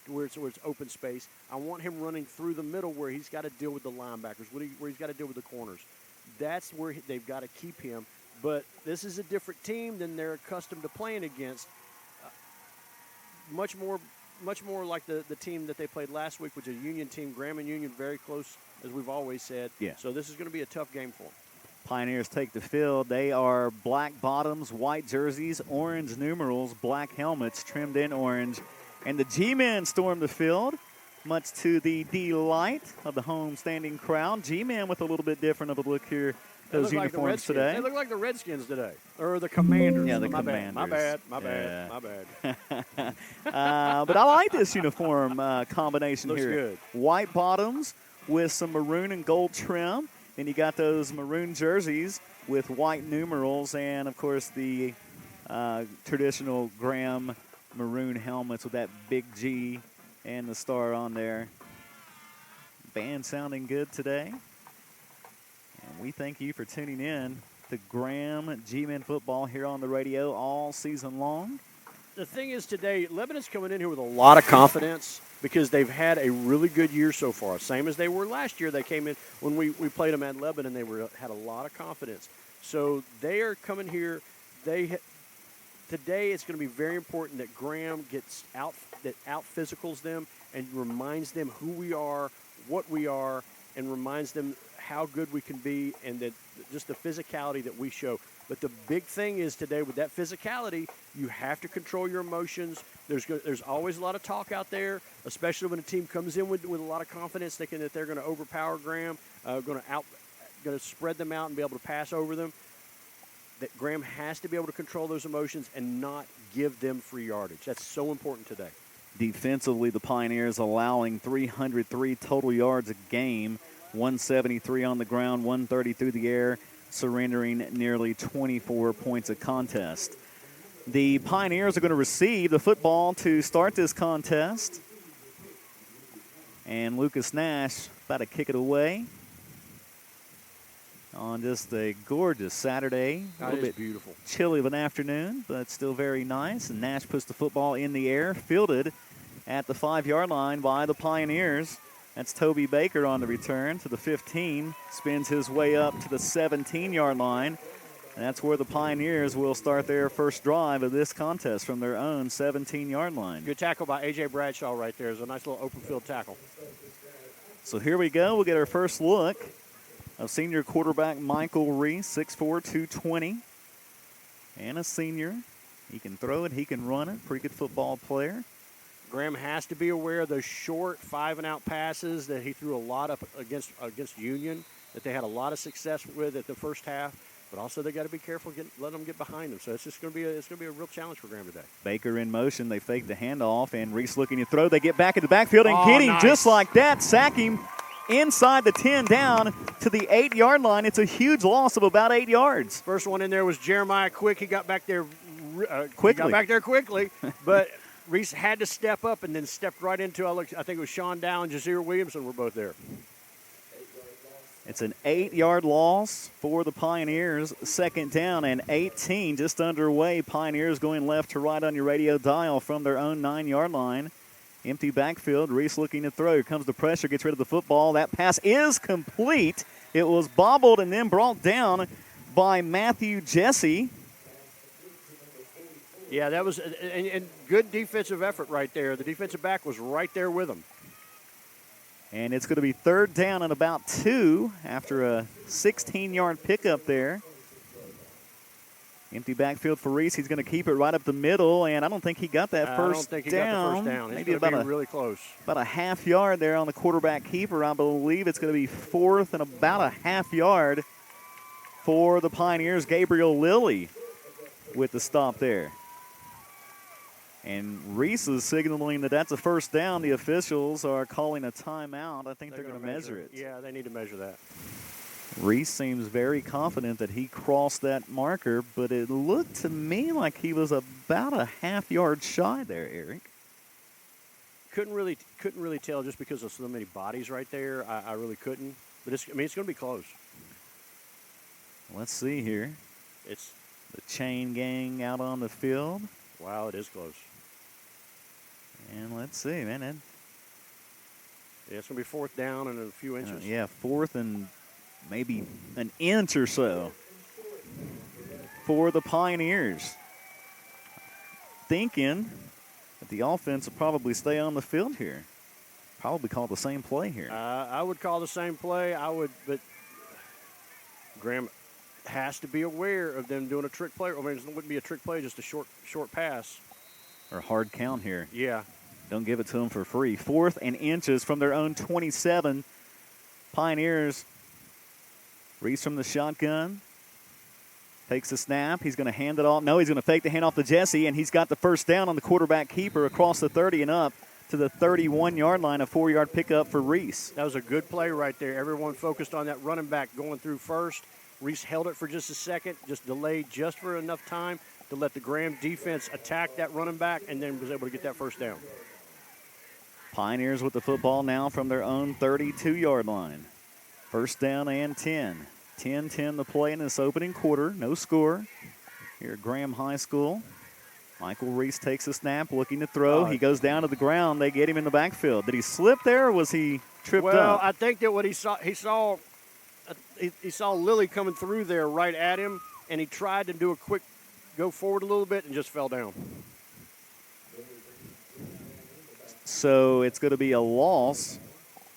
where it's open space. I want him running through the middle where he's got to deal with the linebackers, where he's got to deal with the corners. That's where they've got to keep him. But this is a different team than they're accustomed to playing against. Much more like the team that they played last week, which is a Union team. Graham and Union very close, as we've always said. Yeah. So this is going to be a tough game for them. Pioneers take the field. They are black bottoms, white jerseys, orange numerals, black helmets trimmed in orange. And the G-Men storm the field, much to the delight of the home-standing crowd. G-Men with a little bit different of a look here. Those uniforms today. They look like the Redskins today, or the Commanders. Yeah, the Commanders. My bad. But I like this uniform combination Looks here. Good. White bottoms with some maroon and gold trim. Then you got those maroon jerseys with white numerals, and of course the traditional Graham maroon helmets with that big G and the star on there. Band sounding good today. And we thank you for tuning in to Graham G-Men football here on the radio all season long. The thing is today, Lebanon's coming in here with a lot of confidence because they've had a really good year so far. Same as they were last year. They came in when we played them at Lebanon. They had a lot of confidence. So they are coming here. Today it's going to be very important that Graham gets out physicals them and reminds them who we are, what we are, and reminds them how good we can be and that just the physicality that we show. But the big thing is today with that physicality, you have to control your emotions. There's always a lot of talk out there, especially when a team comes in with a lot of confidence, thinking that they're going to overpower Graham, going to spread them out and be able to pass over them. That Graham has to be able to control those emotions and not give them free yardage. That's so important today. Defensively, the Pioneers allowing 303 total yards a game, 173 on the ground, 130 through the air, surrendering nearly 24 points a contest. The Pioneers are going to receive the football to start this contest. And Lucas Nash about to kick it away on just a gorgeous Saturday. A little bit beautiful. Chilly of an afternoon, but still very nice. And Nash puts the football in the air, fielded at the 5-yard line by the Pioneers. That's Toby Baker on the return to the 15, spins his way up to the 17-yard line. And that's where the Pioneers will start their first drive of this contest from their own 17-yard line. Good tackle by A.J. Bradshaw right there. It's a nice little open field tackle. So here we go. We'll get our first look of senior quarterback Michael Reese, 6'4", 220. And a senior. He can throw it. He can run it. Pretty good football player. Graham has to be aware of those short 5-and-out passes that he threw a lot up against Union, that they had a lot of success with at the first half. But also they got to be careful, let them get behind them. So it's just going to be a real challenge for Graham today. Baker in motion. They fake the handoff, and Reese looking to throw. They get back in the backfield and get him nice. just like that. Sack him inside the 10 down to the 8-yard line. It's a huge loss of about 8 yards. First one in there was Jeremiah Quick. He got back there quickly. But Reese had to step up and then stepped right into, I think it was Sean Dow and Jazir Williamson were both there. It's an 8-yard loss for the Pioneers. Second down and 18 just underway. Pioneers going left to right on your radio dial from their own 9-yard line. Empty backfield. Reese looking to throw. Here comes the pressure. Gets rid of the football. That pass is complete. It was bobbled and then brought down by Matthew Jesse. Yeah, that was and good defensive effort right there. The defensive back was right there with him. And it's going to be third down and about 2 after a 16-yard pickup there. Empty backfield for Reese. He's going to keep it right up the middle, and I don't think he got that first down. I don't think he got the first down. Maybe about really close. About a half yard there on the quarterback keeper. I believe it's going to be fourth and about a half yard for the Pioneers. Gabriel Lilly with the stop there. And Reese is signaling that that's a first down. The officials are calling a timeout. I think they're going to measure it. Yeah, they need to measure that. Reese seems very confident that he crossed that marker, but it looked to me like he was about a half yard shy there, Eric. Couldn't really tell just because of so many bodies right there. I really couldn't. But it's going to be close. Let's see here. It's the chain gang out on the field. Wow, it is close. And let's see, man. Yeah, it's going to be fourth down and a few inches. Yeah, fourth and maybe an inch or so for the Pioneers. Thinking that the offense will probably stay on the field here. Probably call the same play here. I would call the same play. But Graham has to be aware of them doing a trick play. I mean, it wouldn't be a trick play, just a short pass. Or hard count here. Yeah. Don't give it to them for free. Fourth and inches from their own 27. Pioneers. Reese from the shotgun. Takes the snap. He's going to hand it off. No, he's going to fake the handoff to Jesse, and he's got the first down on the quarterback keeper across the 30 and up to the 31-yard line. A 4-yard pickup for Reese. That was a good play right there. Everyone focused on that running back going through first. Reese held it for just a second, just delayed just for enough time to let the Graham defense attack that running back, and then was able to get that first down. Pioneers with the football now from their own 32-yard line. First down and 10. 10-10 the play in this opening quarter. No score here at Graham High School. Michael Reese takes a snap, looking to throw. He goes down to the ground. They get him in the backfield. Did he slip there, or was he tripped up? Well, I think that what he saw Lily coming through there right at him, and he tried to do a quick go forward a little bit and just fell down. So it's going to be a loss.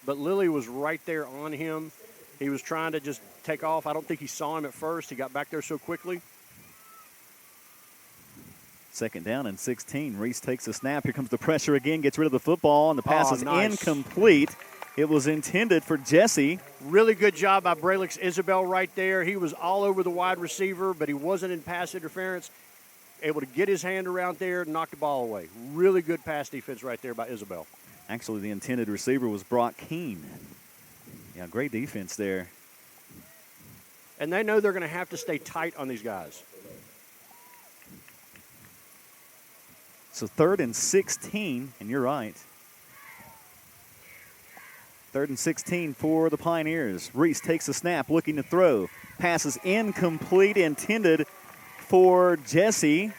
But Lily was right there on him. He was trying to just take off. I don't think he saw him at first. He got back there so quickly. Second down and 16. Reese takes a snap. Here comes the pressure again. Gets rid of the football, and the pass is incomplete. It was intended for Jesse. Really good job by Braylix Isabel right there. He was all over the wide receiver, but he wasn't in pass interference. Able to get his hand around there and knock the ball away. Really good pass defense right there by Isabel. Actually, the intended receiver was Brock Keene. Yeah, great defense there. And they know they're going to have to stay tight on these guys. So 3rd and 16, and you're right. 3rd and 16 for the Pioneers. Reese takes a snap, looking to throw. Pass is incomplete, intended for Jesse.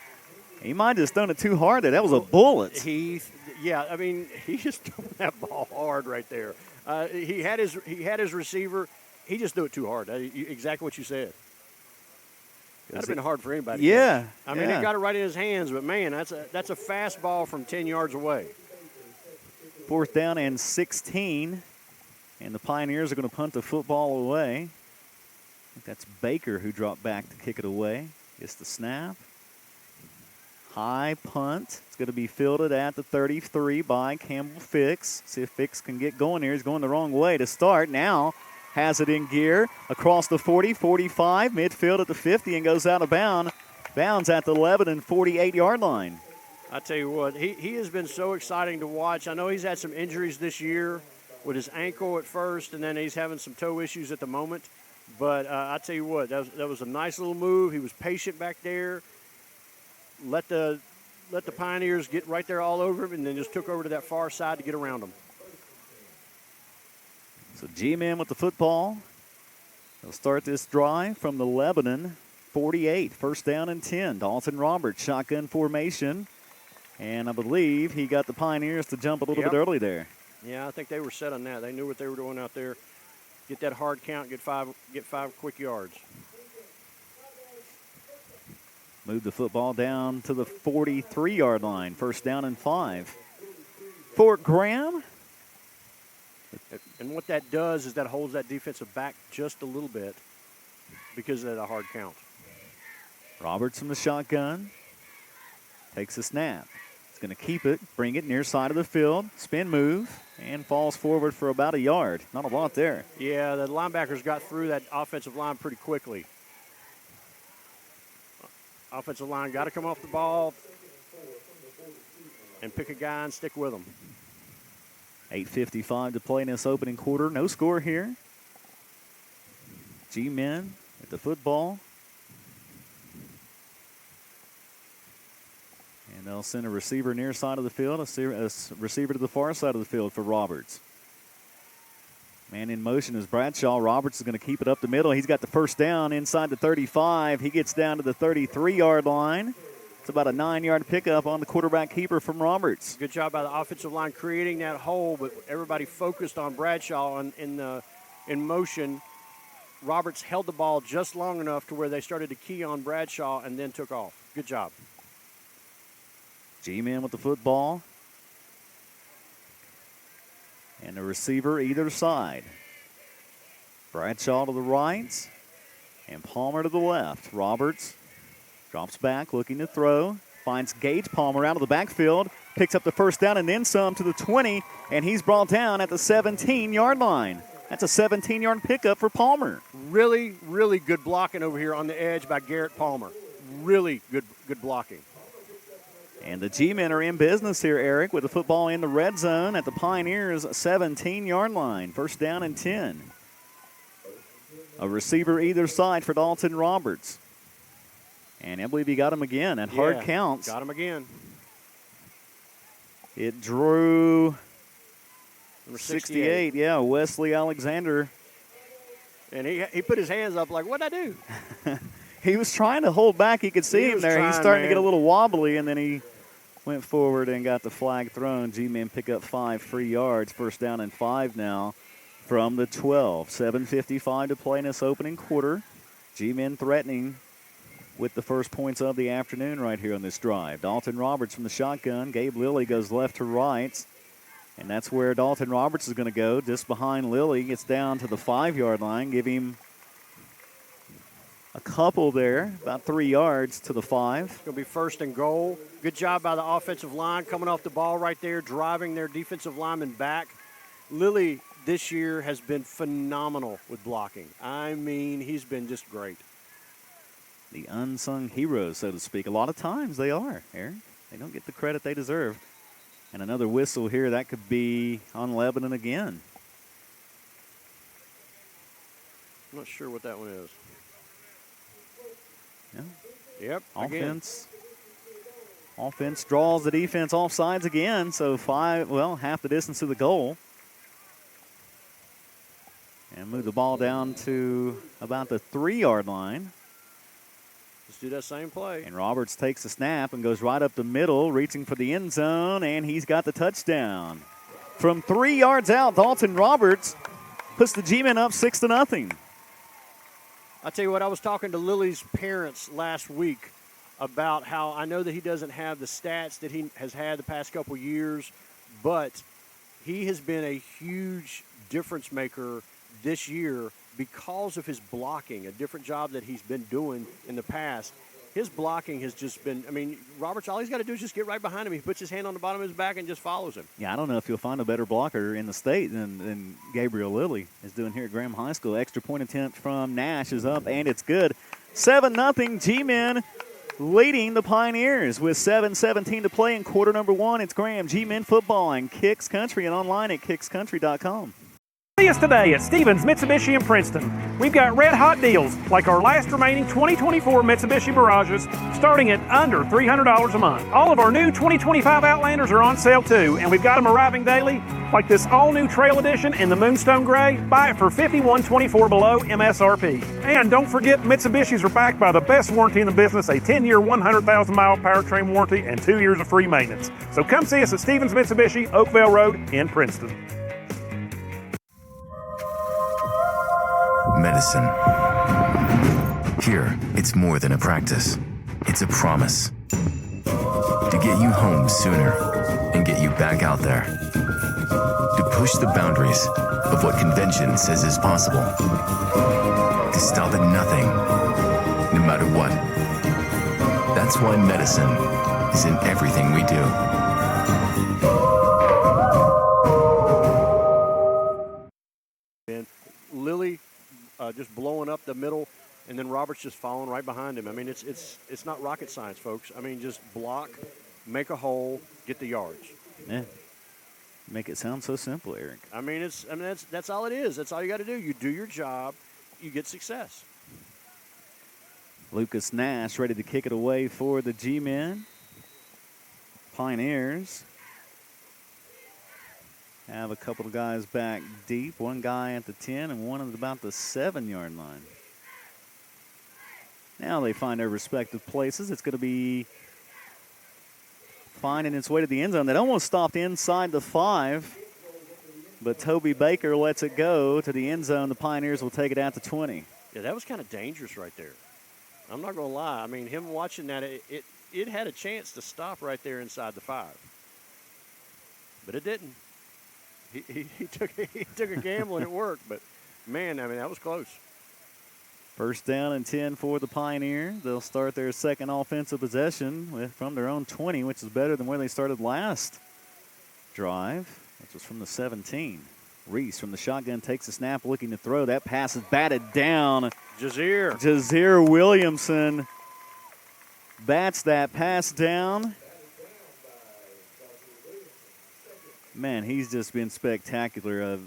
He might have just done it too hard there. That was a bullet. He just threw that ball hard right there. He had his receiver. He just threw it too hard. Exactly what you said. That'd have been hard for anybody. Yeah. I mean, he got it right in his hands, but man, that's a fast ball from 10 yards away. 4th down and 16, and the Pioneers are going to punt the football away. I think that's Baker who dropped back to kick it away. Gets the snap. High punt. It's going to be fielded at the 33 by Campbell Fix. See if Fix can get going here. He's going the wrong way to start. Now has it in gear across the 40, 45, midfield at the 50, and goes out of bounds at the Lebanon 48-yard line. I tell you what, he has been so exciting to watch. I know he's had some injuries this year with his ankle at first, and then he's having some toe issues at the moment. But I tell you what, that was a nice little move. He was patient back there. Let the Pioneers get right there all over him, and then just took over to that far side to get around him. So G-Man with the football. They'll start this drive from the Lebanon 48. First down and 10. Dalton Roberts, shotgun formation. And I believe he got the Pioneers to jump a little bit early there. Yeah, I think they were set on that. They knew what they were doing out there. Get that hard count, get five quick yards. Move the football down to the 43-yard line. First down and 5. Fort Graham. And what that does is that holds that defensive back just a little bit because of that hard count. Roberts from the shotgun. Takes a snap. He's going to keep it, bring it near side of the field, spin move, and falls forward for about a yard. Not a lot there. Yeah, the linebackers got through that offensive line pretty quickly. Offensive line got to come off the ball and pick a guy and stick with him. 8:55 to play in this opening quarter. No score here. G-Men at the football. And they'll send a receiver near side of the field, a receiver to the far side of the field for Roberts. Man in motion is Bradshaw. Roberts is going to keep it up the middle. He's got the first down inside the 35. He gets down to the 33-yard line. It's about a 9-yard pickup on the quarterback keeper from Roberts. Good job by the offensive line creating that hole, but everybody focused on Bradshaw in motion. Roberts held the ball just long enough to where they started to key on Bradshaw and then took off. Good job. G-Men with the football. And the receiver either side. Bradshaw to the right and Palmer to the left. Roberts drops back, looking to throw. Finds Gage Palmer out of the backfield. Picks up the first down and then some to the 20. And he's brought down at the 17-yard line. That's a 17-yard pickup for Palmer. Really, really good blocking over here on the edge by Garrett Palmer. Really good blocking. And the G-Men are in business here, Eric, with the football in the red zone at the Pioneers' 17-yard line. First down and 10. A receiver either side for Dalton Roberts. And I believe he got him again at hard counts. Got him again. It drew Number 68. Yeah, Wesley Alexander. And he put his hands up like, what'd I do? He was trying to hold back. You could see him there. He's starting to get a little wobbly, and then he went forward and got the flag thrown. G-Men pick up 5 free yards. First down and 5 now from the 12. 7:55 to play in this opening quarter. G-Men threatening with the first points of the afternoon right here on this drive. Dalton Roberts from the shotgun. Gabe Lilly goes left to right. And that's where Dalton Roberts is going to go, just behind Lilly. Gets down to the 5-yard line. Give him a couple there, about 3 yards to the 5. It's going to be first and goal. Good job by the offensive line coming off the ball right there, driving their defensive lineman back. Lilly this year has been phenomenal with blocking. I mean, he's been just great. The unsung heroes, so to speak. A lot of times they are, Aaron. They don't get the credit they deserve. And another whistle here. That could be on Lebanon again. I'm not sure what that one is. Yeah. Yep. Offense draws the defense off sides again. So half the distance to the goal. And move the ball down to about the 3-yard line. Let's do that same play. And Roberts takes the snap and goes right up the middle, reaching for the end zone, and he's got the touchdown. From 3 yards out, Dalton Roberts puts the G-Men up 6-0. I tell you what, I was talking to Lily's parents last week about how I know that he doesn't have the stats that he has had the past couple years, but he has been a huge difference maker this year because of his blocking, a different job that he's been doing in the past. His blocking has just been, Roberts, all he's got to do is just get right behind him. He puts his hand on the bottom of his back and just follows him. Yeah, I don't know if you'll find a better blocker in the state than Gabriel Lilly is doing here at Graham High School. Extra point attempt from Nash is up, and it's good. 7-0 G-Men leading the Pioneers with 7:17 to play in quarter number 1. It's Graham G-Men football and Kicks Country and online at kickscountry.com. See us today at Stevens Mitsubishi in Princeton. We've got red hot deals like our last remaining 2024 Mitsubishi Mirages starting at under $300 a month. All of our new 2025 Outlanders are on sale too, and we've got them arriving daily like this all-new Trail Edition in the Moonstone Gray. Buy it for $51.24 below MSRP. And don't forget, Mitsubishis are backed by the best warranty in the business, a 10-year, 100,000-mile powertrain warranty and 2 years of free maintenance. So come see us at Stevens Mitsubishi, Oakville Road in Princeton. Medicine. Here, it's more than a practice. It's a promise. To get you home sooner and get you back out there. To push the boundaries of what convention says is possible. To stop at nothing, no matter what. That's why medicine is in everything we do. And Lilly just blowing up the middle, and then Roberts just following right behind him. It's not rocket science, folks. Just block, make a hole, get the yards. Yeah. Make it sound so simple, Eric. That's all it is. That's all you got to do. You do your job, you get success. Lucas Nash ready to kick it away for the G-Men. Pioneers have a couple of guys back deep. One guy at the 10 and one at about the 7-yard line. Now they find their respective places. It's going to be finding its way to the end zone. That almost stopped inside the 5, but Toby Baker lets it go to the end zone. The Pioneers will take it out to 20. Yeah, that was kind of dangerous right there. I'm not going to lie. I mean, him watching that, it had a chance to stop right there inside the 5. But it didn't. He took a gamble and it worked. But, man, I mean, that was close. First down and 10 for the Pioneers. They'll start their second offensive possession from their own 20, which is better than where they started last drive, which was from the 17. Reese from the shotgun takes the snap, looking to throw. That pass is batted down. Jazeer Williamson bats that pass down. Man, he's just been spectacular.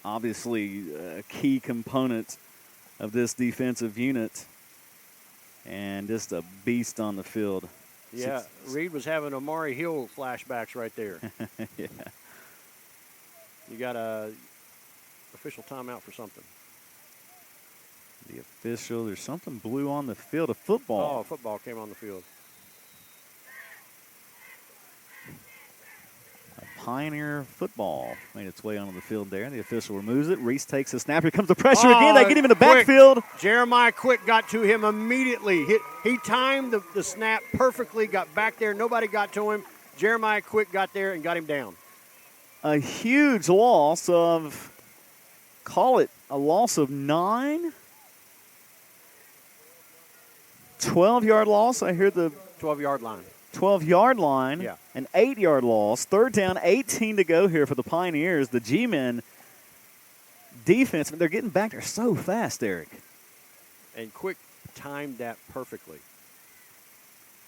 Obviously, a key component of this defensive unit, and just a beast on the field. Yeah, Reed was having Amari Hill flashbacks right there. Yeah. You got a official timeout for something. The official, there's something blue on the field, a football. Oh, football came on the field. Pioneer football made its way onto the field there. The official removes it. Reese takes the snap. Here comes the pressure again. They get him in the backfield. Jeremiah Quick got to him immediately. He timed the snap perfectly, got back there. Nobody got to him. Jeremiah Quick got there and got him down. A huge loss of, call it a loss of 9. 12-yard loss. I hear the 12-yard line. 12-yard line, yeah. An 8-yard loss. Third down, 18 to go here for the Pioneers. The G-men defense, they're getting back there so fast, Eric. And Quick timed that perfectly.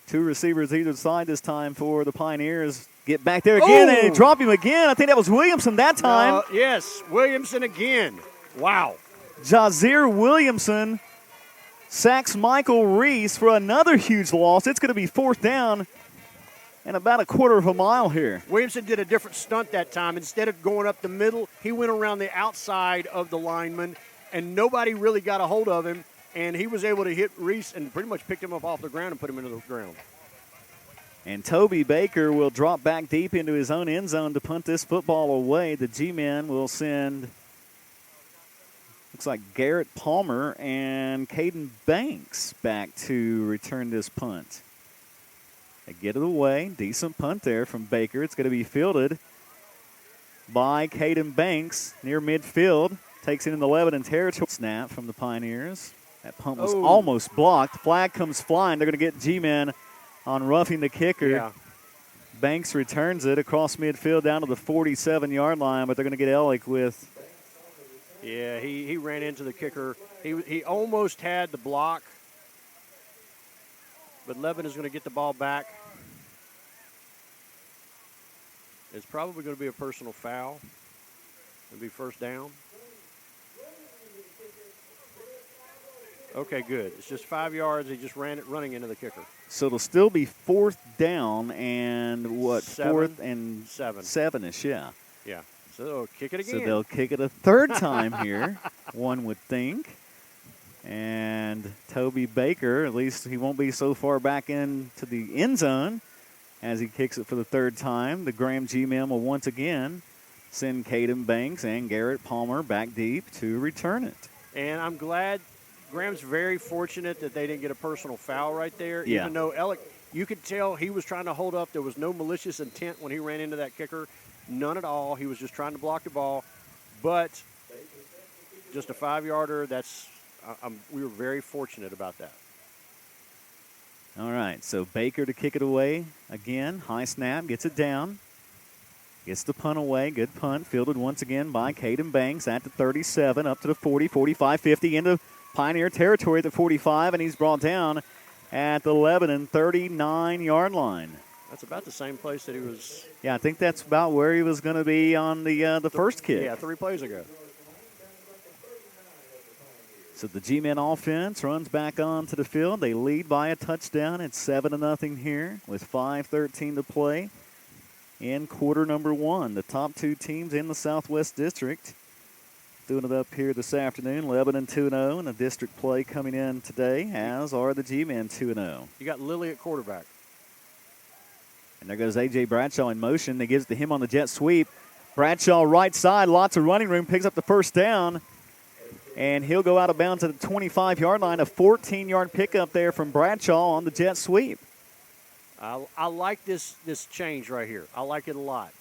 2 receivers either side this time for the Pioneers. Get back there again, and they drop him again. I think that was Williamson that time. Yes, Williamson again. Wow. Jazeer Williamson sacks Michael Reese for another huge loss. It's going to be fourth down and about a quarter of a mile here. Williamson did a different stunt that time. Instead of going up the middle, he went around the outside of the lineman, and nobody really got a hold of him, and he was able to hit Reese and pretty much picked him up off the ground and put him into the ground. And Toby Baker will drop back deep into his own end zone to punt this football away. The G-men will send, looks like Garrett Palmer and Caden Banks back to return this punt. They get it away. Decent punt there from Baker. It's going to be fielded by Caden Banks near midfield. Takes it in the Lebanon territory. Snap from the Pioneers. That punt was almost blocked. Flag comes flying. They're going to get G-men on roughing the kicker. Yeah. Banks returns it across midfield down to the 47-yard line, but they're going to get Ellick with. Yeah, he ran into the kicker. He almost had the block, but Lebanon is going to get the ball back. It's probably going to be a personal foul. It'll be first down. Okay, good. It's just 5 yards. He just running into the kicker. So it'll still be fourth down and what? 7, fourth and 7. 7-ish, yeah. Yeah. So they'll kick it again. So they'll kick it a third time here, one would think. And Toby Baker, at least he won't be so far back into the end zone as he kicks it for the third time. The Graham G-men will once again send Caden Banks and Garrett Palmer back deep to return it. And I'm glad Graham's very fortunate that they didn't get a personal foul right there. Yeah. Even though Ellick, you could tell he was trying to hold up. There was no malicious intent when he ran into that kicker. None at all. He was just trying to block the ball. But just a 5-yarder, we were very fortunate about that. All right, so Baker to kick it away again. High snap, gets it down. Gets the punt away. Good punt. Fielded once again by Caden Banks at the 37, up to the 40, 45, 50, into Pioneer territory at the 45, and he's brought down at the Lebanon 39-yard line. That's about the same place that he was. Yeah, I think that's about where he was going to be on the first kick. Yeah, 3 plays ago. So the G-men offense runs back onto the field. They lead by a touchdown. It's 7-0 here with 5:13 to play in quarter number 1. The top 2 teams in the Southwest District doing it up here this afternoon. Lebanon 2-0, and the district play coming in today, as are the G-men 2-0. You got Lilly at quarterback. And there goes A.J. Bradshaw in motion. They gives it to him on the jet sweep. Bradshaw right side, lots of running room, picks up the first down. And he'll go out of bounds at the 25-yard line. A 14-yard pickup there from Bradshaw on the jet sweep. I like this change right here. I like it a lot.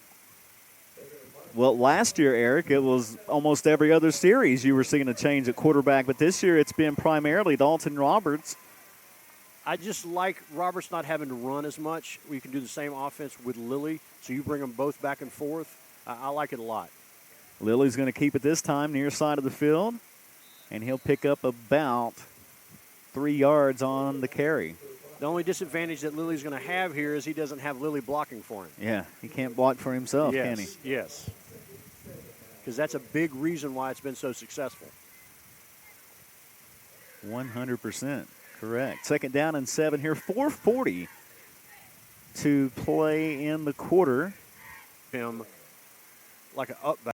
Well, last year, Eric, it was almost every other series you were seeing a change at quarterback. But this year it's been primarily Dalton Roberts. I just like Roberts not having to run as much. We can do the same offense with Lilly, so you bring them both back and forth. I like it a lot. Lilly's going to keep it this time near side of the field, and he'll pick up about 3 yards on the carry. The only disadvantage that Lilly's going to have here is he doesn't have Lilly blocking for him. Yeah, he can't block for himself, yes, can he? Yes, because that's a big reason why it's been so successful. 100%. Correct. 2nd down and 7 here. 4:40 to play in the quarter. Him like an up back.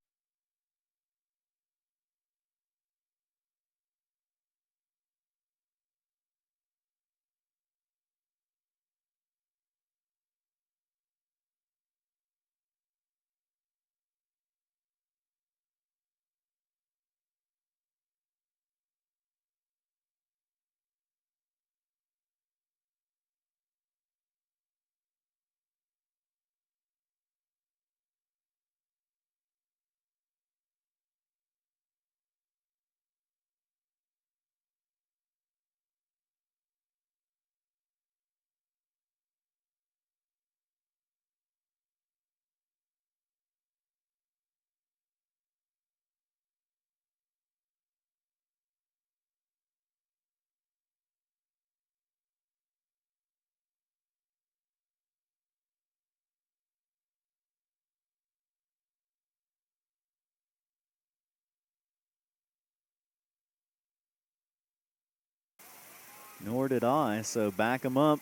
Nor did I. So back him up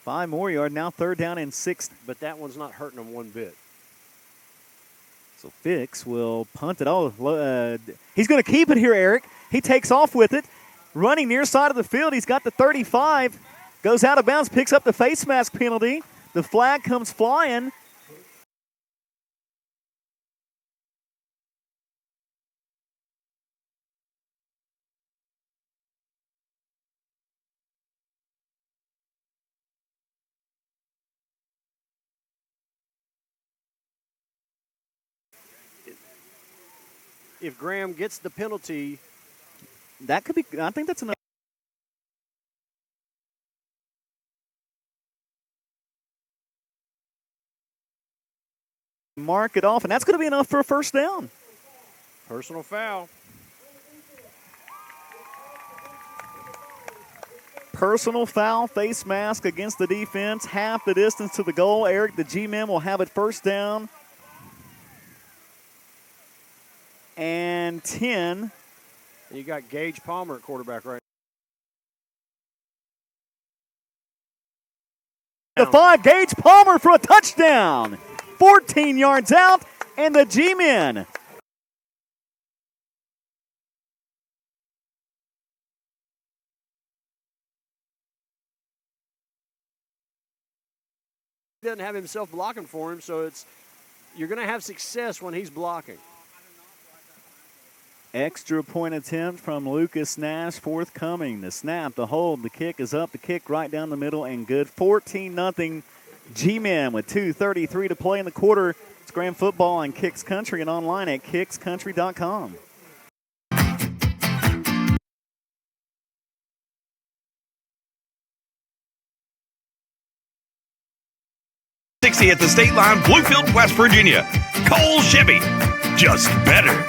5 more yards. Now 3rd down and 6. But that one's not hurting him one bit. So Fix will punt it. He's going to keep it here, Eric. He takes off with it. Running near side of the field. He's got the 35. Goes out of bounds. Picks up the face mask penalty. The flag comes flying. If Graham gets the penalty, that could be. I think that's enough. Mark it off, and that's going to be enough for a 1st down. personal foul. Personal foul, face mask against the defense, half the distance to the goal. Eric, the G-men, will have it 1st down and 10. And you got Gage Palmer at quarterback right now. The 5, Gage Palmer for a touchdown. 14 yards out, and the G-men doesn't have himself blocking for him, so you're going to have success when he's blocking. Extra point attempt from Lucas Nash forthcoming. The snap, the hold, the kick is up, the kick right down the middle and good. 14-0 G-men with 2:33 to play in the quarter. It's Graham football on Kicks Country and online at kickscountry.com. At the state line, Bluefield, West Virginia. Cole Chevy, just better.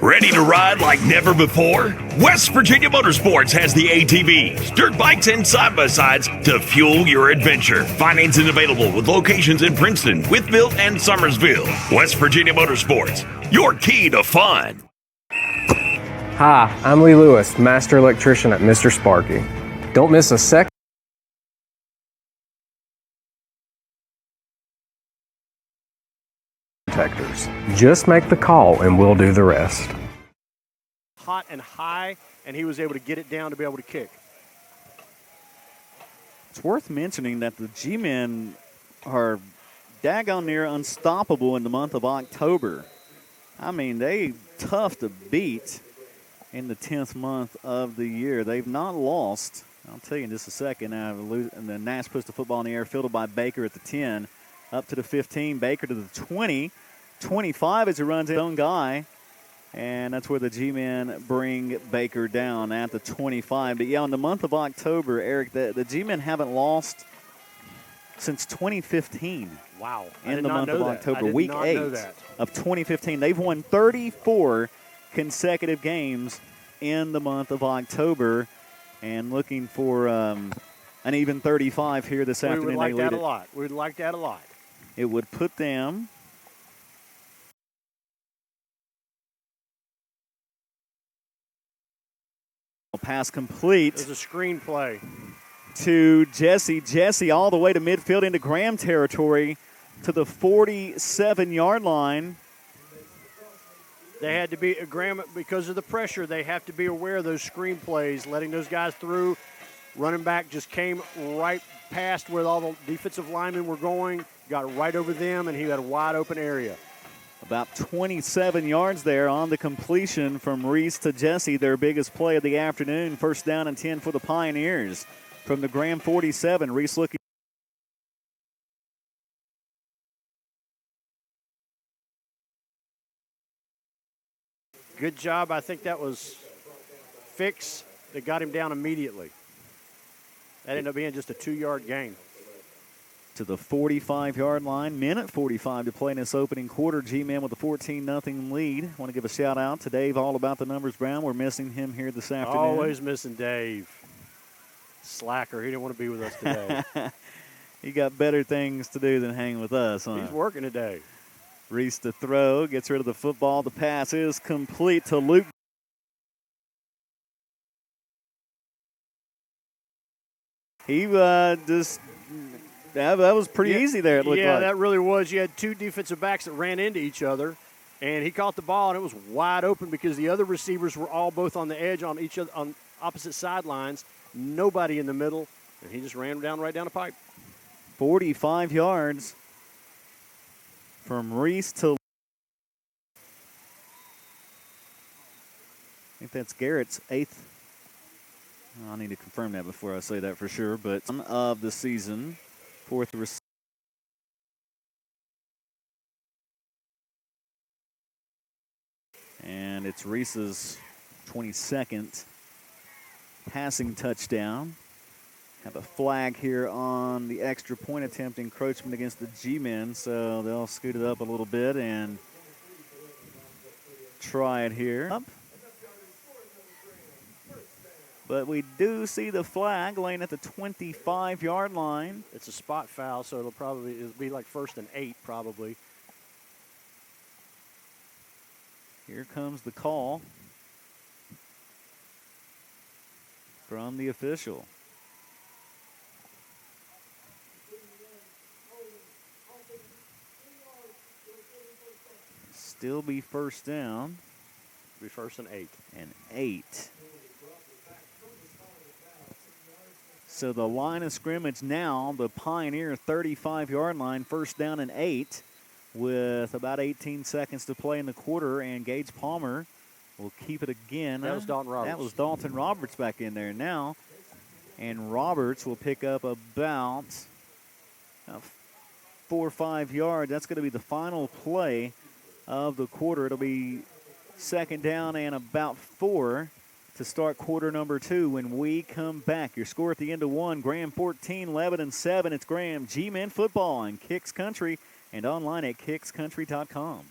Ready to ride like never before? West Virginia Motorsports has the ATVs, dirt bikes, and side-by-sides to fuel your adventure. Financing available with locations in Princeton, Wytheville, and Summersville. West Virginia Motorsports, your key to fun. Hi, I'm Lee Lewis, Master Electrician at Mr. Sparky. Don't miss a second. Just make the call and we'll do the rest. Hot and high, and he was able to get it down to be able to kick. It's worth mentioning that the G-men are daggone near unstoppable in the month of October. I mean, they tough to beat in the 10th month of the year. They've not lost. I'll tell you in just a second. And then Nash puts the football in the air, fielded by Baker at the 10, up to the 15, Baker to the 20, 25 as he runs his own guy. And that's where the G-men bring Baker down at the 25. But, yeah, in the month of October, Eric, the G-men haven't lost since 2015. Wow. In the month of October, week 8 of 2015. They've won 34 consecutive games in the month of October, and looking for an even 35 here this afternoon. We would like that a lot. We would like that a lot. It would put them pass complete. There's a screenplay to Jesse. Jesse all the way to midfield into Graham territory to the 47-yard line. They had to be, Graham, because of the pressure, they have to be aware of those screenplays, letting those guys through. Running back just came right past where all the defensive linemen were going, got right over them, and he had a wide open area. About 27 yards there on the completion from Reese to Jesse, their biggest play of the afternoon. First down and 10 for the Pioneers. From the Graham 47, Reese looking. Good job. I think that was Fix that got him down immediately. That ended up being just a 2-yard gain. To the 45-yard line. Minute 45 to play in this opening quarter. G-Men with a 14-0 lead. Want to give a shout-out to Dave All About the Numbers Brown. We're missing him here this afternoon. Always missing Dave. Slacker. He didn't want to be with us today. He got better things to do than hang with us, huh? He's working today. Reese to throw. Gets rid of the football. The pass is complete to Luke. He just... That was pretty easy there, it looked like. Yeah, that really was. You had two defensive backs that ran into each other, and he caught the ball, and it was wide open because the other receivers were all both on the edge on each other, on opposite sidelines, nobody in the middle, and he just ran right down the pipe. 45 yards from Reese to... I think that's Garrett's 8th. I need to confirm that before I say that for sure, but of the season. 4th receiver. And it's Reese's 22nd passing touchdown. Have a flag here on the extra point attempt encroachment against the G-men, so they'll scoot it up a little bit and try it here. But we do see the flag laying at the 25-yard line. It's a spot foul, so it'll be like 1st and 8 probably. Here comes the call from the official. Still be first down. Be 1st and 8. And 8. So the line of scrimmage now, the Pioneer 35-yard line, 1st down and 8 with about 18 seconds to play in the quarter, and Gage Palmer will keep it again. That was Dalton Roberts. That was Dalton Roberts back in there now. And Roberts will pick up about 4 or 5 yards. That's going to be the final play of the quarter. It'll be 2nd down and about 4 to start quarter number 2 when we come back. Your score at the end of 1, Graham 14, Lebanon 7. It's Graham G-Men football on Kicks Country and online at kickscountry.com.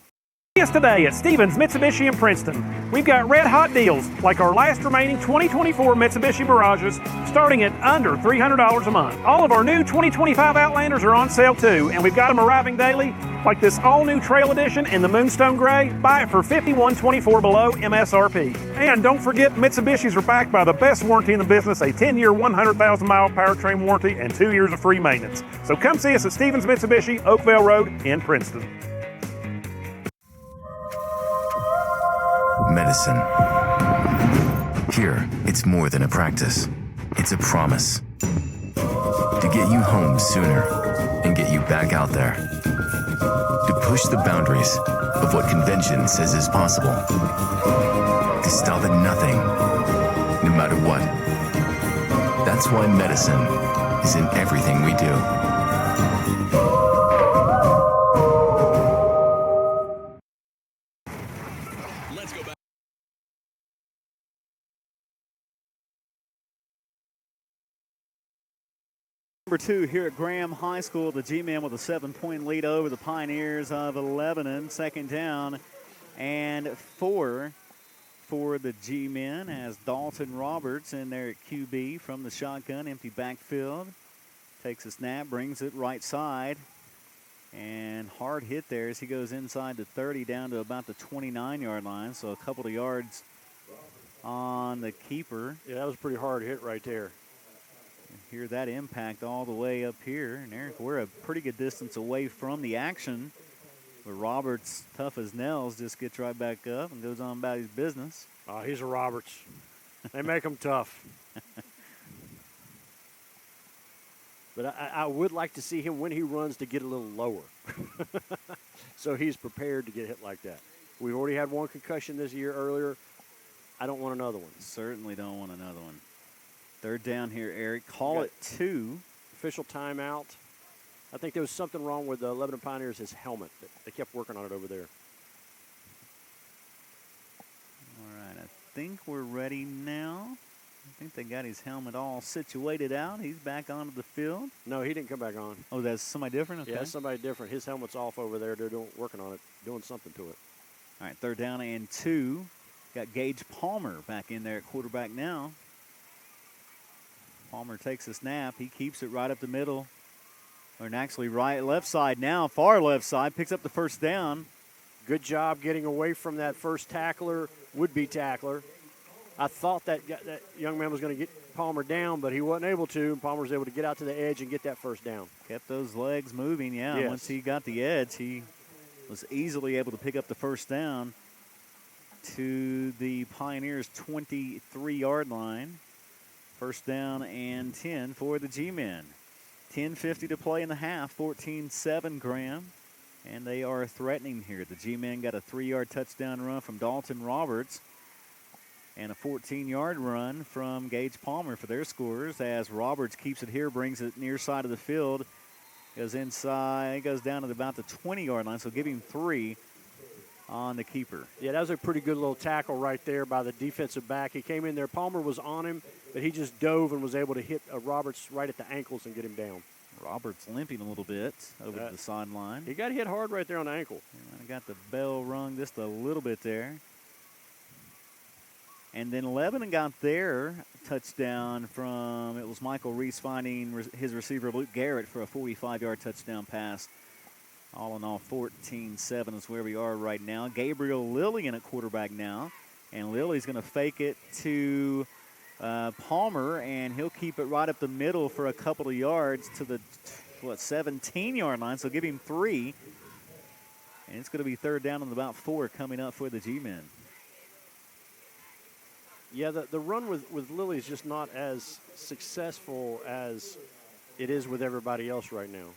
Us today at Stevens Mitsubishi in Princeton. We've got red hot deals like our last remaining 2024 Mitsubishi Mirages starting at under $300 a month. All of our new 2025 Outlanders are on sale too, and we've got them arriving daily like this all-new Trail Edition in the Moonstone Gray. Buy it for $51.24 below MSRP. And don't forget, Mitsubishis are backed by the best warranty in the business, a 10-year, 100,000-mile powertrain warranty and 2 years of free maintenance. So come see us at Stevens Mitsubishi, Oakville Road in Princeton. Medicine. Here, it's more than a practice. It's a promise. to get you home sooner and get you back out there. To push the boundaries of what convention says is possible. To stop at nothing, no matter what. That's why medicine is in everything we do. Let's go back. Number 2 here at Graham High School, the G-Men with a 7-point lead over the Pioneers of Lebanon. Second down and 4 for the G-Men as Dalton Roberts in there at QB from the shotgun, empty backfield. Takes a snap, brings it right side, and hard hit there as he goes inside the 30 down to about the 29-yard line, so a couple of yards on the keeper. Yeah, that was a pretty hard hit right there. Hear that impact all the way up here. And Eric, we're a pretty good distance away from the action. But Roberts, tough as nails, just gets right back up and goes on about his business. He's a Roberts. They make him tough. But I would like to see him when he runs to get a little lower. So he's prepared to get hit like that. We've already had one concussion this year earlier. I don't want another one. Certainly don't want another one. Third down here, Eric. Call it 2. Official timeout. I think there was something wrong with the Lebanon Pioneers' his helmet. They kept working on it over there. All right, I think we're ready now. I think they got his helmet all situated out. He's back onto the field. No, he didn't come back on. Oh, that's somebody different? Okay. Yeah, that's somebody different. His helmet's off over there. They're working on it, doing something to it. All right, third down and 2. Got Gage Palmer back in there at quarterback now. Palmer takes a snap. He keeps it right up the middle. Or actually left side now, far left side. Picks up the first down. Good job getting away from that first tackler, would-be tackler. I thought that young man was going to get Palmer down, but he wasn't able to. Palmer was able to get out to the edge and get that first down. Kept those legs moving, yeah. Yes. Once he got the edge, he was easily able to pick up the first down to the Pioneers' 23-yard line. First down and 10 for the G-Men. 10:50 to play in the half, 14-7 Graham. And they are threatening here. The G-Men got a 3-yard touchdown run from Dalton Roberts and a 14-yard run from Gage Palmer for their scores as Roberts keeps it here, brings it near side of the field, goes inside, goes down to about the 20-yard line, so give him 3 on the keeper. Yeah, that was a pretty good little tackle right there by the defensive back. He came in there. Palmer was on him, but he just dove and was able to hit Roberts right at the ankles and get him down. Roberts limping a little bit over to the sideline. He got hit hard right there on the ankle. And got the bell rung just a little bit there. And then Lebanon got their touchdown from, it was Michael Reese finding his receiver Luke Garrett for a 45-yard touchdown pass. All in all, 14-7 is where we are right now. Gabriel Lillian at quarterback now. And Lilly's going to fake it to Palmer, and he'll keep it right up the middle for a couple of yards to the, 17-yard line. So give him 3. And it's going to be third down and about 4 coming up for the G-Men. Yeah, the run with Lilly is just not as successful as it is with everybody else right now.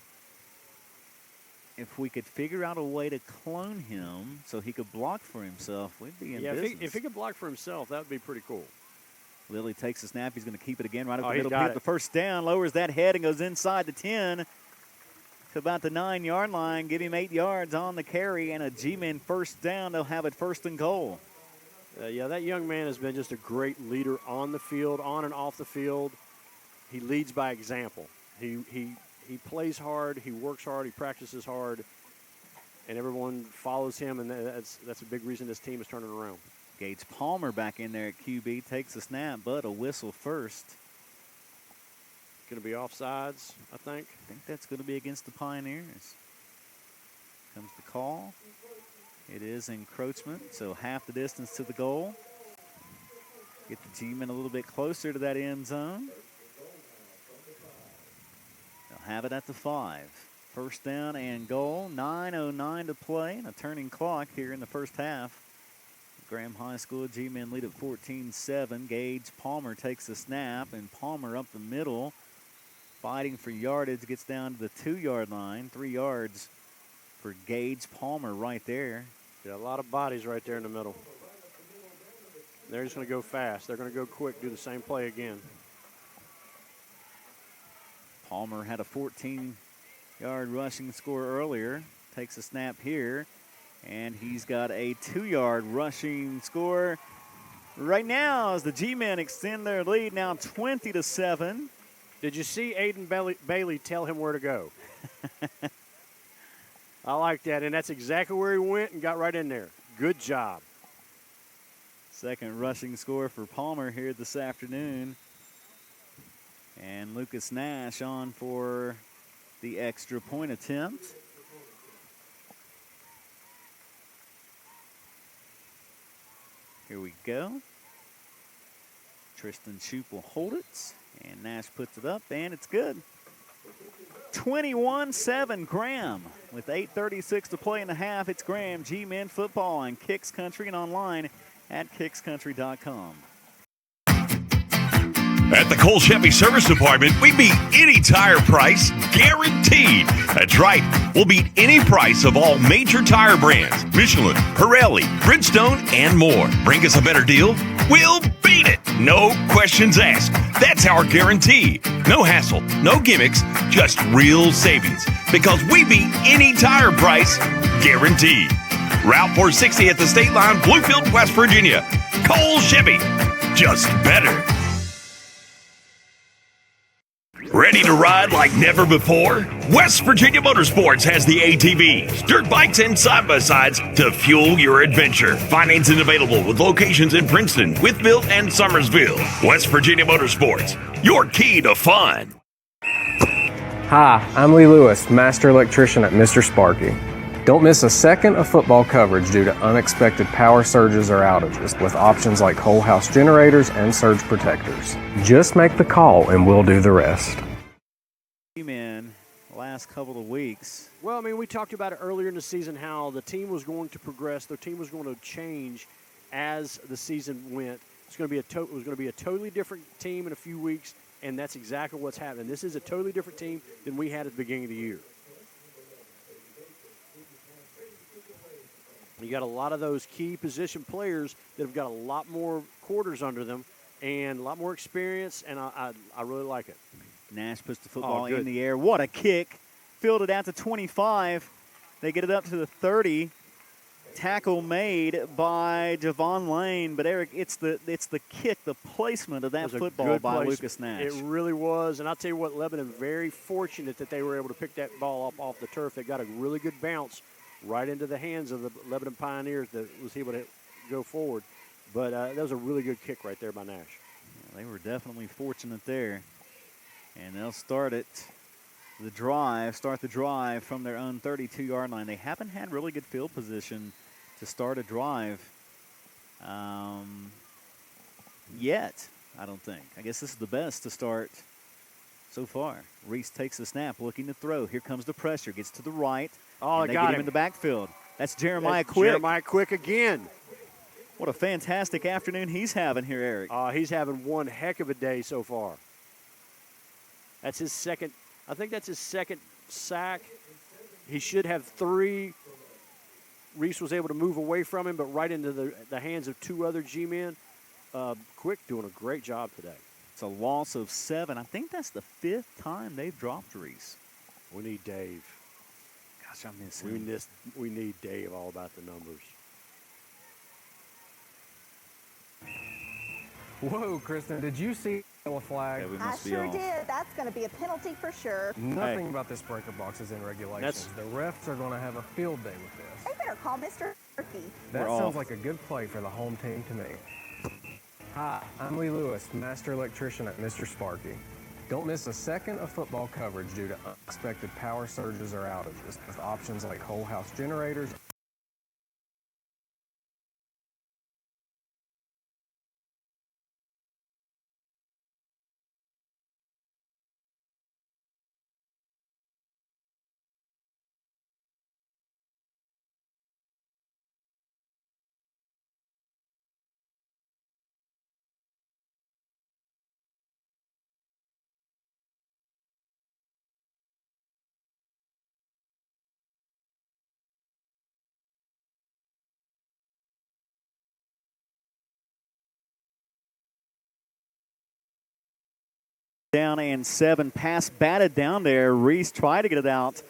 If we could figure out a way to clone him so he could block for himself, we'd be in business. If he could block for himself, that would be pretty cool. Lilly takes the snap. He's going to keep it again right up the he middle. got Pick it. the first down, lowers that head and goes inside the 10 to about the 9-yard line. Give him 8 yards on the carry and a G-Men first down. They'll have it first and goal. Yeah, that young man has been just a great leader on the field, on and off the field. He leads by example. He plays hard, he works hard, he practices hard, and everyone follows him, and that's a big reason this team is turning around. Gage Palmer back in there at QB, takes the snap, but a whistle first. Going to be offsides, I think. I think that's going to be against the Pioneers. Comes the call. It is encroachment, so half the distance to the goal. Get the G-Men a little bit closer to that end zone. They'll have it at the 5. First down and goal. 9:09 to play, and a turning clock here in the first half. Graham High School G-Men lead at 14-7. Gage Palmer takes the snap, and Palmer up the middle fighting for yardage, gets down to the 2-yard line. 3 yards for Gage Palmer right there. Yeah, a lot of bodies right there in the middle. They're just going to go fast. They're going to go quick, do the same play again. Palmer had a 14-yard rushing score earlier. Takes a snap here, and he's got a 2-yard rushing score right now as the G-men extend their lead now 20-7. Did you see Aiden Bailey tell him where to go? I like that, and that's exactly where he went and got right in there. Good job. Second rushing score for Palmer here this afternoon. And Lucas Nash on for the extra point attempt. Here we go. Tristan Shoup will hold it, and Nash puts it up, and it's good. 21-7 Graham. With 8:36 to play in the half, it's Graham G-Men football on Kicks Country and online at kickscountry.com. At the Cole Chevy Service Department, we beat any tire price, guaranteed. That's right. We'll beat any price of all major tire brands, Michelin, Pirelli, Bridgestone, and more. Bring us a better deal, we'll beat it. No questions asked. That's our guarantee. No hassle, no gimmicks, just real savings. Because we beat any tire price, guaranteed. Route 460 at the state line, Bluefield, West Virginia. Cole Chevy, just better. Ready to ride like never before? West Virginia Motorsports has the ATVs, dirt bikes, and side-by-sides to fuel your adventure. Financing available with locations in Princeton, Wytheville, and Summersville. West Virginia Motorsports, your key to fun. Hi, I'm Lee Lewis, Master Electrician at Mr. Sparky. Don't miss a second of football coverage due to unexpected power surges or outages with options like whole house generators and surge protectors. Just make the call and we'll do the rest. G-men last couple of weeks. Well, I mean, we talked about it earlier in the season how the team was going to progress, the team was going to change as the season went. It was going to be a totally different team in a few weeks, and that's exactly what's happening. This is a totally different team than we had at the beginning of the year. You got a lot of those key position players that have got a lot more quarters under them and a lot more experience, and I really like it. Nash puts the football in the air. What a kick. Fielded out to 25. They get it up to the 30. Tackle made by Javon Lane. But, Eric, it's the kick, the placement of that football by Lucas Nash. It really was. And I'll tell you what, Lebanon, very fortunate that they were able to pick that ball up off the turf. They got a really good bounce right into the hands of the Lebanon Pioneers that was able to go forward. But that was a really good kick right there by Nash. Yeah, they were definitely fortunate there. And they'll start the drive from their own 32-yard line. They haven't had really good field position to start a drive yet, I don't think. I guess this is the best to start so far. Reese takes the snap, looking to throw. Here comes the pressure. Gets to the right. Oh, they got get him in the backfield. That's Jeremiah Quick. Jeremiah Quick again. What a fantastic afternoon he's having here, Eric. He's having one heck of a day so far. That's his second. I think that's his second sack. He should have 3. Reese was able to move away from him, but right into the hands of 2 other G-men. Quick doing a great job today. It's a loss of 7. I think that's the 5th time they've dropped Reese. We need Dave. Gosh, I miss him. We need Dave all about the numbers. Whoa, Kristen, did you see the flag? Yeah, we I must be sure off. did. That's going to be a penalty for sure. Nothing about this breaker box is in regulations. The refs are going to have a field day with this. They better call Mr. Turkey. That We're sounds off. like a good play for the home team to me. Hi, I'm Lee Lewis, Master Electrician at Mr. Sparky. Don't miss a second of football coverage due to unexpected power surges or outages with options like whole house generators down and 7. Pass batted down there. Reese tried to get it out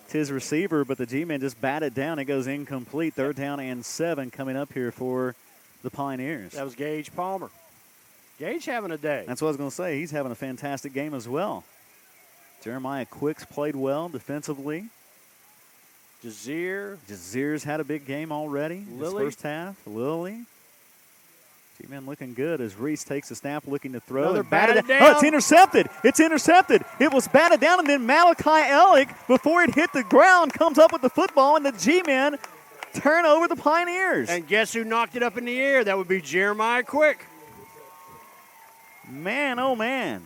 to his receiver, but the G-men just batted down. It goes incomplete. 3rd down and 7 coming up here for the Pioneers. That was Gage Palmer. Gage having a day. That's what I was going to say. He's having a fantastic game as well. Jeremiah Quicks played well defensively. Jazir's had a big game already. This first half. Lily. G-men looking good as Reese takes the snap, looking to throw. Another And batted down. Oh, it's intercepted. It's intercepted. It was batted down, and then Malachi Ellick, before it hit the ground, comes up with the football, and the G-men turn over the Pioneers. And guess who knocked it up in the air? That would be Jeremiah Quick. Man, oh, man.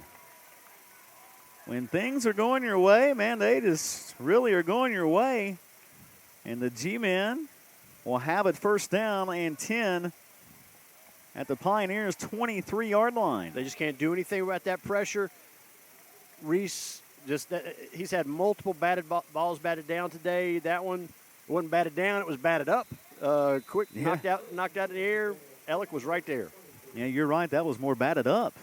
When things are going your way, man, they just really are going your way. And the G-men will have it 1st down and 10 at the Pioneers' 23-yard line. They just can't do anything about that pressure. Reese, he's had multiple balls batted down today. That one wasn't batted down, it was batted up. Quick knocked out in the air. Ellick was right there. Yeah, you're right. That was more batted up.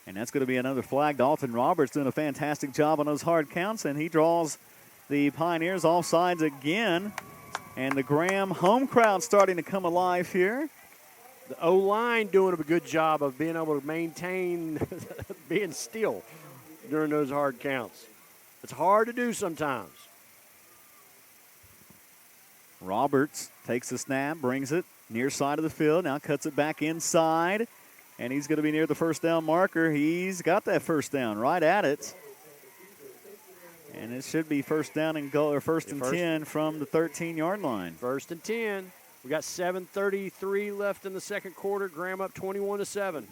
And that's going to be another flag. Dalton Roberts doing a fantastic job on those hard counts, and he draws the Pioneers offsides again. And the Graham home crowd starting to come alive here. The O-line doing a good job of being able to maintain being still during those hard counts. It's hard to do sometimes. Roberts takes the snap, brings it near side of the field, now cuts it back inside, and he's going to be near the 1st down marker. He's got that 1st down right at it. And it should be 1st down and goal, or 1st and 10 from the 13-yard line. 1st and 10. We got 7:33 left in the 2nd quarter. Graham up 21-7.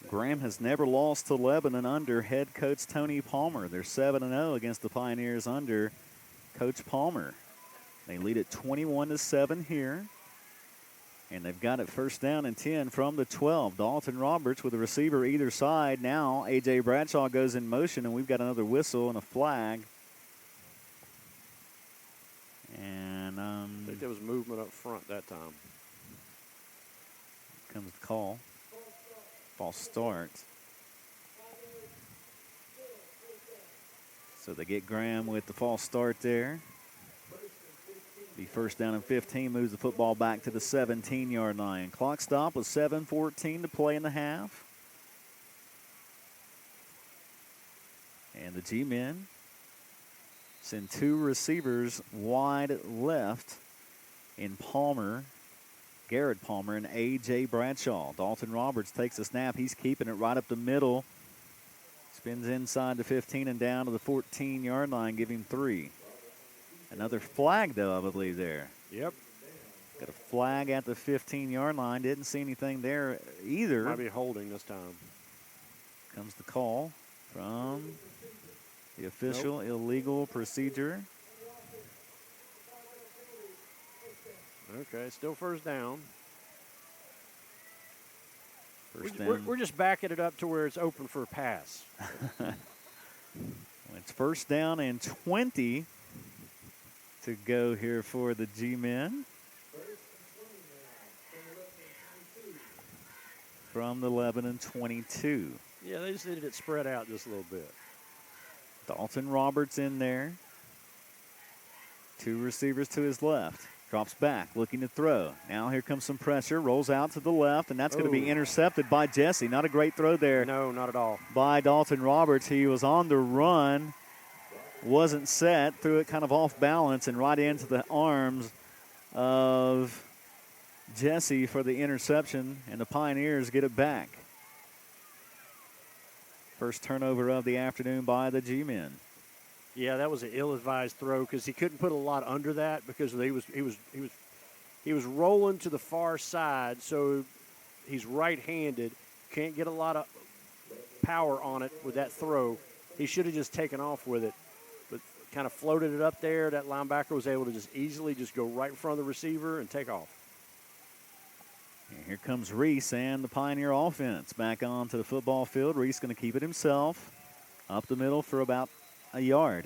Graham has never lost to Lebanon under head coach Tony Palmer. They're 7-0 against the Pioneers under Coach Palmer. They lead at 21-7 here. And they've got it 1st down and 10 from the 12. Dalton Roberts with a receiver either side. Now A.J. Bradshaw goes in motion, and we've got another whistle and a flag. And I think there was movement up front that time. Comes the call. False start. So they get Graham with the false start there. The 1st down and 15 moves the football back to the 17-yard line. Clock stop with 7:14 to play in the half. And the G-men send 2 receivers wide left in Garrett Palmer, and A.J. Bradshaw. Dalton Roberts takes the snap. He's keeping it right up the middle. Spins inside the 15 and down to the 14-yard line, giving 3. Another flag, though, I believe, there. Yep. Got a flag at the 15-yard line. Didn't see anything there either. Might be holding this time. Comes the call from the official. Illegal procedure. Okay, still 1st down. We're just backing it up to where it's open for a pass. It's 1st down and 20 to go here for the G-men. From the Lebanon 22. Yeah, they just needed it spread out just a little bit. Dalton Roberts in there. 2 receivers to his left. Drops back, looking to throw. Now here comes some pressure. Rolls out to the left, and that's going to be intercepted by Jesse. Not a great throw there. No, not at all. By Dalton Roberts. He was on the run. Wasn't set. Threw it kind of off balance and right into the arms of Jesse for the interception, and the Pioneers get it back. First turnover of the afternoon by the G-men. Yeah, that was an ill-advised throw because he couldn't put a lot under that because he was rolling to the far side, so he's right-handed. Can't get a lot of power on it with that throw. He should have just taken off with it, but kind of floated it up there. That linebacker was able to just easily just go right in front of the receiver and take off. And here comes Reese and the Pioneer offense back onto the football field. Reese going to keep it himself up the middle for about a yard.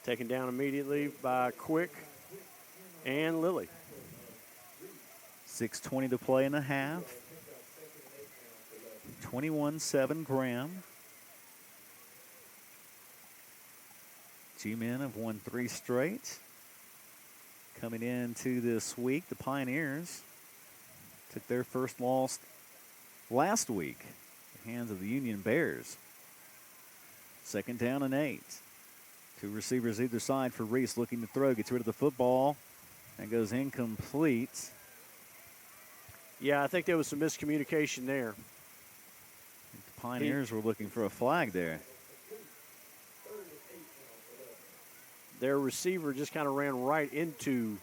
Taken down immediately by Quick and Lilly. 6:20 to play in the half. 21-7 Graham. G-men have won 3 straight. Coming into this week, the Pioneers took their first loss last week at the hands of the Union Bears. 2nd down and 8. 2 receivers either side for Reese, looking to throw. Gets rid of the football and goes incomplete. Yeah, I think there was some miscommunication there. The Pioneers were looking for a flag there. Their receiver just kind of ran right into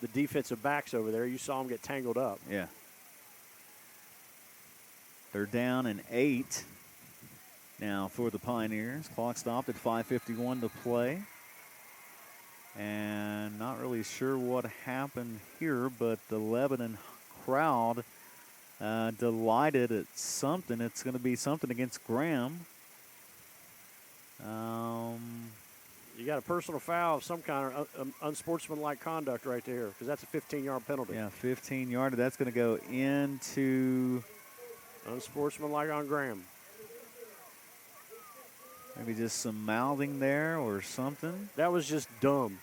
the defensive backs over there. You saw him get tangled up. Yeah. 3rd down and 8 now for the Pioneers. Clock stopped at 5:51 to play. And not really sure what happened here, but the Lebanon crowd delighted at something. It's going to be something against Graham. You got a personal foul of some kind of unsportsmanlike conduct right there, because that's a 15-yard penalty. Yeah, 15-yard. That's going to go into unsportsmanlike on Graham. Maybe just some mouthing there or something. That was just dumb,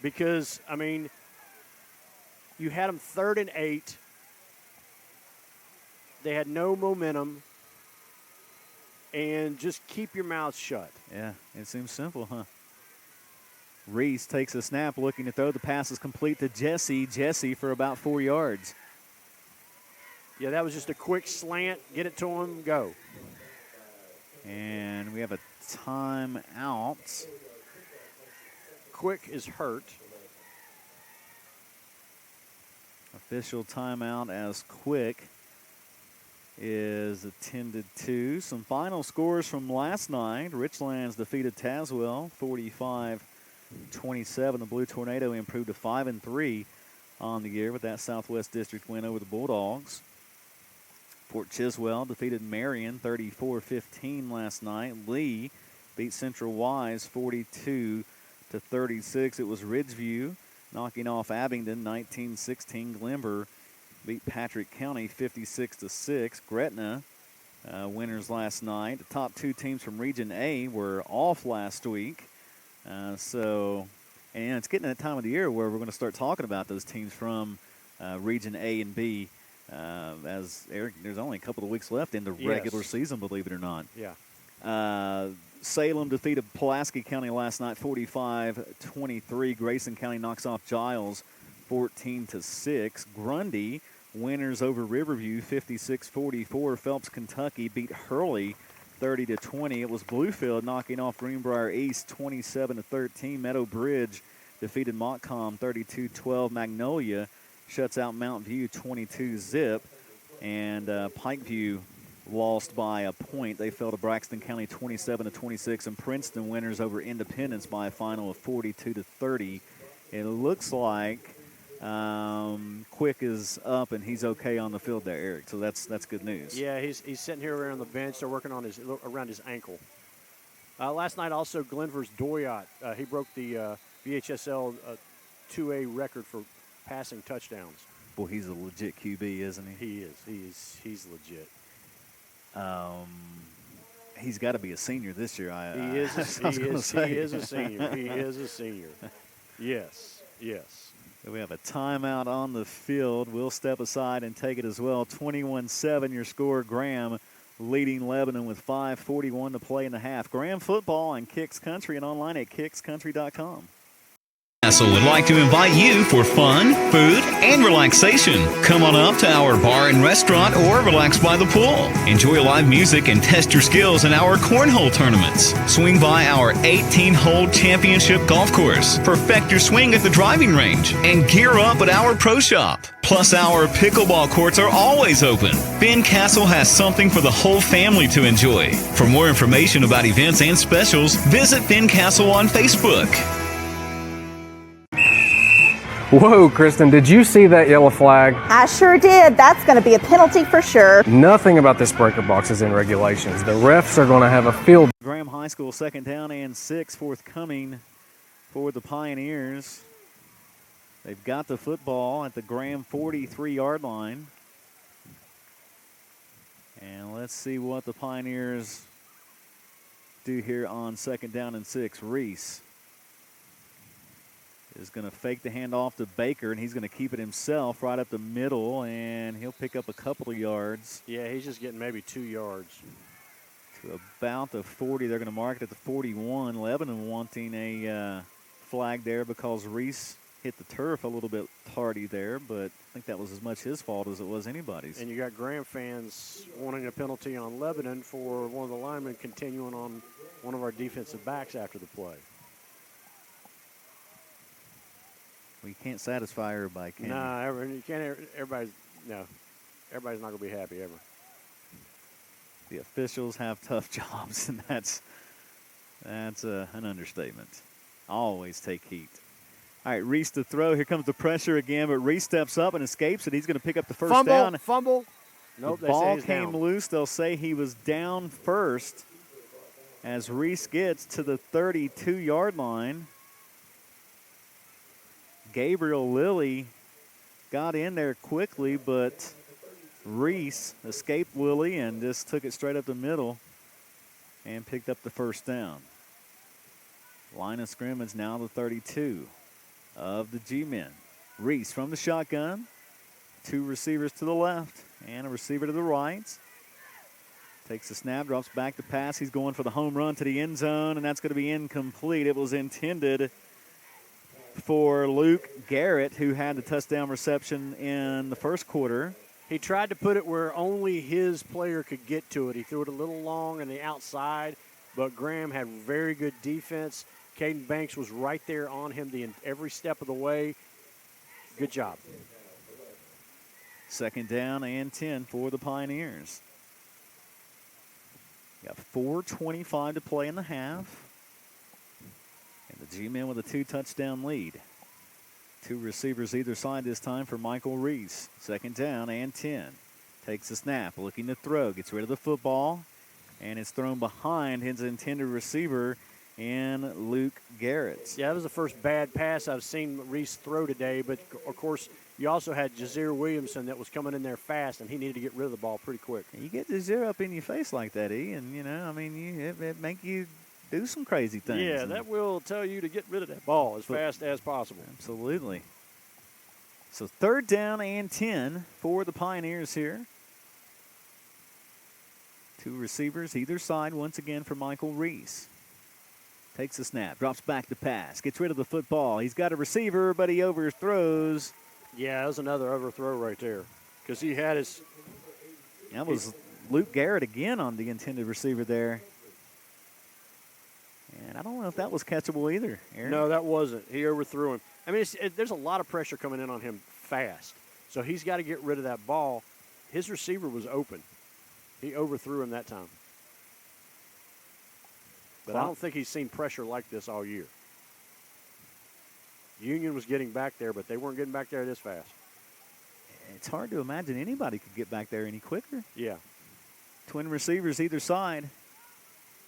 because I mean, you had them 3rd and 8. They had no momentum, and just keep your mouth shut. Yeah, it seems simple, huh? Reese takes a snap, looking to throw. The pass is complete to Jesse. Jesse for about 4 yards. Yeah, that was just a quick slant. Get it to him, go. And we have a timeout. Quick is hurt. Official timeout as Quick is attended to. Some final scores from last night. Richlands defeated Tazewell 45-27. The Blue Tornado improved to 5-3 on the year with that Southwest District win over the Bulldogs. Fort Chiswell defeated Marion 34-15 last night. Lee beat Central Wise 42-36. It was Ridgeview knocking off Abingdon 19-16. Glenver beat Patrick County 56-6. Gretna winners last night. The top 2 teams from Region A were off last week. And it's getting that time of the year where we're going to start talking about those teams from Region A and B. As Eric, there's only a couple of weeks left in the regular season, believe it or not. Yeah. Salem defeated Pulaski County last night 45-23. Grayson County knocks off Giles 14-6. Grundy winners over Riverview 56-44. Phelps, Kentucky beat Hurley 30-20. It was Bluefield knocking off Greenbrier East 27-13. Meadow Bridge defeated Montcalm 32-12. Magnolia shuts out Mount View 22-zip. And Pikeview lost by a point. They fell to Braxton County 27-26. And Princeton winners over Independence by a final of 42-30. It looks like Quick is up and he's okay on the field there, Eric. So that's good news. Yeah, he's sitting here around the bench. They're working on around his ankle. Last night also Glenver's Doyot. He broke the VHSL 2A record for passing touchdowns. Boy, he's a legit QB, isn't he? He is. He's legit. He's got to be a senior this year. He is a senior. He is a senior. Yes. We have a timeout on the field. We'll step aside and take it as well. 21-7 your score. Graham leading Lebanon with 5:41 to play in the half. Graham football on Kicks Country and online at kickscountry.com. Castle would like to invite you for fun, food, and relaxation. Come on up to our bar and restaurant or relax by the pool. Enjoy live music and test your skills in our cornhole tournaments. Swing by our 18-hole championship golf course. Perfect your swing at the driving range. And gear up at our pro shop. Plus, our pickleball courts are always open. Ben Castle has something for the whole family to enjoy. For more information about events and specials, visit Ben Castle on Facebook. Whoa, Kristen, did you see that yellow flag? I sure did. That's going to be a penalty for sure. Nothing about this breaker box is in regulations. The refs are going to have a field. Graham High School 2nd down and 6 forthcoming for the Pioneers. They've got the football at the Graham 43-yard line. And let's see what the Pioneers do here on 2nd down and 6. Reese is going to fake the handoff to Baker, and he's going to keep it himself right up the middle, and he'll pick up a couple of yards. Yeah, he's just getting maybe 2 yards. To about the 40. They're going to mark it at the 41. Lebanon wanting a flag there because Reese hit the turf a little bit tardy there, but I think that was as much his fault as it was anybody's. And you got Graham fans wanting a penalty on Lebanon for one of the linemen continuing on one of our defensive backs after the play. We can't satisfy everybody, can we? No, you can't. Everybody's not going to be happy ever. The officials have tough jobs, and that's an understatement. Always take heat. All right, Reese to throw. Here comes the pressure again, but Reese steps up and escapes it. He's going to pick up the first down. Fumble. Nope, the ball he's came down. loose. They'll say he was down first as Reese gets to the 32-yard line. Gabriel Lilly got in there quickly, but Reese escaped Lilly and just took it straight up the middle and picked up the first down. Line of scrimmage now the 32 of the G-men. Reese from the shotgun. 2 receivers to the left and a receiver to the right. Takes the snap, drops back the pass. He's going for the home run to the end zone, and that's going to be incomplete. It was intended for Luke Garrett, who had the touchdown reception in the first quarter. He tried to put it where only his player could get to it. He threw it a little long on the outside, but Graham had very good defense. Caden Banks was right there on him every step of the way. Good job. 2nd down and 10 for the Pioneers. Got 4:25 to play in the half. And the G-men with a 2-touchdown lead. 2 receivers either side this time for Michael Reese. 2nd down and 10. Takes the snap, looking to throw, gets rid of the football, and it's thrown behind his intended receiver in Luke Garrett. Yeah, that was the first bad pass I've seen Reese throw today, but of course you also had Jazeer Williamson that was coming in there fast, and he needed to get rid of the ball pretty quick. You get Jazeer up in your face like that, and it make you do some crazy things. Yeah, that will tell you to get rid of that ball as fast as possible. Absolutely. So 3rd down and 10 for the Pioneers here. 2 receivers either side once again for Michael Reese. Takes the snap, drops back the pass, gets rid of the football. He's got a receiver, but he overthrows. Yeah, that was another overthrow right there because he had his. That was Luke Garrett again on the intended receiver there. And I don't know if that was catchable either, Aaron. No, that wasn't. He overthrew him. I mean, there's a lot of pressure coming in on him fast. So he's got to get rid of that ball. His receiver was open. He overthrew him that time. But I don't think he's seen pressure like this all year. Union was getting back there, but they weren't getting back there this fast. It's hard to imagine anybody could get back there any quicker. Yeah. Twin receivers either side.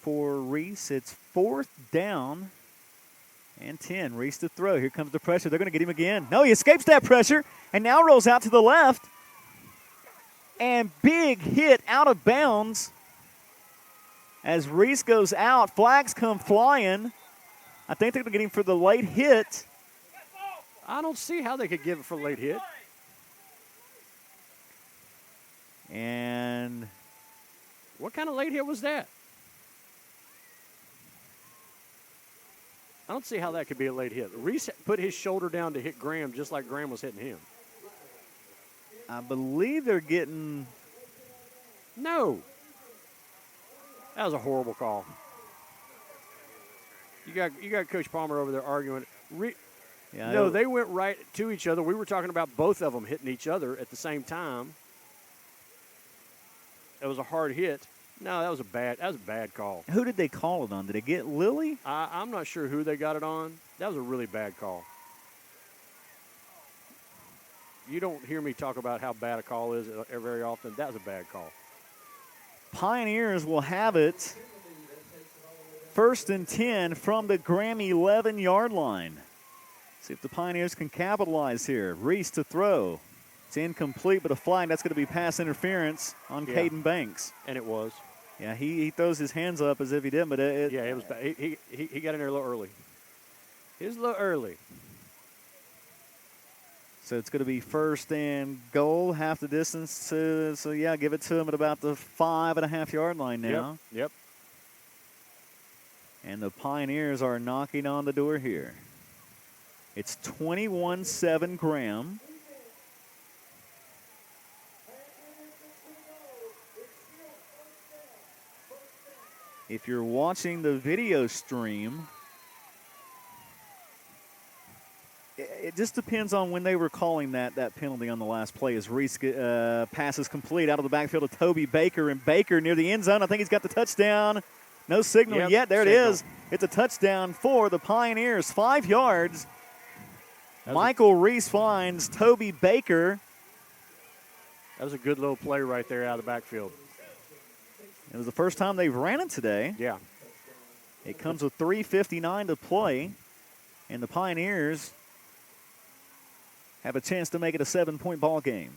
For Reese, it's 4th down and 10. Reese to throw. Here comes the pressure. They're going to get him again. No, he escapes that pressure and now rolls out to the left. And big hit out of bounds as Reese goes out. Flags come flying. I think they're going to get him for the late hit. I don't see how they could give it for a late hit. And what kind of late hit was that? I don't see how that could be a late hit. Reese put his shoulder down to hit Graham just like Graham was hitting him. I believe they're getting. No. That was a horrible call. You got Coach Palmer over there arguing. No, they went right to each other. We were talking about both of them hitting each other at the same time. It was a hard hit. No, that was a bad call. Who did they call it on? Did it get Lilly? I'm not sure who they got it on. That was a really bad call. You don't hear me talk about how bad a call is very often. That was a bad call. Pioneers will have it 1st and 10 from the Graham 11-yard line. See if the Pioneers can capitalize here. Reese to throw. It's incomplete, but a flag. That's going to be pass interference on Caden Banks. And it was. Yeah, he throws his hands up as if he didn't, but it was. He got in there a little early. He was a little early. So it's going to be first and goal, half the distance. So give it to him at about the 5.5-yard line now. Yep. And the Pioneers are knocking on the door here. It's 21-7 Graham. If you're watching the video stream, it just depends on when they were calling that penalty on the last play as Reese passes complete out of the backfield to Toby Baker, and Baker near the end zone. I think he's got the touchdown. No signal yet. There it is. It's a touchdown for the Pioneers. 5 yards. Michael Reese finds Toby Baker. That was a good little play right there out of the backfield. It was the first time they've ran it today. Yeah. It comes with 3:59 to play, and the Pioneers have a chance to make it a 7-point ball game.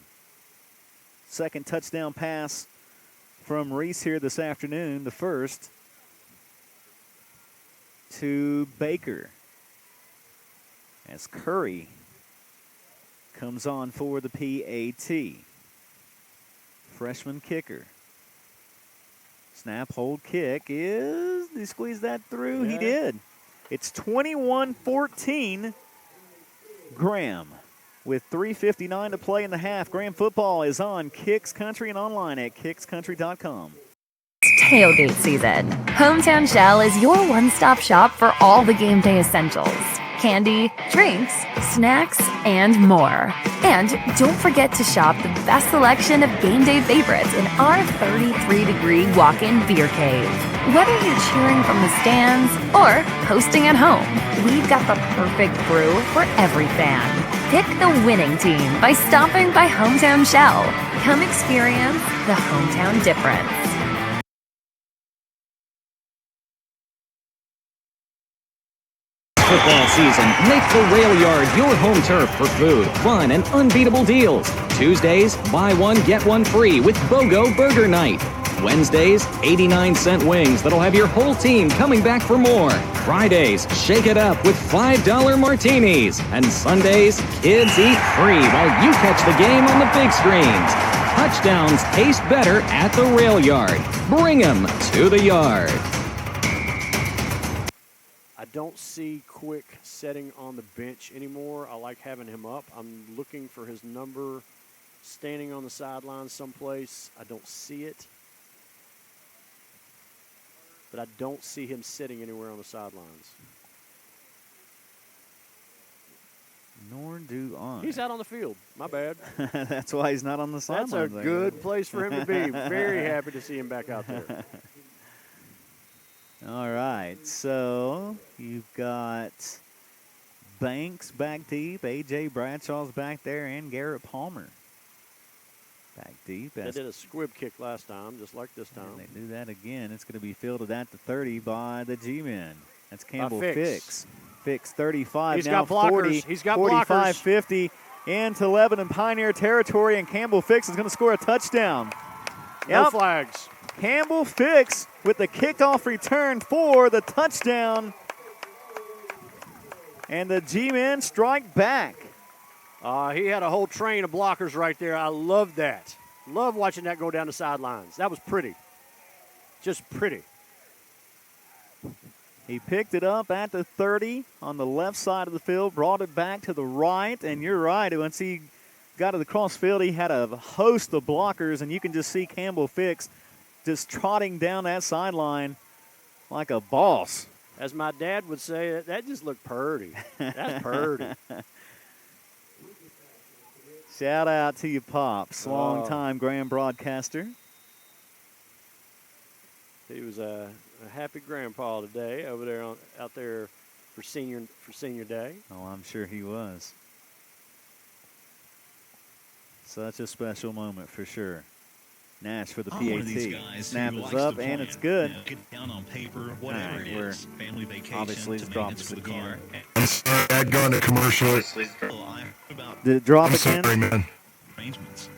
Second touchdown pass from Reese here this afternoon, the first to Baker. As Curry comes on for the PAT. Freshman kicker. Snap, hold, kick did he squeeze that through? Yeah. He did. It's 21-14 Graham with 3:59 to play in the half. Graham football is on Kicks Country and online at kickscountry.com. Tailgate season. Hometown Shell is your one-stop shop for all the game day essentials. Candy, drinks, snacks, and more. And don't forget to shop the best selection of game day favorites in our 33-degree walk-in beer cave. Whether you're cheering from the stands or hosting at home, we've got the perfect brew for every fan. Pick the winning team by stopping by Hometown Shell. Come experience the hometown difference. Football season, make the Rail Yard your home turf for food, fun, and unbeatable deals. Tuesdays, buy one, get one free with BOGO Burger Night. Wednesdays, 89-cent wings that'll have your whole team coming back for more. Fridays, shake it up with $5 martinis. And Sundays, kids eat free while you catch the game on the big screens. Touchdowns taste better at the Rail Yard. Bring 'em to the yard. I don't see Quick setting on the bench anymore. I like having him up. I'm looking for his number standing on the sideline someplace. I don't see it. But I don't see him sitting anywhere on the sidelines. Nor do I. He's out on the field. My bad. That's why he's not on the sideline. That's a good place for him to be. Very happy to see him back out there. All right, so you've got Banks back deep, A.J. Bradshaw's back there, and Garrett Palmer back deep. They did a squib kick last time, just like this time. They do that again. It's going to be fielded at the 30 by the G-men. That's Campbell Fix. Fix 35, He's now got blockers. 40, He's got 45, blockers. 50, into Lebanon Pioneer territory, and Campbell Fix is going to score a touchdown. No flags. Campbell Fix with the kickoff return for the touchdown. And the G-men strike back. He had a whole train of blockers right there. I love that. Love watching that go down the sidelines. That was pretty. Just pretty. He picked it up at the 30 on the left side of the field, brought it back to the right, and you're right. Once he got to the cross field, he had a host of blockers, and you can just see Campbell Fix just trotting down that sideline like a boss. As my dad would say, that just looked purty. That's purty. Shout out to you, Pops, long-time Graham broadcaster. He was a happy grandpa today over there out there for senior day. Oh, I'm sure he was. Such a special moment for sure. Nash for the PAT. Snap is up, and it's good. You know, get down on paper, whatever it is. Family vacation, obviously to drops the again. car. I'm sorry, I'd gone to commercial. Did it drop I'm again? sorry, man. arrangements.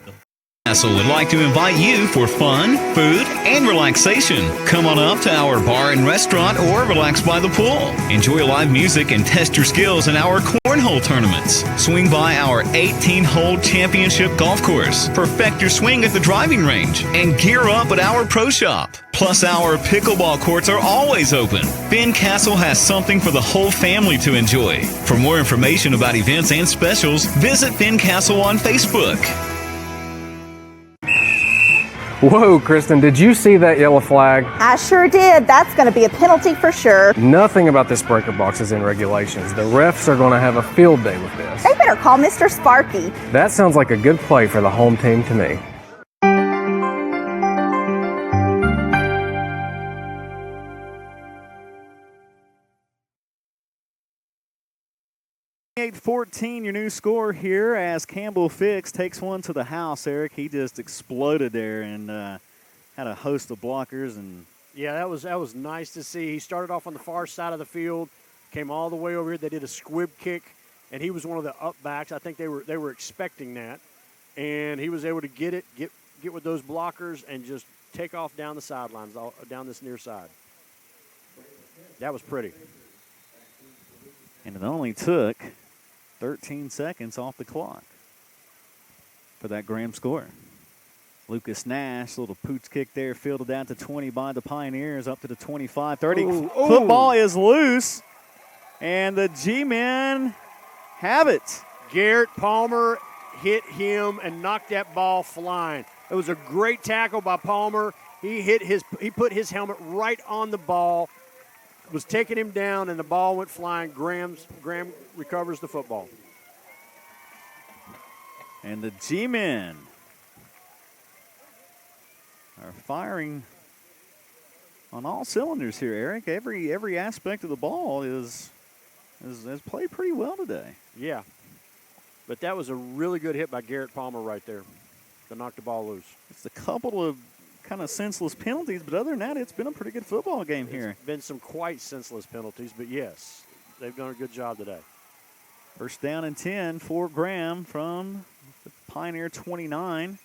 Castle would like to invite you for fun, food, and relaxation. Come on up to our bar and restaurant or relax by the pool. Enjoy live music and test your skills in our cornhole tournaments. Swing by our 18-hole championship golf course. Perfect your swing at the driving range and gear up at our pro shop. Plus, our pickleball courts are always open. Ben Castle has something for the whole family to enjoy. For more information about events and specials, visit Ben Castle on Facebook. Whoa, Kristen, did you see that yellow flag? I sure did. That's going to be a penalty for sure. Nothing about this breaker box is in regulations. The refs are going to have a field day with this. They better call Mr. Sparky. That sounds like a good play for the home team to me. 28-14, your new score here as Campbell Fix takes one to the house, Eric. He just exploded there and had a host of blockers. And yeah, that was nice to see. He started off on the far side of the field, came all the way over here. They did a squib kick, and he was one of the up backs. I think they were expecting that, and he was able to get with those blockers and just take off down the sidelines, down this near side. That was pretty. And it only took 13 seconds off the clock for that Graham score. Lucas Nash, little pooch kick there, fielded out to 20 by the Pioneers, up to the 25, 30. Ooh, Football is loose, and the G-men have it. Garrett Palmer hit him and knocked that ball flying. It was a great tackle by Palmer. He put his helmet right on the ball, was taking him down, and the ball went flying. Graham recovers the football. And the G-men are firing on all cylinders here, Eric. Every aspect of the ball has played pretty well today. Yeah. But that was a really good hit by Garrett Palmer right there to knock the ball loose. It's a couple of kind of senseless penalties, but other than that, it's been a pretty good football game here. There's been some quite senseless penalties, but yes, they've done a good job today. First down and 10 for Graham from the Pioneer 29.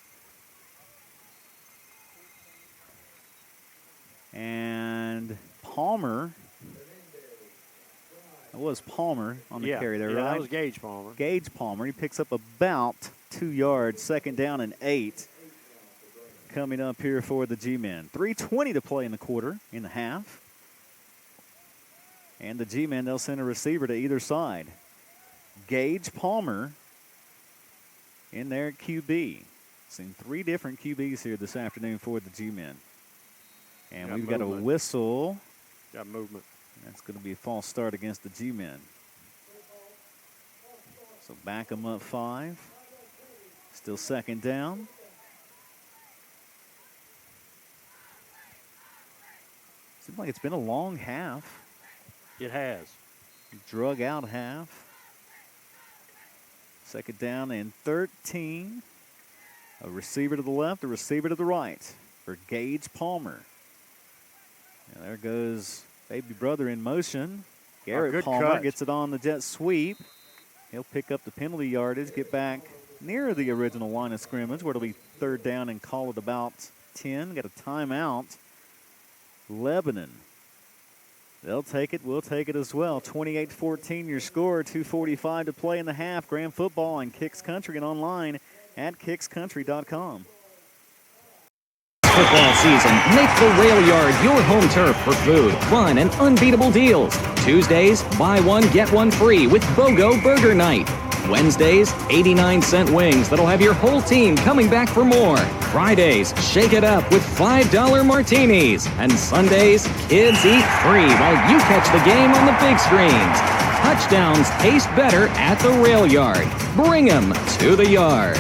And Palmer. It was Palmer on the carry there, right? That was Gage Palmer. Gage Palmer. He picks up about 2 yards, second down and 8. Coming up here for the G-men. 3:20 to play in the half. And the G-men, they'll send a receiver to either side. Gage Palmer in there at QB. Seen 3 different QBs here this afternoon for the G-men. And we've got a whistle. Got movement. That's going to be a false start against the G-men. So back them up 5. Still second down. Seems like it's been a long half. It has. Drug out half. Second down and 13. A receiver to the left, a receiver to the right for Gage Palmer. And there goes baby brother in motion. Garrett Palmer gets it on the jet sweep. He'll pick up the penalty yardage, get back near the original line of scrimmage where it'll be third down and call it about 10. Got a timeout. Lebanon. They'll take it. We'll take it as well. 28-14 your score. 2:45 to play in the half. Graham football on Kicks Country and online at kickscountry.com. Football season, make the Rail Yard your home turf for food, fun, and unbeatable deals. Tuesdays, buy one, get one free with BOGO Burger Night. Wednesdays, 89-cent wings that'll have your whole team coming back for more. Fridays, shake it up with $5 martinis. And Sundays, kids eat free while you catch the game on the big screens. Touchdowns taste better at the Rail Yard. Bring 'em to the yard.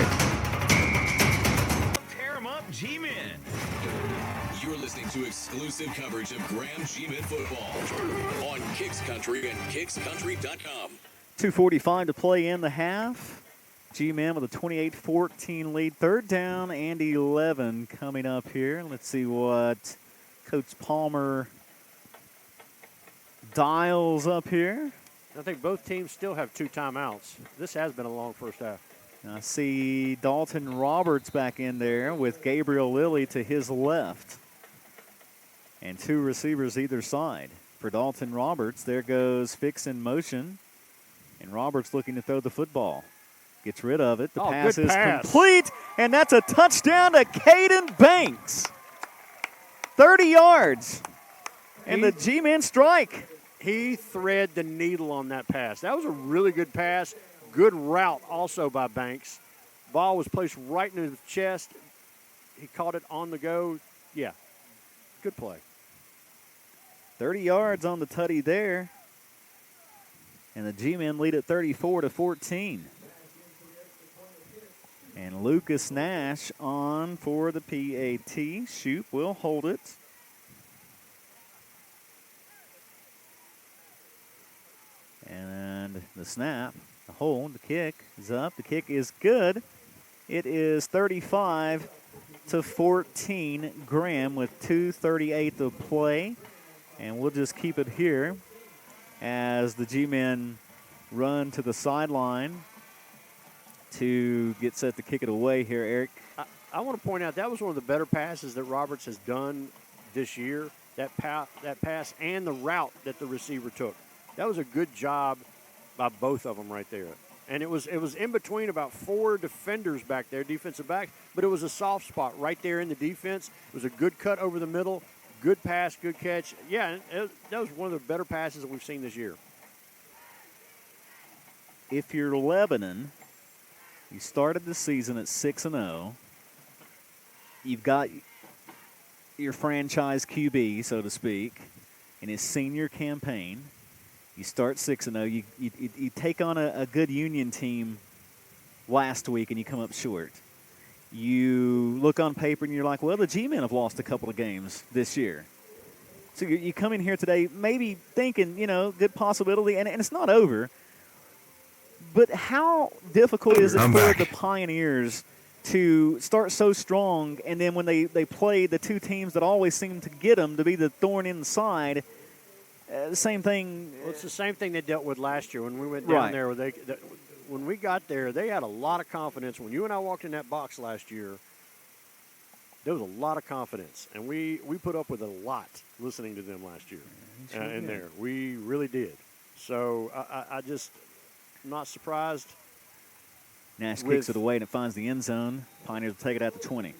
Tear 'em up, G-Men. You're listening to exclusive coverage of Graham G-Men football on Kicks Country and kickscountry.com. 2:45 to play in the half. G-Men with a 28-14 lead. Third down and 11 coming up here. Let's see what Coach Palmer dials up here. I think both teams still have 2 timeouts. This has been a long first half. I see Dalton Roberts back in there with Gabriel Lilly to his left. And 2 receivers either side. For Dalton Roberts, there goes Fix in motion. And Roberts looking to throw the football. Gets rid of it. The pass is complete. And that's a touchdown to Caden Banks. 30 yards. And the G-men strike. He thread the needle on that pass. That was a really good pass. Good route also by Banks. Ball was placed right in his chest. He caught it on the go. Yeah, good play. 30 yards on the tutty there. And the G-men lead at 34-14. And Lucas Nash on for the PAT. Shoop will hold it. And the snap, the hold, the kick is up. The kick is good. It is 35-14. Graham with 2:38 to play. And we'll just keep it here as the G-men run to the sideline to get set to kick it away here, Eric. I want to point out that was one of the better passes that Roberts has done this year, that pass and the route that the receiver took. That was a good job by both of them right there. And it was in between about 4 defenders back there, defensive back, but it was a soft spot right there in the defense. It was a good cut over the middle. Good pass, good catch. Yeah, that was one of the better passes that we've seen this year. If you're Lebanon, you started the season at 6-0. You've got your franchise QB, so to speak, in his senior campaign. You start 6-0. You take on a good Union team last week, and you come up short. You look on paper and you're like, well, the G-men have lost a couple of games this year. So you come in here today maybe thinking, good possibility, and it's not over. But how difficult is it for the Pioneers to start so strong, and then when they play the 2 teams that always seem to get them to be the thorn in the side, the same thing. Well, it's the same thing they dealt with last year when we went down there. When we got there, they had a lot of confidence. When you and I walked in that box last year, there was a lot of confidence. And we put up with a lot listening to them last year in there. We really did. So I just am not surprised. Nash kicks it away and it finds the end zone. Pioneers will take it out to 20.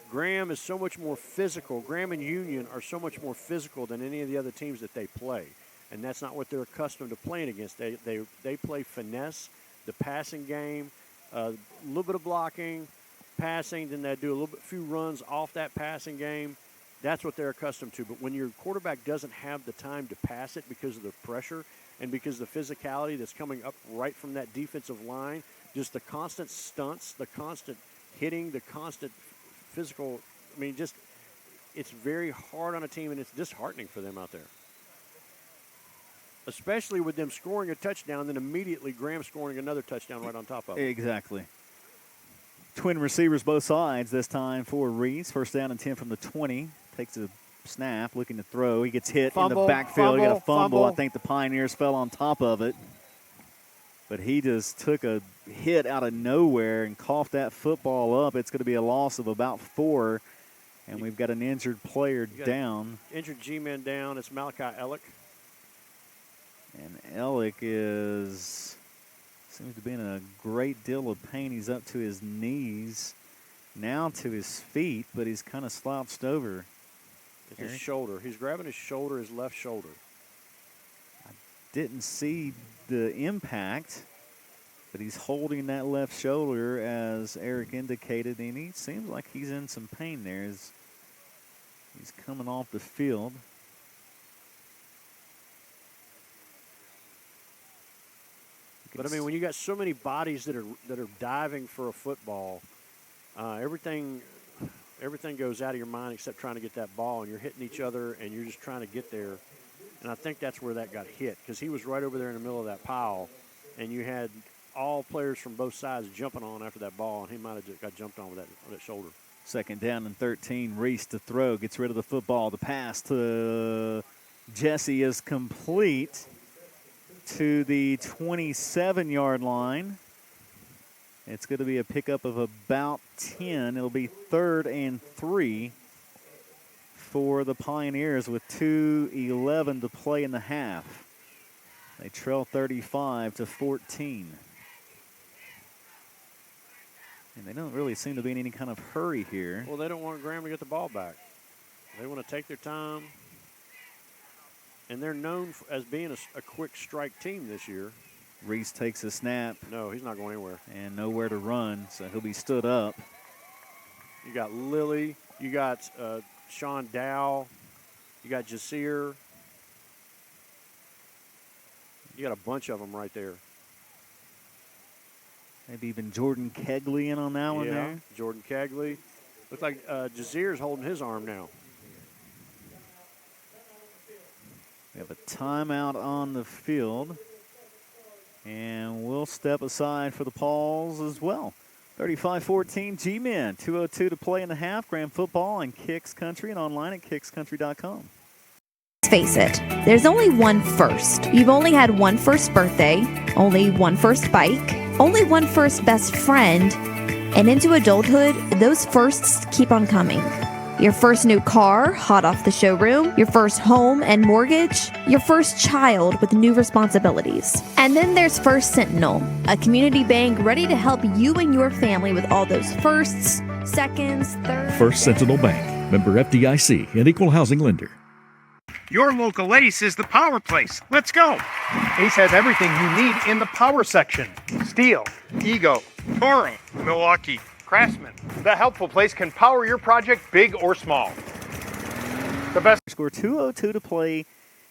Graham is so much more physical. Graham and Union are so much more physical than any of the other teams that they play. And that's not what they're accustomed to playing against. They play finesse, the passing game, a little bit of blocking, passing, then they do a few runs off that passing game. That's what they're accustomed to. But when your quarterback doesn't have the time to pass it because of the pressure and because of the physicality that's coming up right from that defensive line, just the constant stunts, the constant hitting, the constant physical, it's very hard on a team, and it's disheartening for them out there. Especially with them scoring a touchdown, then immediately Graham scoring another touchdown right on top of it. Exactly. Twin receivers both sides this time for Reese. First down and 10 from the 20. Takes a snap, looking to throw. He gets hit in the backfield. He got a fumble. I think the Pioneers fell on top of it. But he just took a hit out of nowhere and coughed that football up. It's going to be a loss of about 4. And we've got an injured player down. Injured G-man down. It's Malachi Ellick. And Ellick seems to be in a great deal of pain. He's up to his knees, now to his feet, but he's kind of slouched over. It's his shoulder. He's grabbing his shoulder, his left shoulder. I didn't see the impact, but he's holding that left shoulder as Eric indicated, and he seems like he's in some pain there as he's coming off the field. But when you got so many bodies that are diving for a football, everything goes out of your mind except trying to get that ball, and you're hitting each other, and you're just trying to get there. And I think that's where that got hit, because he was right over there in the middle of that pile, and you had all players from both sides jumping on after that ball, and he might have just got jumped on with that shoulder. Second down and 13. Reese to throw, gets rid of the football. The pass to Jesse is complete to the 27-yard line. It's going to be a pickup of about 10. It'll be 3rd and 3 for the Pioneers with 2:11 to play in the half. They trail 35-14. And they don't really seem to be in any kind of hurry here. Well, they don't want Graham to get the ball back. They want to take their time. And they're known as being a quick strike team this year. Reese takes a snap. No, he's not going anywhere. And nowhere to run, so he'll be stood up. You got Lilly. You got Sean Dow. You got Jasir. You got a bunch of them right there. Maybe even Jordan Kegley in on that one there. Jordan Kegley. Looks like Jasir's holding his arm now. We have a timeout on the field. And we'll step aside for the Pauls as well. 35-14 G-Men. 2:02 to play in the half. Graham football on Kicks Country and online at kickscountry.com. Let's face it, there's only one first. You've only had one first birthday, only one first bike, only one first best friend, and into adulthood, those firsts keep on coming. Your first new car, hot off the showroom, your first home and mortgage, your first child with new responsibilities. And then there's First Sentinel, a community bank ready to help you and your family with all those firsts, seconds, thirds. First Sentinel Bank, member FDIC, and equal housing lender. Your local Ace is the power place. Let's go. Ace has everything you need in the power section. Steel, Ego, Toro, Milwaukee, Craftsman. The helpful place can power your project big or small. The best. Score 2:02 to play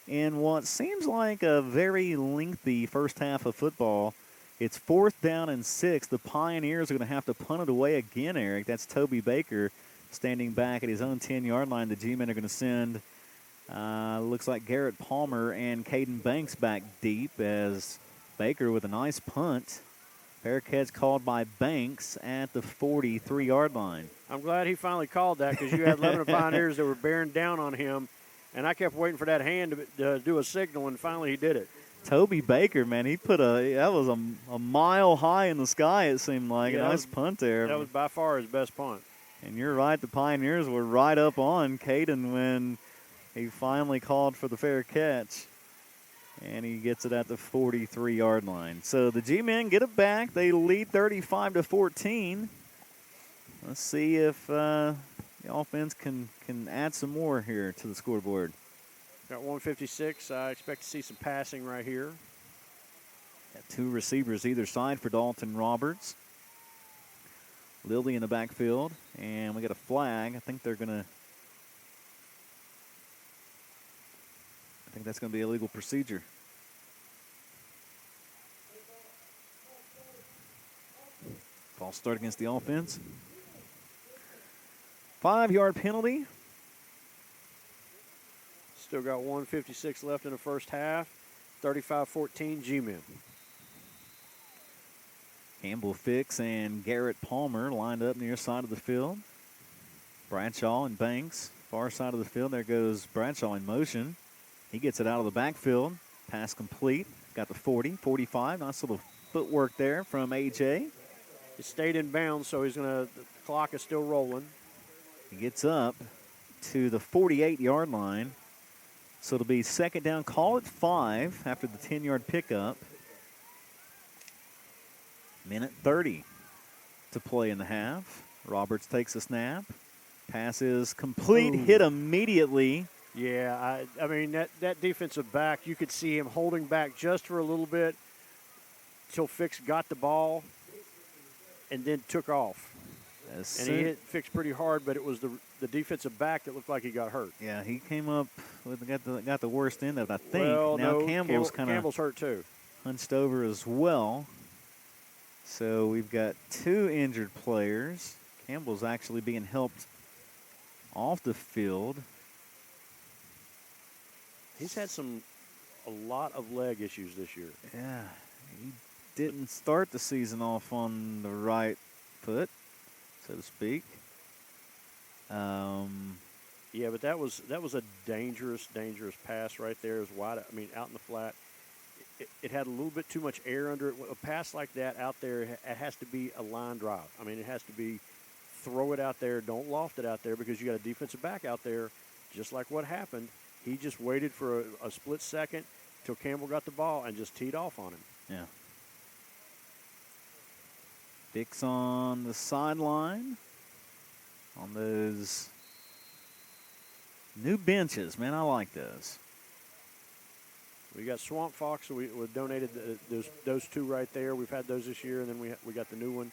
in what seems like a very lengthy first half of football. It's 4th down and 6. The Pioneers are going to have to punt it away again, Eric. That's Toby Baker standing back at his own 10-yard line. The G-Men are going to send, looks like Garrett Palmer and Caden Banks back deep as Baker with a nice punt. Bearcats called by Banks at the 43-yard line. I'm glad he finally called that because you had Lebanon Pioneers that were bearing down on him, and I kept waiting for that hand to do a signal, and finally he did it. Toby Baker, man, he put that was a mile high in the sky, it seemed like. Yeah, a nice punt there. That was by far his best punt. And you're right, the Pioneers were right up on Caden when he finally called for the fair catch. And he gets it at the 43-yard line. So the G-Men get it back. They lead 35-14. Let's see if the offense can add some more here to the scoreboard. Got 156. I expect to see some passing right here. Got 2 receivers either side for Dalton Roberts. Lilly in the backfield. And we got a flag. I think that's going to be a legal procedure. False start against the offense. 5-yard penalty. Still got 156 left in the first half. 35-14 G-Men. Campbell Fix and Garrett Palmer lined up near side of the field. Bradshaw and Banks, far side of the field. There goes Bradshaw in motion. He gets it out of the backfield. Pass complete. Got the 40, 45. Nice little footwork there from A.J. It stayed in bounds, so the clock is still rolling. He gets up to the 48-yard line. So it'll be second down. Call it 5 after the 10-yard pickup. Minute 30 to play in the half. Roberts takes a snap. Pass is complete. Ooh. Hit immediately. Yeah, I mean, that defensive back, you could see him holding back just for a little bit till Fix got the ball and then took off. And he hit Fix pretty hard, but it was the defensive back that looked like he got hurt. Yeah, he came up with got the worst end of it, I think. Well, now no, Campbell's hurt too. Hunched over as well. So we've got 2 injured players. Campbell's actually being helped off the field. He's had a lot of leg issues this year. Yeah, he didn't start the season off on the right foot, so to speak. Yeah, but that was a dangerous pass right there. It was wide. I mean, out in the flat. it had a little bit too much air under it. A pass like that out there, it has to be a line drive. I mean, it has to be throw it out there, don't loft it out there because you got a defensive back out there, just like what happened. He just waited for a split second till Campbell got the ball and just teed off on him. Yeah. Dix on the sideline on those new benches. Man, I like those. We got Swamp Fox, so we donated those two right there. We've had those this year, and then we got the new one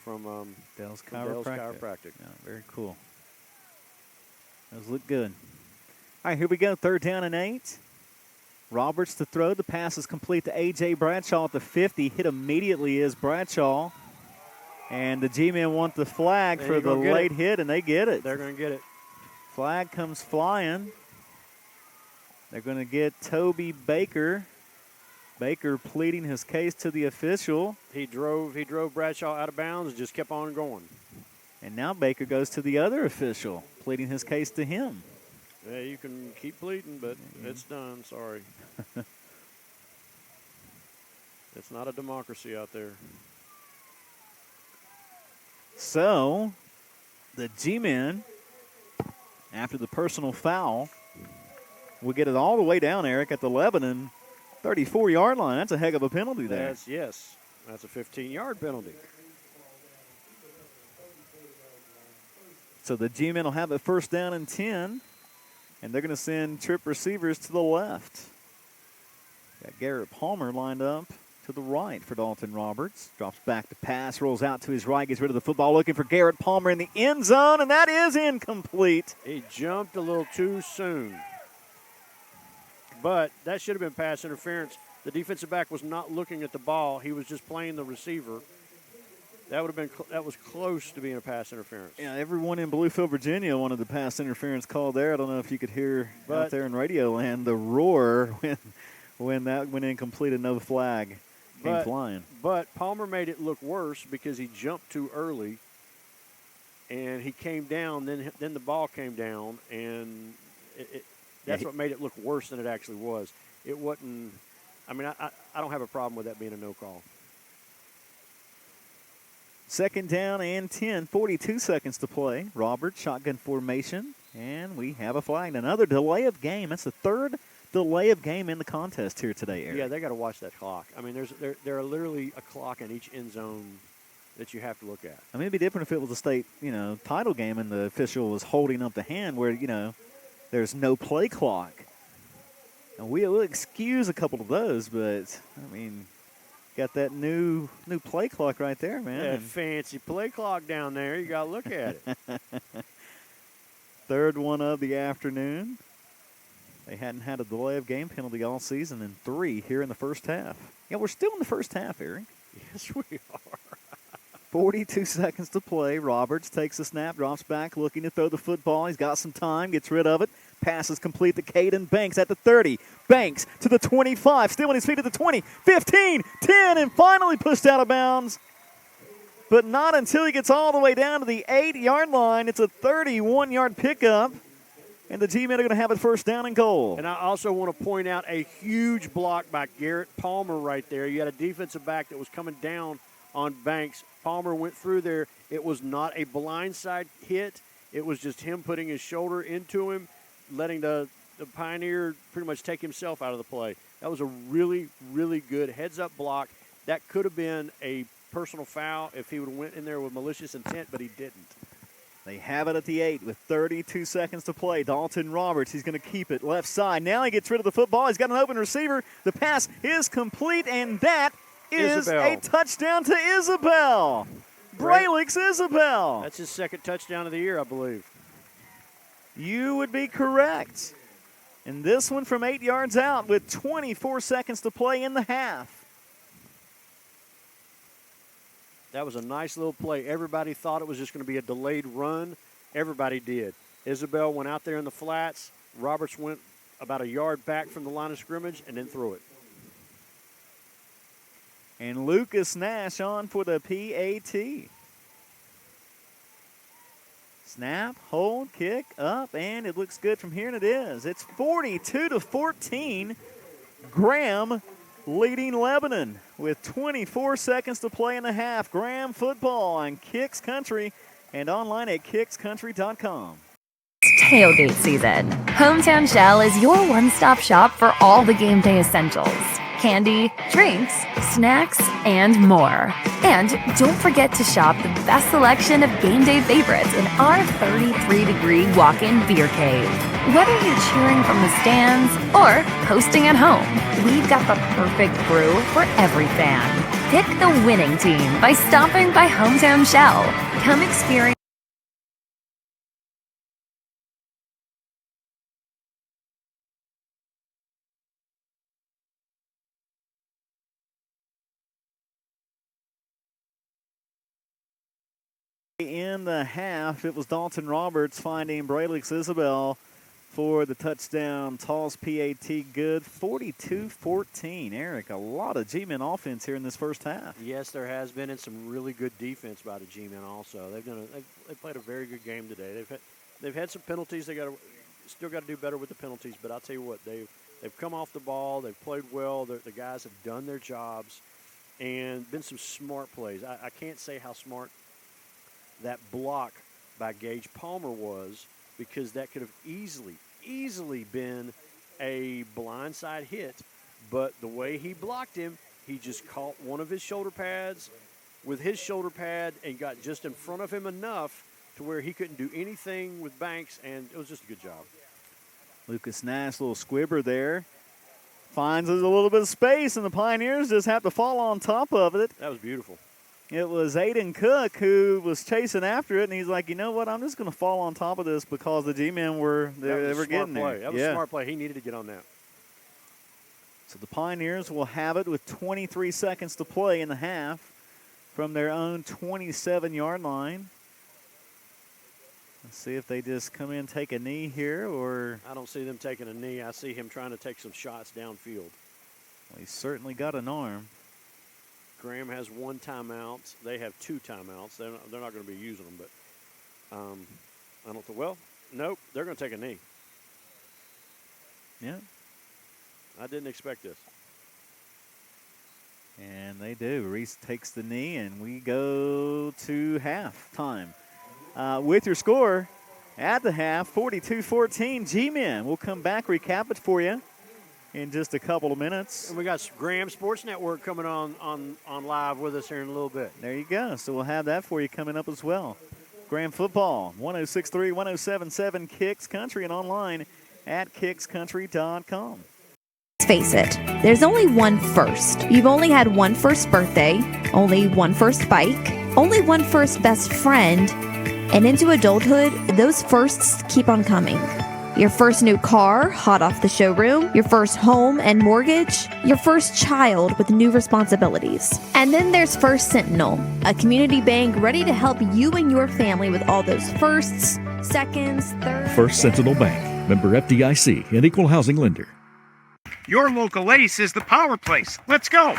from Dell's Chiropractic. Yeah, very cool. Those look good. All right, here we go. 3rd down and 8. Roberts to throw. The pass is complete to A.J. Bradshaw at the 50. Hit immediately is Bradshaw. And the G-men want the flag for the late hit, and they get it. They're going to get it. Flag comes flying. They're going to get Toby Baker. Baker pleading his case to the official. He drove Bradshaw out of bounds and just kept on going. And now Baker goes to the other official, pleading his case to him. Yeah, you can keep pleading, but it's done. Sorry. It's not a democracy out there. So, the G-men, after the personal foul, will get it all the way down, Eric, at the Lebanon 34-yard line. That's a heck of a penalty there. Yes. That's a 15-yard penalty. So the G-men will have a 1st down and 10, and they're going to send trip receivers to the left. Got Garrett Palmer lined up to the right for Dalton Roberts. Drops back to pass, rolls out to his right, gets rid of the football, looking for Garrett Palmer in the end zone, and that is incomplete. He jumped a little too soon. But that should have been pass interference. The defensive back was not looking at the ball. He was just playing the receiver. That was close to being a pass interference. Yeah, everyone in Bluefield, Virginia wanted the pass interference call there. I don't know if you could hear out there in Radio Land the roar when that went incomplete and no flag came flying. But Palmer made it look worse because he jumped too early, and he came down. Then the ball came down, and that's what made it look worse than it actually was. It wasn't. I mean, I don't have a problem with that being a no call. 2nd down and 10, 42 seconds to play. Roberts, shotgun formation, and we have a flag. Another delay of game. That's the 3rd delay of game in the contest here today, Eric. Yeah, they got to watch that clock. I mean, there are literally a clock in each end zone that you have to look at. I mean, it'd be different if it was a state, title game and the official was holding up the hand where, there's no play clock. And we'll excuse a couple of those, but, I mean, got that new play clock right there, man. That fancy play clock down there. You got to look at it. 3rd one of the afternoon. They hadn't had a delay of game penalty all season, and 3 here in the first half. Yeah, we're still in the first half, Eric. Yes, we are. 42 seconds to play. Roberts takes a snap, drops back, looking to throw the football. He's got some time, gets rid of it. Pass is complete to Caden Banks at the 30. Banks to the 25, still on his feet at the 20, 15, 10, and finally pushed out of bounds. But not until he gets all the way down to the 8-yard line. It's a 31-yard pickup, and the G-men are going to have it 1st down and goal. And I also want to point out a huge block by Garrett Palmer right there. You had a defensive back that was coming down on Banks. Palmer went through there. It was not a blindside hit. It was just him putting his shoulder into him, letting the Pioneer pretty much take himself out of the play. That was a really, really good heads-up block. That could have been a personal foul if he would have went in there with malicious intent, but he didn't. They have it at the 8 with 32 seconds to play. Dalton Roberts, he's going to keep it left side. Now he gets rid of the football. He's got an open receiver. The pass is complete, and that is a touchdown to Isabel. Braylix Isabel. That's his 2nd touchdown of the year, I believe. You would be correct. And this one from 8 yards out with 24 seconds to play in the half. That was a nice little play. Everybody thought it was just going to be a delayed run. Everybody did. Isabel went out there in the flats. Roberts went about a yard back from the line of scrimmage and then threw it. And Lucas Nash on for the PAT. Snap, hold, kick, up, and it looks good from here, and it is. It's 42-14. Graham leading Lebanon with 24 seconds to play in the half. Graham football on Kicks Country and online at kickscountry.com. Tailgate season. Hometown Shell is your one-stop shop for all the game day essentials. Candy, drinks, snacks, and more. And don't forget to shop the best selection of game day favorites in our 33-degree walk-in beer cave. Whether you're cheering from the stands or hosting at home, we've got the perfect brew for every fan. Pick the winning team by stopping by Hometown Shell. Come experience in the half. It was Dalton Roberts finding Braylix Isabel for the touchdown. Tall's PAT good. 42-14. Eric, a lot of G-Men offense here in this first half. Yes, there has been, and some really good defense by the G-Men also. They've played a very good game today. They've had some penalties. They still got to do better with the penalties, but I'll tell you what, they've come off the ball. They've played well. The guys have done their jobs and been some smart plays. I can't say how smart that block by Gage Palmer was, because that could have easily been a blindside hit. But the way he blocked him, he just caught one of his shoulder pads with his shoulder pad and got just in front of him enough to where he couldn't do anything with Banks, and it was just a good job. Lucas Nash, little squibber there. Finds a little bit of space, and the Pioneers just have to fall on top of it. That was beautiful. It was Aiden Cook who was chasing after it, and he's like, you know what, I'm just going to fall on top of this because the G-men were getting there. That was a smart play. He needed to get on that. So the Pioneers will have it with 23 seconds to play in the half from their own 27-yard line. Let's see if they just come in and take a knee here, or... I don't see them taking a knee. I see him trying to take some shots downfield. Well, he's certainly got an arm. Graham has one timeout. They have two timeouts. They're not going to be using them, but I don't think. Well, nope, they're going to take a knee. Yeah. I didn't expect this. And they do. Reese takes the knee, and we go to halftime. With your score at the half, 42-14, G-Men. We'll come back, recap it for you in just a couple of minutes. And we got Graham Sports Network coming on live with us here in a little bit. There you go. So we'll have that for you coming up as well. Graham football, 106.3, 107.7 Kicks Country, and online at kickscountry.com. Let's face it, there's only one first. You've only had one first birthday, only one first bike, only one first best friend, and into adulthood, those firsts keep on coming. Your first new car, hot off the showroom, your first home and mortgage, your first child with new responsibilities. And then there's First Sentinel, a community bank ready to help you and your family with all those firsts, seconds, thirds. First Sentinel Bank, member FDIC, and equal housing lender. Your local Ace is the power place. Let's go.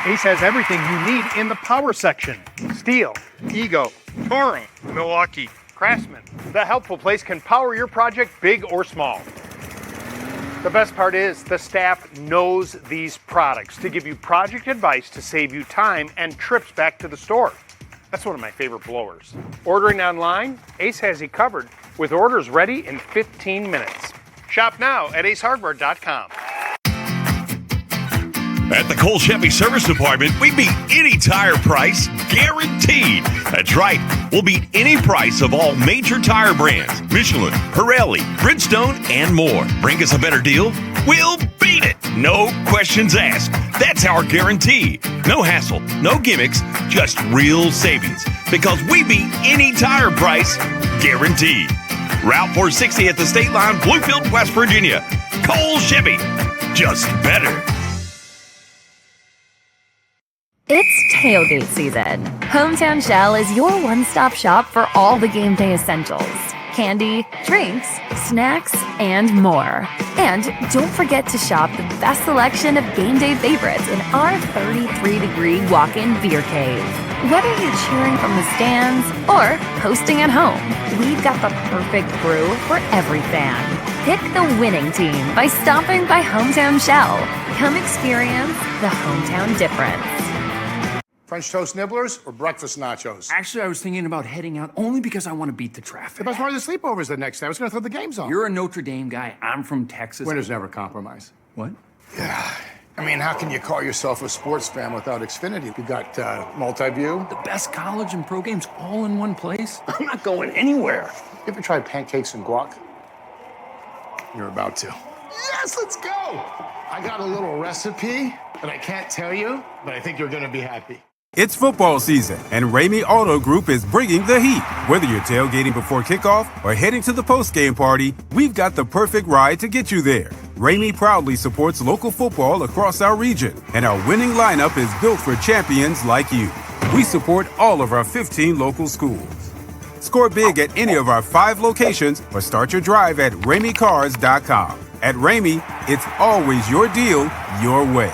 Ace has everything you need in the power section. Steel, Ego, Toro, Milwaukee, Craftsman. The helpful place can power your project big or small. The best part is the staff knows these products to give you project advice to save you time and trips back to the store. That's one of my favorite blowers. Ordering online, Ace has you covered with orders ready in 15 minutes. Shop now at acehardware.com. At the Cole Chevy Service Department, we beat any tire price, guaranteed. That's right, we'll beat any price of all major tire brands, Michelin, Pirelli, Bridgestone, and more. Bring us a better deal, we'll beat it. No questions asked. That's our guarantee. No hassle, no gimmicks, just real savings. Because we beat any tire price, guaranteed. Route 460 at the state line, Bluefield, West Virginia. Cole Chevy, just better. It's tailgate season. Hometown Shell is your one-stop shop for all the game day essentials. Candy, drinks, snacks, and more. And don't forget to shop the best selection of game day favorites in our 33-degree walk-in beer cave. Whether you're cheering from the stands or hosting at home, we've got the perfect brew for every fan. Pick the winning team by stopping by Hometown Shell. Come experience the hometown difference. French toast nibblers or breakfast nachos? Actually, I was thinking about heading out only because I want to beat the traffic. The best part of the sleepovers the next day. I was going to throw the games on. You're a Notre Dame guy. I'm from Texas. Winners never compromise. What? Yeah. I mean, how can you call yourself a sports fan without Xfinity? You got multi-view. The best college and pro games all in one place? I'm not going anywhere. You ever tried pancakes and guac? You're about to. Yes, let's go! I got a little recipe that I can't tell you, but I think you're going to be happy. It's football season, and Ramey Auto Group is bringing the heat. Whether you're tailgating before kickoff or heading to the post-game party, we've got the perfect ride to get you there. Ramey proudly supports local football across our region, and our winning lineup is built for champions like you. We support all of our 15 local schools. Score big at any of our 5 locations or start your drive at RameyCars.com. At Ramey, it's always your deal, your way.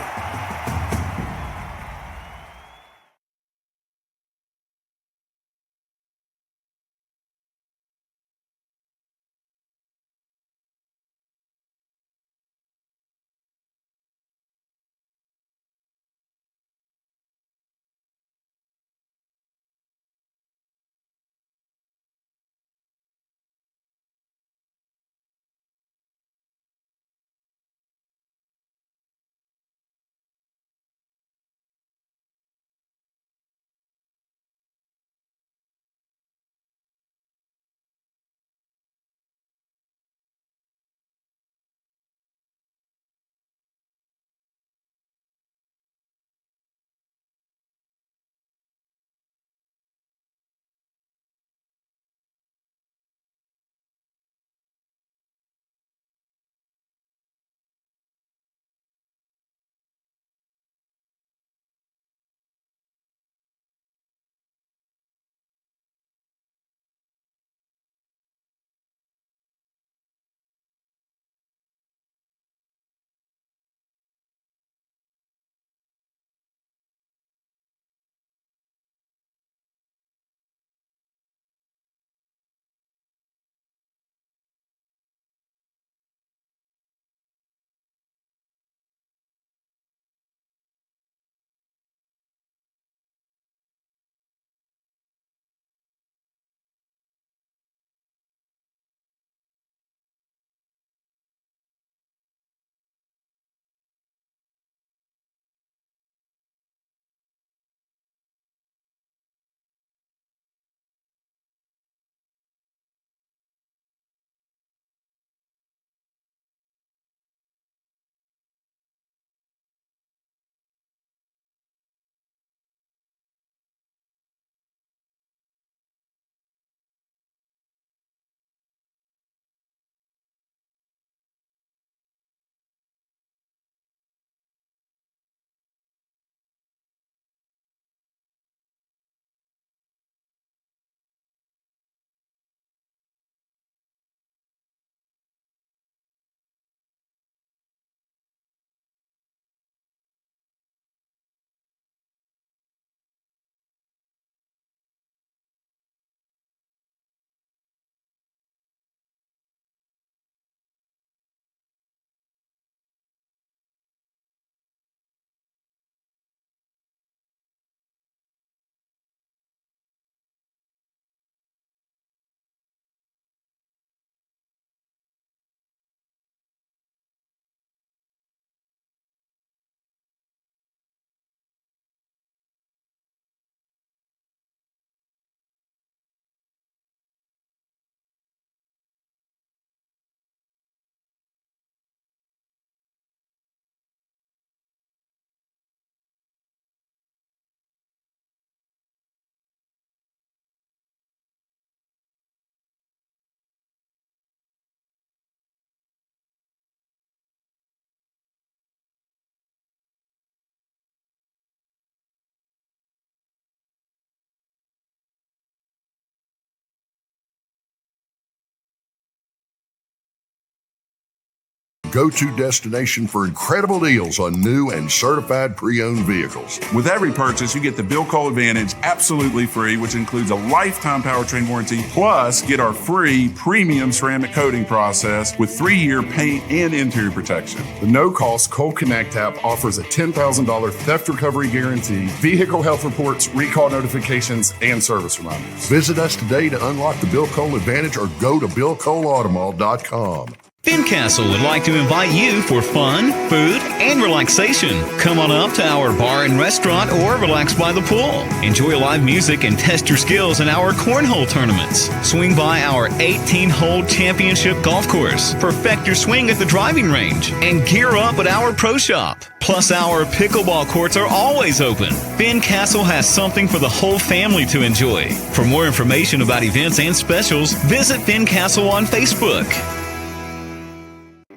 go-to destination for incredible deals on new and certified pre-owned vehicles. With every purchase, you get the Bill Cole Advantage absolutely free, which includes a lifetime powertrain warranty, plus get our free premium ceramic coating process with 3-year paint and interior protection. The no-cost Cole Connect app offers a $10,000 theft recovery guarantee, vehicle health reports, recall notifications, and service reminders. Visit us today to unlock the Bill Cole Advantage or go to BillColeAutomall.com. Fincastle would like to invite you for fun, food, and relaxation. Come on up to our bar and restaurant or relax by the pool. Enjoy live music and test your skills in our cornhole tournaments. Swing by our 18-hole championship golf course. Perfect your swing at the driving range. And gear up at our pro shop. Plus, our pickleball courts are always open. Fincastle has something for the whole family to enjoy. For more information about events and specials, visit Fincastle on Facebook.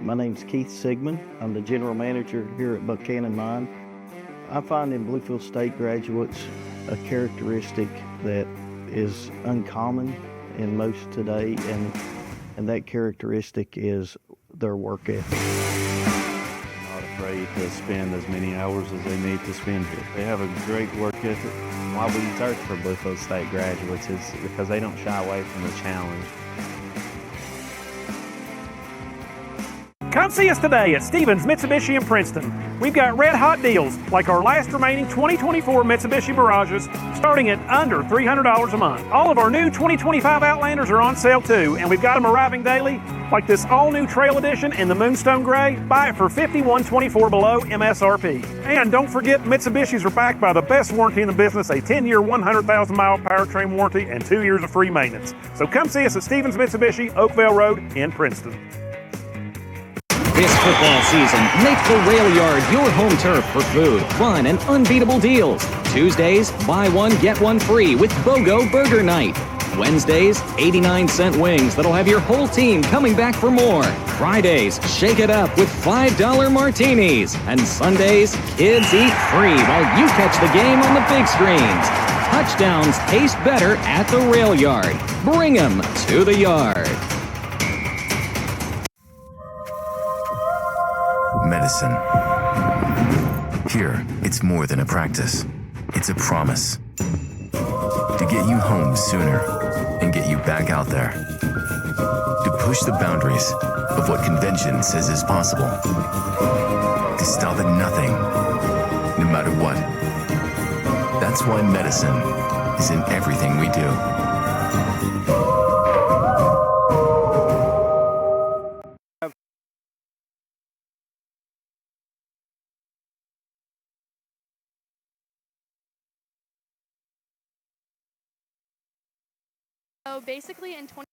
My name's Keith Sigmund. I'm the general manager here at Buchanan Mine. I find in Bluefield State graduates a characteristic that is uncommon in most today, and that characteristic is their work ethic. Not afraid to spend as many hours as they need to spend here. They have a great work ethic. Why we search for Bluefield State graduates is because they don't shy away from the challenge. Come see us today at Stevens Mitsubishi in Princeton. We've got red hot deals like our last remaining 2024 Mitsubishi Mirages starting at under $300 a month. All of our new 2025 Outlanders are on sale too, and we've got them arriving daily like this all-new Trail Edition in the Moonstone Gray. Buy it for $51.24 below MSRP. And don't forget, Mitsubishis are backed by the best warranty in the business, a 10-year, 100,000-mile powertrain warranty and 2 years of free maintenance. So come see us at Stevens Mitsubishi, Oakvale Road in Princeton. This football season, make the Rail Yard your home turf for food, fun, and unbeatable deals. Tuesdays, buy one, get one free with BOGO Burger Night. Wednesdays, 89-cent wings that'll have your whole team coming back for more. Fridays, shake it up with $5 martinis. And Sundays, kids eat free while you catch the game on the big screens. Touchdowns taste better at the Rail Yard. Bring 'em to the yard. Medicine. Here, it's more than a practice. It's a promise. To get you home sooner and get you back out there. To push the boundaries of what convention says is possible. To stop at nothing, no matter what. That's why medicine is in everything we do. So basically in 20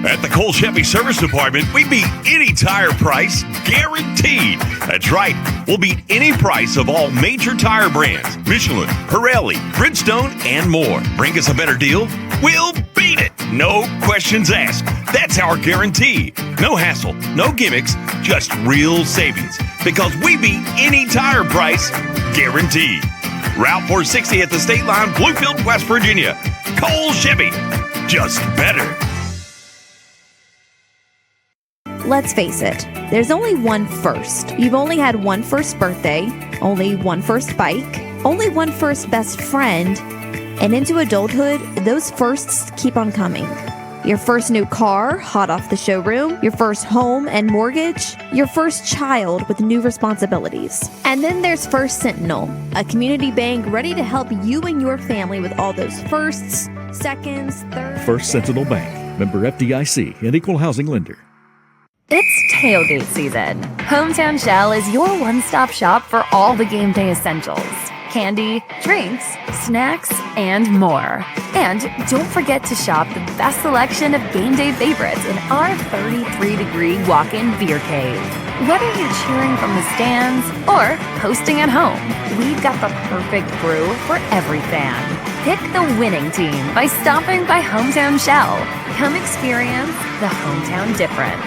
At the Cole Chevy Service Department, we beat any tire price, guaranteed. That's right, we'll beat any price of all major tire brands, Michelin, Pirelli, Bridgestone, and more. Bring us a better deal, we'll beat it. No questions asked. That's our guarantee. No hassle, no gimmicks, just real savings. Because we beat any tire price, guaranteed. Route 460 at the state line, Bluefield, West Virginia. Cole Chevy, just better. Let's face it, there's only one first. You've only had one first birthday, only one first bike, only one first best friend, and into adulthood, those firsts keep on coming. Your first new car, hot off the showroom, your first home and mortgage, your first child with new responsibilities. And then there's First Sentinel, a community bank ready to help you and your family with all those firsts, seconds, thirds. First Sentinel Bank, member FDIC, and equal housing lender. It's tailgate season. Hometown Shell is your one-stop shop for all the game day essentials. Candy, drinks, snacks, and more. And don't forget to shop the best selection of game day favorites in our 33-degree walk-in beer cave. Whether you're cheering from the stands or hosting at home, we've got the perfect brew for every fan. Pick the winning team by stopping by Hometown Shell. Come experience the hometown difference.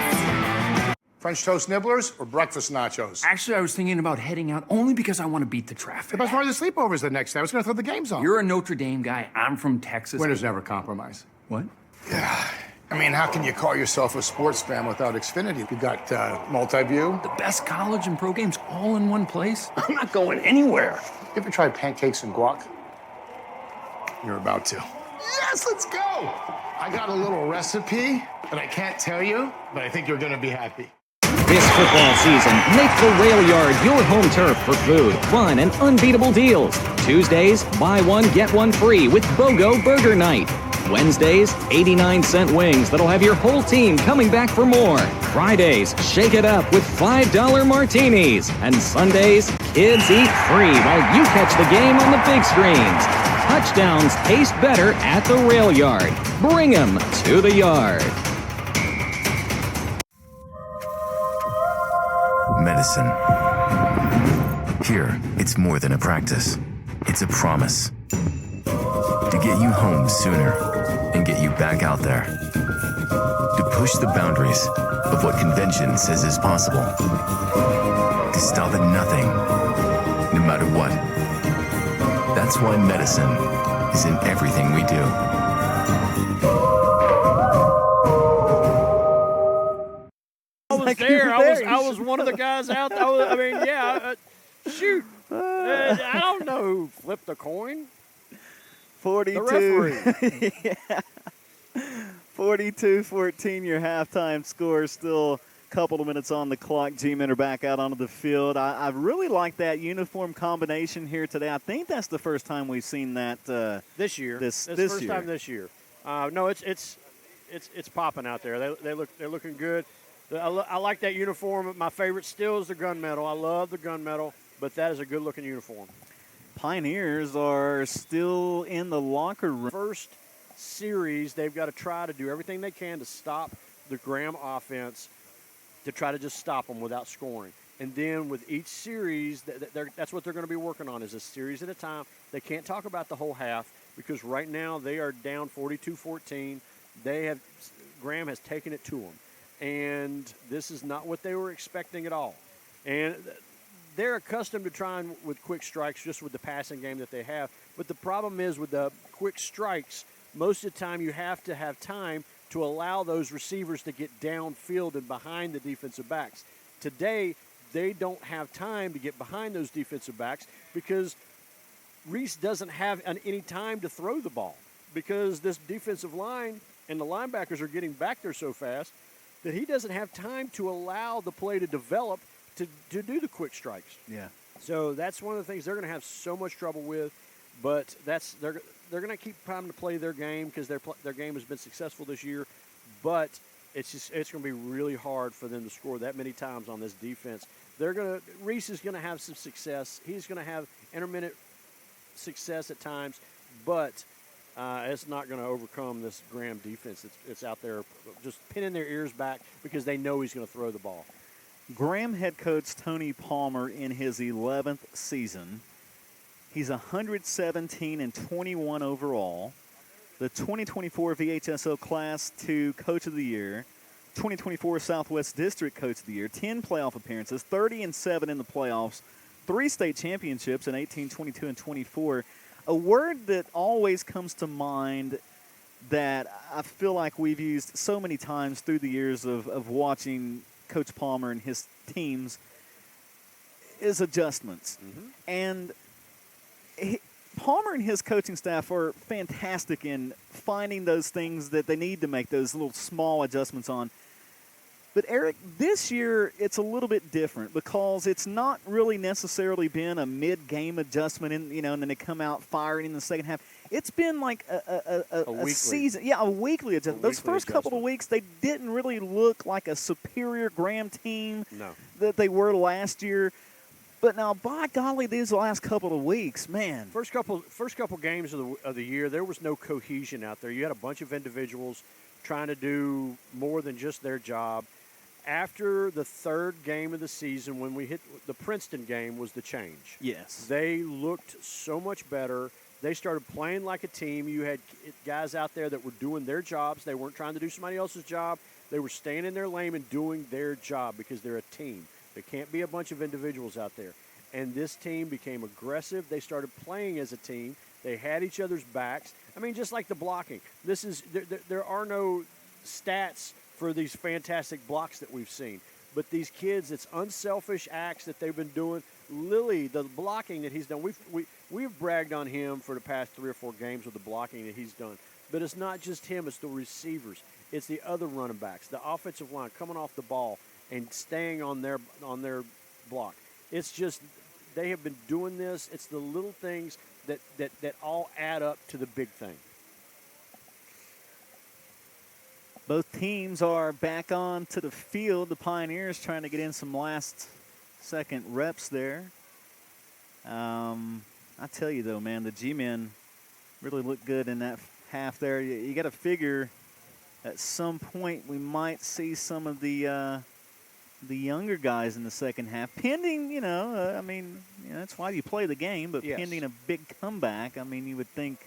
French toast nibblers or breakfast nachos? Actually, I was thinking about heading out only because I want to beat the traffic. The best part of the sleepovers the next day. I was going to throw the games on. You're a Notre Dame guy. I'm from Texas. Winners never compromise. What? Yeah. I mean, how can you call yourself a sports fan without Xfinity? You got multi-view. The best college and pro games all in one place? I'm not going anywhere. You ever tried pancakes and guac? You're about to. Yes, let's go! I got a little recipe that I can't tell you, but I think you're going to be happy. This football season, make the Rail Yard your home turf for food, fun, and unbeatable deals. Tuesdays, buy one, get one free with BOGO Burger Night. Wednesdays, 89-cent wings that'll have your whole team coming back for more. Fridays, shake it up with $5 martinis. And Sundays, kids eat free while you catch the game on the big screens. Touchdowns taste better at the Rail Yard. Bring 'em to the yard. Medicine. Here, it's more than a practice. It's a promise. To get you home sooner and get you back out there. To push the boundaries of what convention says is possible. To stop at nothing, no matter what. That's why medicine is in everything we do. I was one of the guys out there. Shoot. I don't know who flipped the coin. 42. The referee. Yeah. 42-14, your halftime score. Still a couple of minutes on the clock. G-Men are back out onto the field. I really like that uniform combination here today. I think that's the first time we've seen that this year. This the year. First time this year. No, it's popping out there. They're looking good. I like that uniform. My favorite still is the gunmetal. I love the gunmetal, but that is a good-looking uniform. Pioneers are still in the locker room. First series, they've got to try to do everything they can to stop the Graham offense, to try to just stop them without scoring. And then with each series, that's what they're going to be working on, is a series at a time. They can't talk about the whole half because right now they are down 42-14. Graham has taken it to them. And this is not what they were expecting at all. And they're accustomed to trying with quick strikes just with the passing game that they have. But the problem is with the quick strikes, most of the time you have to have time to allow those receivers to get downfield and behind the defensive backs. Today, they don't have time to get behind those defensive backs because Reese doesn't have any time to throw the ball because this defensive line and the linebackers are getting back there so fast that he doesn't have time to allow the play to develop to do the quick strikes. Yeah. So that's one of the things they're going to have so much trouble with, but they're going to keep trying to play their game because their game has been successful this year, but it's going to be really hard for them to score that many times on this defense. Reese is going to have some success. He's going to have intermittent success at times, but it's not going to overcome this Graham defense. It's out there just pinning their ears back because they know he's going to throw the ball. Graham head coach Tony Palmer in his 11th season. He's 117-21 overall. The 2024 VHSO Class 2 Coach of the Year, 2024 Southwest District Coach of the Year, 10 playoff appearances, 30-7 in the playoffs, 3 state championships in 18, 22, and 24. A word that always comes to mind that I feel like we've used so many times through the years of watching Coach Palmer and his teams is adjustments. And Palmer and his coaching staff are fantastic in finding those things that they need to make those little small adjustments on. But, Eric, this year it's a little bit different because it's not really necessarily been a mid-game adjustment, and then they come out firing in the second half. It's been like a season. Yeah, a weekly adjustment. Those first couple of weeks, they didn't really look like a superior Graham team that they were last year. But now, by golly, these last couple of weeks, man. First couple games of the year, there was no cohesion out there. You had a bunch of individuals trying to do more than just their job. After the third game of the season, when we hit the Princeton game, was the change. Yes. They looked so much better. They started playing like a team. You had guys out there that were doing their jobs. They weren't trying to do somebody else's job. They were staying in their lane and doing their job because they're a team. There can't be a bunch of individuals out there. And this team became aggressive. They started playing as a team. They had each other's backs. I mean, just like the blocking. There are no stats for these fantastic blocks that we've seen. But these kids, it's unselfish acts that they've been doing. Lily, the blocking that he's done, we've bragged on him for the past 3 or 4 games with the blocking that he's done. But it's not just him, it's the receivers. It's the other running backs, the offensive line coming off the ball and staying on their block. It's just they have been doing this. It's the little things that all add up to the big thing. Both teams are back on to the field. The Pioneers trying to get in some last-second reps there. I tell you, though, man, the G-men really look good in that half there. You got to figure at some point we might see some of the younger guys in the second half, pending, that's why you play the game, but yes. Pending a big comeback, I mean, you would think.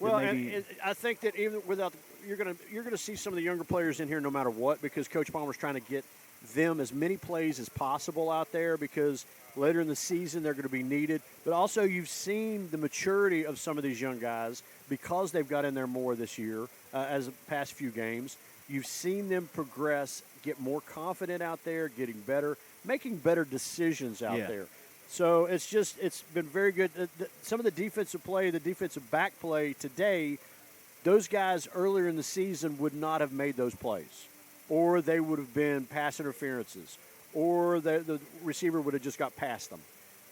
Well, and I think that even without you're going to see some of the younger players in here no matter what, because Coach Palmer's trying to get them as many plays as possible out there because later in the season they're going to be needed. But also you've seen the maturity of some of these young guys because they've got in there more this year as the past few games. You've seen them progress, get more confident out there, getting better, making better decisions out there. So it's been very good. Some of the defensive play, the defensive back play today, those guys earlier in the season would not have made those plays. Or they would have been pass interferences. Or the receiver would have just got past them.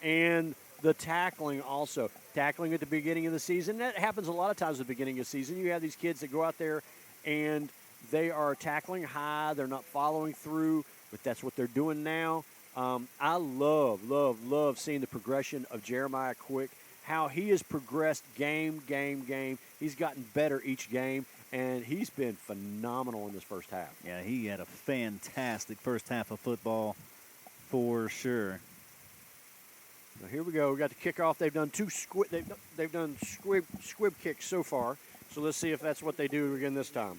And the tackling also. Tackling at the beginning of the season. That happens a lot of times at the beginning of the season. You have these kids that go out there and they are tackling high. They're not following through. But that's what they're doing now. I love seeing the progression of Jeremiah Quick, how he has progressed game. He's gotten better each game, and he's been phenomenal in this first half. Yeah, he had a fantastic first half of football for sure. Now here we go. We got the kickoff. They've done they've done squib kicks so far. So let's see if that's what they do again this time.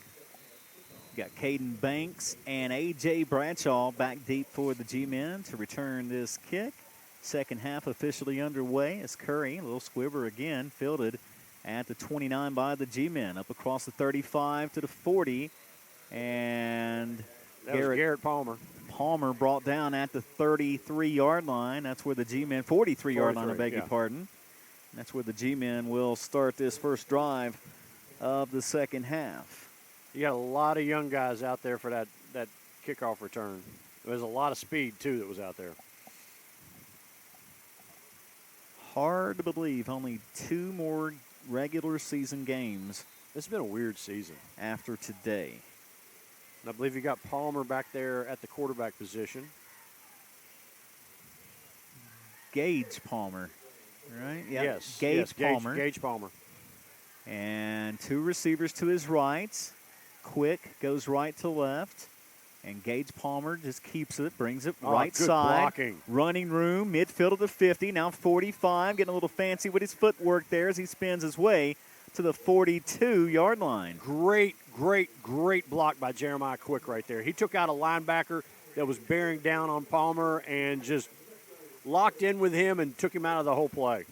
Got Caden Banks and A.J. Bradshaw back deep for the G-men to return this kick. Second half officially underway as Curry, a little squibber again, fielded at the 29 by the G-men. Up across the 35 to the 40. And that was Garrett Palmer. Palmer brought down at the 33-yard line. That's where the G-men, 43-yard line, I beg your pardon. That's where the G-men will start this first drive of the second half. You got a lot of young guys out there for that kickoff return. There's a lot of speed, too, that was out there. Hard to believe only 2 more regular season games. This has been a weird season. After today. And I believe you got Palmer back there at the quarterback position. Gage Palmer, right? Yeah. Yes. Gage Palmer. Gage Palmer. And two receivers to his right. Quick goes right to left. And Gage Palmer just keeps it, brings it right good side. blocking. Running room, midfield of the 50, now 45, getting a little fancy with his footwork there as he spins his way to the 42-yard line. Great block by Jeremiah Quick right there. He took out a linebacker that was bearing down on Palmer and just locked in with him and took him out of the whole play.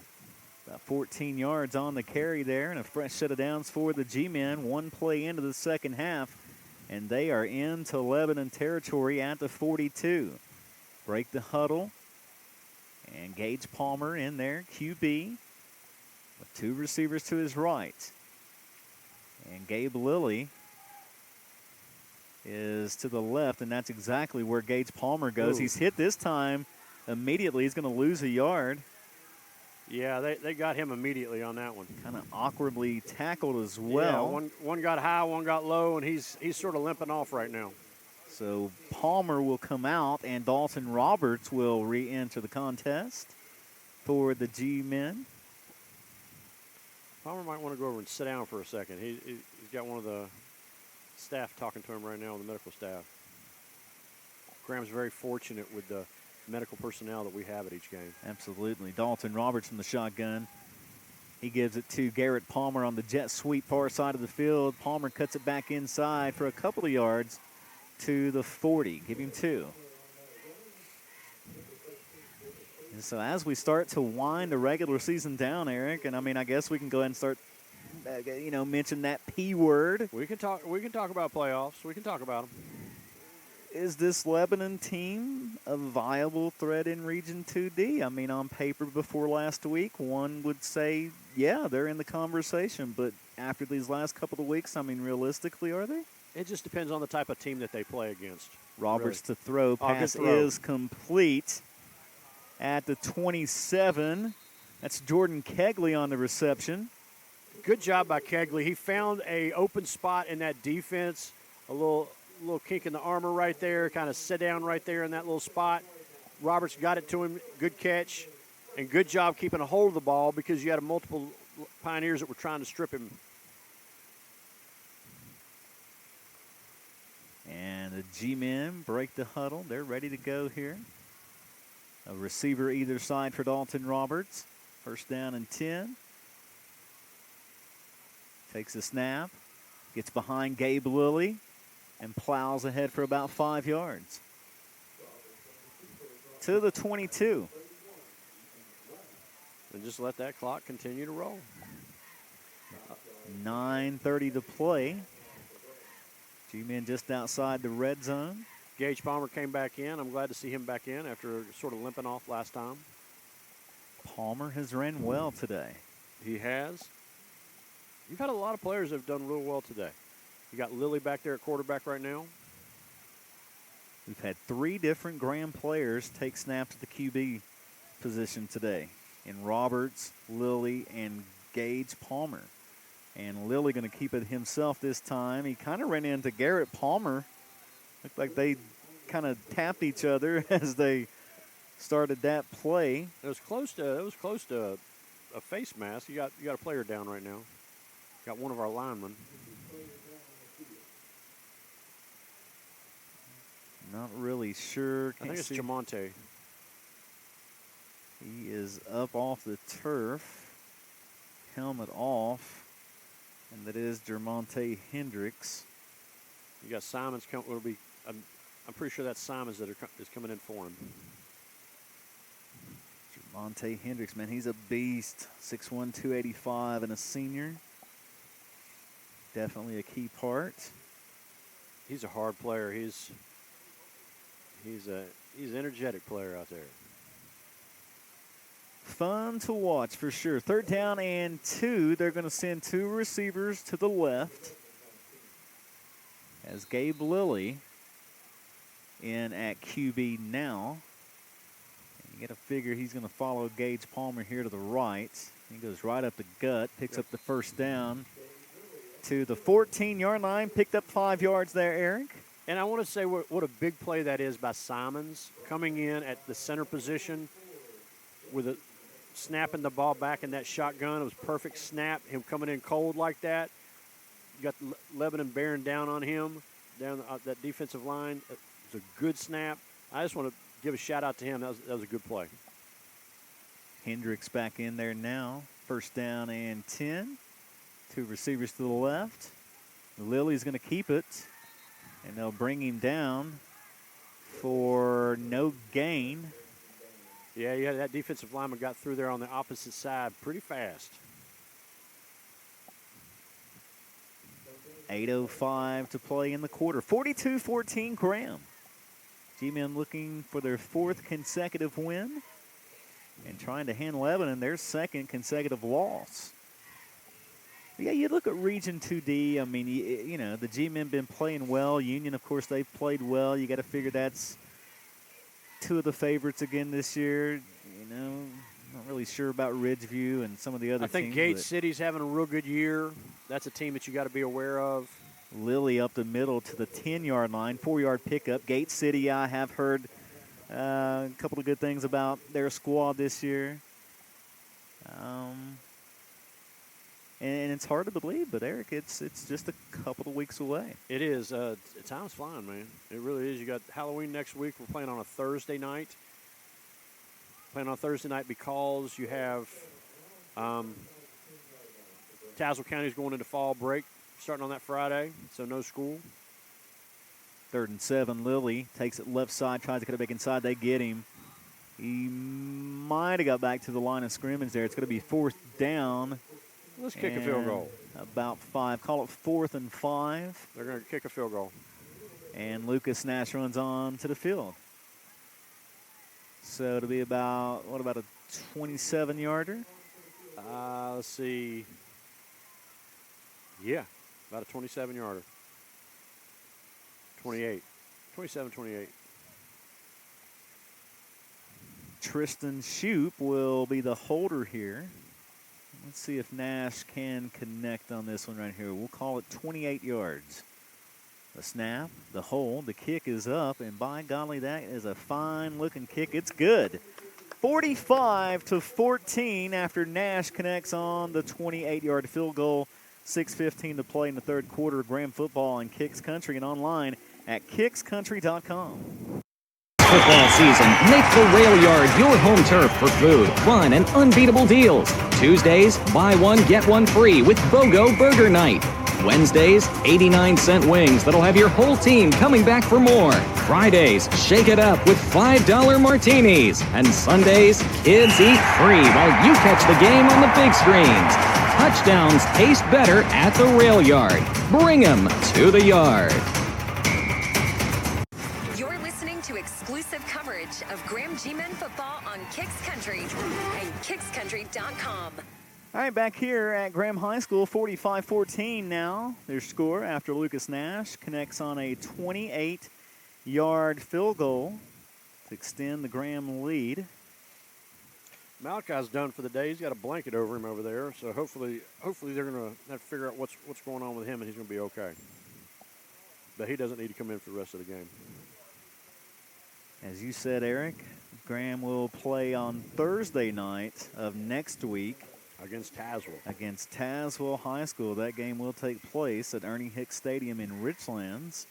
About 14 yards on the carry there, and a fresh set of downs for the G-men. One play into the second half, and they are into Lebanon territory at the 42. Break the huddle, and Gage Palmer in there, QB, with two receivers to his right. And Gabe Lilly is to the left, and that's exactly where Gage Palmer goes. Ooh. He's hit this time immediately. He's going to lose a yard. Yeah, they got him immediately on that one. Kind of awkwardly tackled as well. Yeah, one got high, one got low, and he's sort of limping off right now. So Palmer will come out, and Dalton Roberts will re-enter the contest for the G-men. Palmer might want to go over and sit down for a second. He's got one of the staff talking to him right now, the medical staff. Graham's very fortunate with the medical personnel that we have at each game. Absolutely. Dalton Roberts from the shotgun. He gives it to Garrett Palmer on the jet sweep far side of the field. Palmer cuts it back inside for a couple of yards to the 40. Give him 2. And so as we start to wind the regular season down, Eric, and I guess we can go ahead and start, mention that P word. We can talk about playoffs. We can talk about them. Is this Lebanon team a viable threat in Region 2D? On paper before last week, one would say, yeah, they're in the conversation. But after these last couple of weeks, realistically, are they? It just depends on the type of team that they play against. Roberts really. to throw. Good Pass throw. is complete at the 27. That's Jordan Kegley on the reception. Good job by Kegley. He found a open spot in that defense, a little kink in the armor right there, kind of sit down right there in that little spot. Roberts got it to him. Good catch. And good job keeping a hold of the ball because you had multiple Pioneers that were trying to strip him. And the G-men break the huddle. They're ready to go here. A receiver either side for Dalton Roberts. First down and 10. Takes a snap. Gets behind Gabe Lilly and plows ahead for about 5 yards. To the 22. And just let that clock continue to roll. 9:30 to play. G-men just outside the red zone. Gage Palmer came back in. I'm glad to see him back in after sort of limping off last time. Palmer has ran well today. He has. You've had a lot of players that have done real well today. You got Lilly back there at quarterback right now. We've had 3 different Graham players take snaps at the QB position today. In Roberts, Lilly, and Gage Palmer. And Lilly going to keep it himself this time. He kind of ran into Garrett Palmer. Looked like they kind of tapped each other as they started that play. It was close to a face mask. You got a player down right now. Got one of our linemen. Not really sure. I think it's Jamonte. He is up off the turf. Helmet off. And that is Jermonte Hendricks. You got Simons will be. I'm pretty sure that's Simons that is coming in for him. Jermonte Hendricks, man, he's a beast. 6'1", 285, and a senior. Definitely a key part. He's a hard player. He's an energetic player out there. Fun to watch for sure. 3rd down and 2. They're going to send 2 receivers to the left. As Gabe Lilly in at QB now. And you got to figure he's going to follow Gage Palmer here to the right. He goes right up the gut, picks up the first down to the 14-yard line. Picked up 5 yards there, Eric. And I want to say what a big play that is by Simons, coming in at the center position with snapping the ball back in that shotgun. It was perfect snap. Him coming in cold like that. You got Lebanon bearing down on him, down that defensive line. It was a good snap. I just want to give a shout-out to him. That was a good play. Hendricks back in there now. First down and 10. 2 receivers to the left. Lily's going to keep it, and they'll bring him down for no gain. Yeah, that defensive lineman got through there on the opposite side pretty fast. 8:05 to play in the quarter. 42-14 Graham. G-Men looking for their 4th consecutive win and trying to hand Lebanon their 2nd consecutive loss. Yeah, you look at Region 2D. I mean, you know, the G-Men been playing well. Union, of course, they've played well. You got to figure that's 2 of the favorites again this year. You know, not really sure about Ridgeview and some of the other teams. I think Gate City's having a real good year. That's a team that you got to be aware of. Lily up the middle to the 10-yard line, 4-yard pickup. Gate City, I have heard a couple of good things about their squad this year. And it's hard to believe, but Eric, it's just a couple of weeks away. It is. Time's flying, man. It really is. You got Halloween next week. We're playing on a Thursday night. Playing on Thursday night because you have Tazewell County's going into fall break starting on that Friday, so no school. 3rd and 7. Lilly takes it left side, tries to cut it back inside. They get him. He might have got back to the line of scrimmage there. It's going to be 4th down. Let's kick a field goal. About 5. Call it 4th and 5. They're going to kick a field goal. And Lucas Nash runs on to the field. So it'll be about a 27-yarder? Let's see. Yeah, about a 27-yarder. 28. 27-28. Tristan Shoup will be the holder here. Let's see if Nash can connect on this one right here. We'll call it 28 yards. The snap, the hold, the kick is up, and by golly, that is a fine-looking kick. It's good. 45-14 after Nash connects on the 28-yard field goal. 6:15 to play in the 3rd quarter. Graham football on Kicks Country and online at kickscountry.com. Football season, make the Rail Yard your home turf for food, fun, and unbeatable deals. Tuesdays, buy one, get one free with BOGO Burger Night. Wednesdays, 89-cent wings that'll have your whole team coming back for more. Fridays, shake it up with $5 martinis. And Sundays, kids eat free while you catch the game on the big screens. Touchdowns taste better at the Rail Yard. Bring 'em to the yard. You're listening to exclusive coverage of Graham G-Men football on Kicks Country and kickscountry.com. All right, back here at Graham High School, 45-14 now. Their score after Lucas Nash connects on a 28-yard field goal to extend the Graham lead. Malachi's done for the day. He's got a blanket over him over there, so hopefully they're going to have to figure out what's going on with him, and he's going to be okay. But he doesn't need to come in for the rest of the game. As you said, Eric, Graham will play on Thursday night of next week. Against Tazewell. Against Tazewell High School. That game will take place at Ernie Hicks Stadium in Richlands.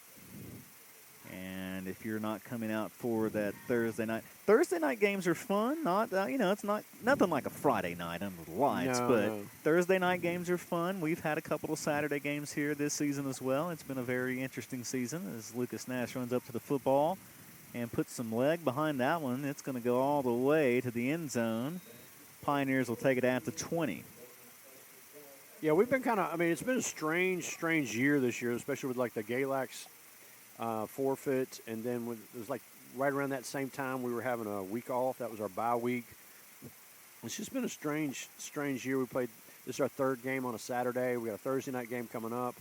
And if you're not coming out for that Thursday night games are fun. Not it's not nothing like a Friday night under the lights, but Thursday night games are fun. We've had a couple of Saturday games here this season as well. It's been a very interesting season as Lucas Nash runs up to the football and puts some leg behind that one. It's going to go all the way to the end zone. Pioneers will take it at the 20. Yeah, we've been it's been a strange year this year, especially with like the Galax forfeit, and then it was like right around that same time we were having a week off. That was our bye week. It's just been a strange year. We played, this is our 3rd game on a Saturday. We got a Thursday night game coming up.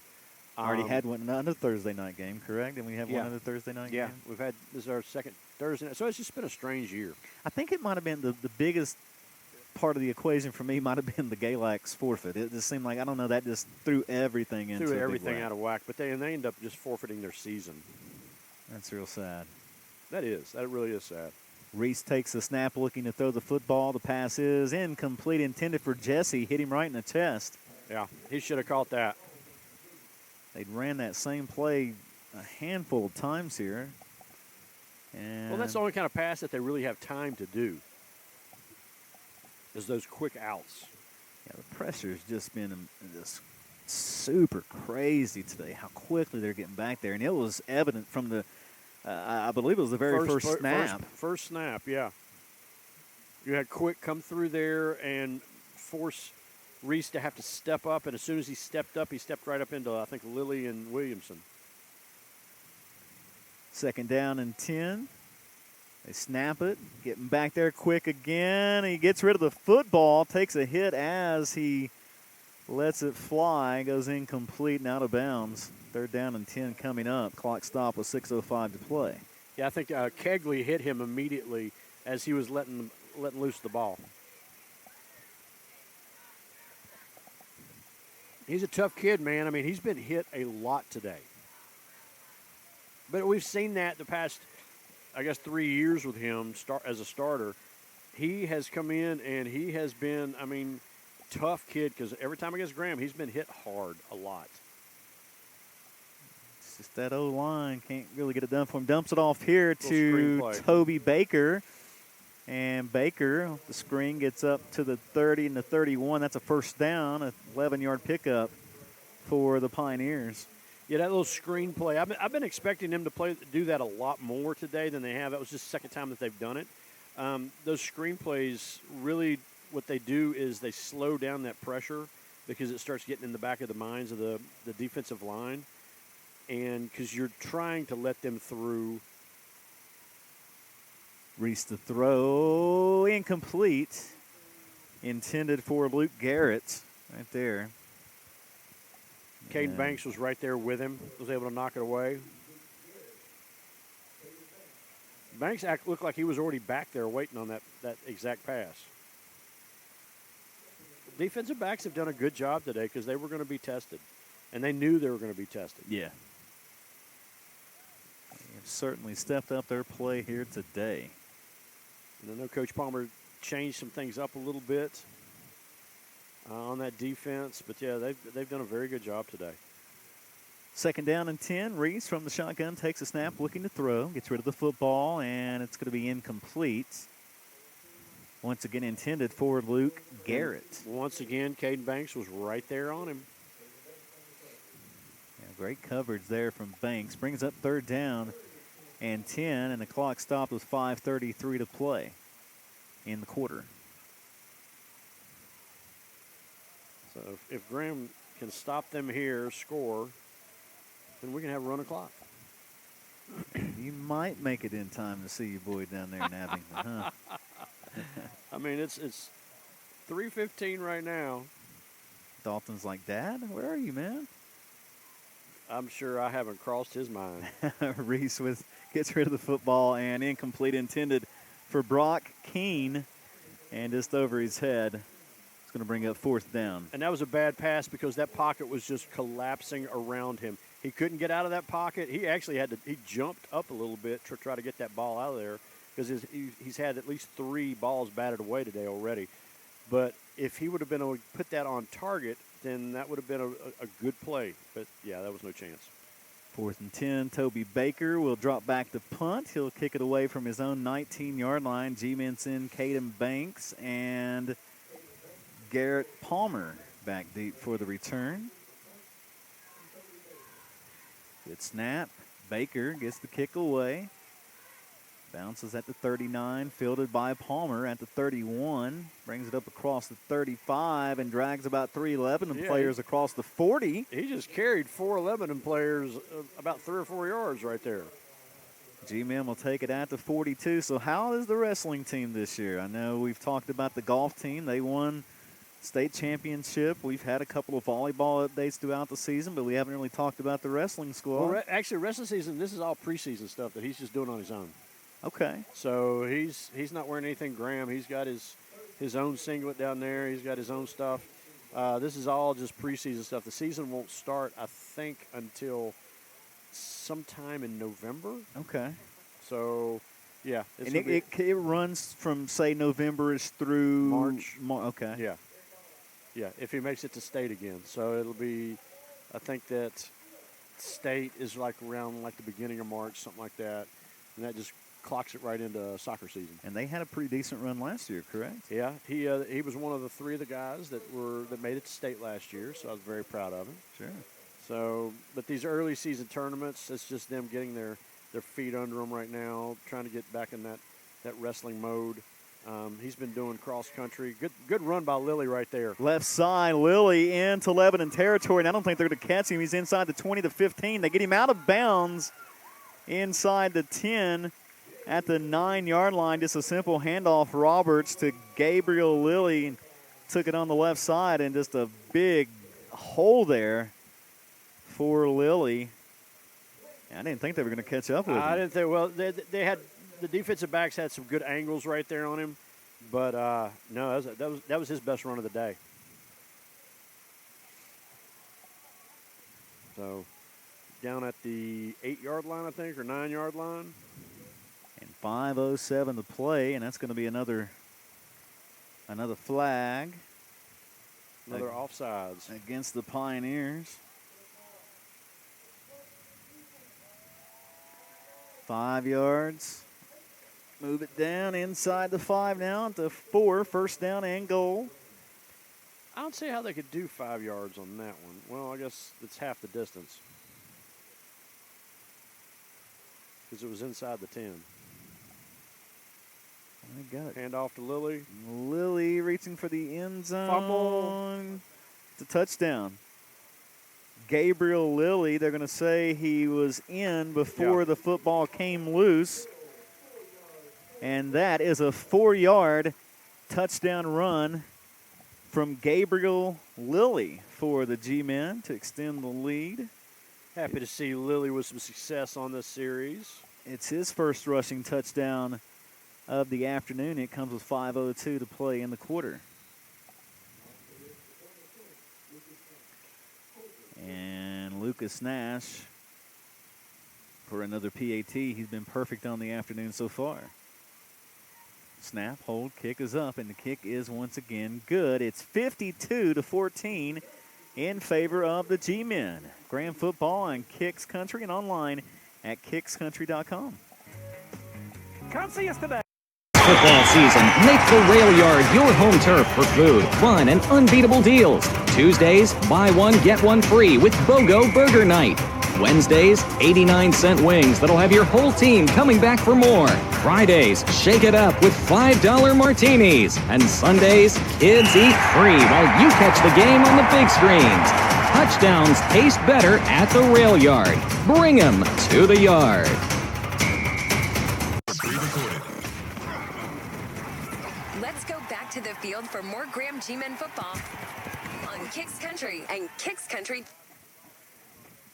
Already had another Thursday night game, correct? And we have one other Thursday night game? Yeah, this is our 2nd Thursday night. So it's just been a strange year. I think it might have been the biggest part of the equation for me might have been the Galax forfeit. It just seemed like, I don't know, that just threw everything into everything out of whack. But they end up just forfeiting their season. That's real sad. That really is sad. Reese takes the snap, looking to throw the football. The pass is incomplete, intended for Jesse. Hit him right in the chest. Yeah, he should have caught that. They ran that same play a handful of times here. And Well, that's the only kind of pass that they really have time to do, is those quick outs. Yeah, the pressure's just been just super crazy today, how quickly they're getting back there. And it was evident from the, I believe it was the very first snap. First snap, yeah. You had Quick come through there and force Reese to have to step up, and as soon as he stepped up, he stepped right up into, I think, Lilly and Williamson. 2nd down and 10. They snap it, getting back there quick again. He gets rid of the football, takes a hit as he lets it fly, goes incomplete and out of bounds. 3rd down and 10 coming up. Clock stop with 6:05 to play. Yeah, I think Kegley hit him immediately as he was letting loose the ball. He's a tough kid, man. I mean, he's been hit a lot today. But we've seen that the past, I guess, 3 years with him as a starter. He has come in and he has been, I mean, tough kid, because every time against Graham, he's been hit hard a lot. It's just that O-line can't really get it done for him. Dumps it off here to Toby Baker. And Baker, the screen, gets up to the 30 and the 31. That's a 1st down, an 11-yard pickup for the Pioneers. Yeah, that little screen play. I've been expecting them to do that a lot more today than they have. That was just the second time that they've done it. Those screen plays, really what they do is they slow down that pressure because it starts getting in the back of the minds of the defensive line. And because you're trying to let them through. Reese the throw, incomplete. Intended for Luke Garrett right there. Caden Banks was right there with him, was able to knock it away. Banks looked like he was already back there waiting on that exact pass. Defensive backs have done a good job today because they were going to be tested, and they knew they were going to be tested. Yeah. They have certainly stepped up their play here today. And I know Coach Palmer changed some things up a little bit on that defense, but yeah, they've done a very good job today. 2nd down and 10. Reese from the shotgun takes a snap, looking to throw, gets rid of the football, and it's going to be incomplete. Once again, intended for Luke Garrett. And once again, Caden Banks was right there on him. Yeah, great coverage there from Banks. Brings up 3rd down and 10, and the clock stopped with 5:33 to play in the quarter. So if Graham can stop them here, score, then we can have a run of clock. You might make it in time to see your boy down there in Abington, huh? I mean, it's 3:15 right now. Dalton's like, Dad, where are you, man? I'm sure I haven't crossed his mind. Reese gets rid of the football, and incomplete, intended for Brock Keene, and just over his head. It's going to bring up 4th down. And that was a bad pass because that pocket was just collapsing around him. He couldn't get out of that pocket. He actually he jumped up a little bit to try to get that ball out of there because he's had at least 3 balls batted away today already. But if he would have been able to put that on target, then that would have been a good play. But, yeah, that was no chance. 4th and 10, Toby Baker will drop back to punt. He'll kick it away from his own 19-yard line. G-Minson, Caden Banks, and Garrett Palmer back deep for the return. Good snap. Baker gets the kick away. Bounces at the 39, fielded by Palmer at the 31. Brings it up across the 35 and drags about 3 Lebanon players across the 40. He just carried 4 Lebanon players about 3 or 4 yards right there. G-Men will take it at the 42. So how is the wrestling team this year? I know we've talked about the golf team. They won state championship. We've had a couple of volleyball updates throughout the season, but we haven't really talked about the wrestling squad. Well, actually, wrestling season, this is all preseason stuff that he's just doing on his own. Okay. So he's not wearing anything Graham. He's got his own singlet down there. He's got his own stuff. This is all just preseason stuff. The season won't start, I think, until sometime in November. Okay. So Yeah. And it runs from, say, November-ish through March. Okay. Yeah. Yeah, if he makes it to state again. So it'll be, I think that state is like around like the beginning of March, something like that. And that just clocks it right into soccer season. And they had a pretty decent run last year, correct? Yeah, he was one of the 3 of the guys that made it to state last year, so I was very proud of him. Sure. So, but these early season tournaments, it's just them getting their feet under them right now, trying to get back in that wrestling mode. He's been doing cross country. Good run by Lilly right there. Left side, Lilly into Lebanon territory, and I don't think they're going to catch him. He's inside the 20 to 15. They get him out of bounds inside the 10 at the 9-yard line. Just a simple handoff, Roberts to Gabriel Lilly. Took it on the left side, and just a big hole there for Lilly. I didn't think they were going to catch up with him. I didn't think. Well, they had the defensive backs had some good angles right there on him, but no, that was his best run of the day. So down at the 8-yard line, I think, or 9-yard line. And 5:07 to play, and that's going to be another flag. Another offsides against the Pioneers. 5 yards. Move it down inside the 5 now to 4. First down and goal. I don't see how they could do 5 yards on that one. Well, I guess it's half the distance because it was inside the 10. I got it. Hand off to Lilly. Lilly reaching for the end zone. Fumble. It's a touchdown. Gabriel Lilly, they're going to say he was in before the football came loose. And that is a 4-yard touchdown run from Gabriel Lilly for the G-Men to extend the lead. Happy to see Lilly with some success on this series. It's his first rushing touchdown of the afternoon. It comes with 5:02 to play in the quarter. And Lucas Nash for another PAT. He's been perfect on the afternoon so far. Snap, hold, kick is up, and the kick is once again good. It's 52-14 in favor of the G-Men. Graham football on Kicks Country and online at kickscountry.com. Come see us today. Football season, make the Rail Yard your home turf for food, fun, and unbeatable deals. Tuesdays, buy one, get one free with BOGO Burger Night. Wednesdays, 89-cent wings that'll have your whole team coming back for more. Fridays, shake it up with $5 martinis. And Sundays, kids eat free while you catch the game on the big screens. Touchdowns taste better at the Rail Yard. Bring them to the yard. Let's go back to the field for more Graham G-Men football on Kicks Country and Kicks Country.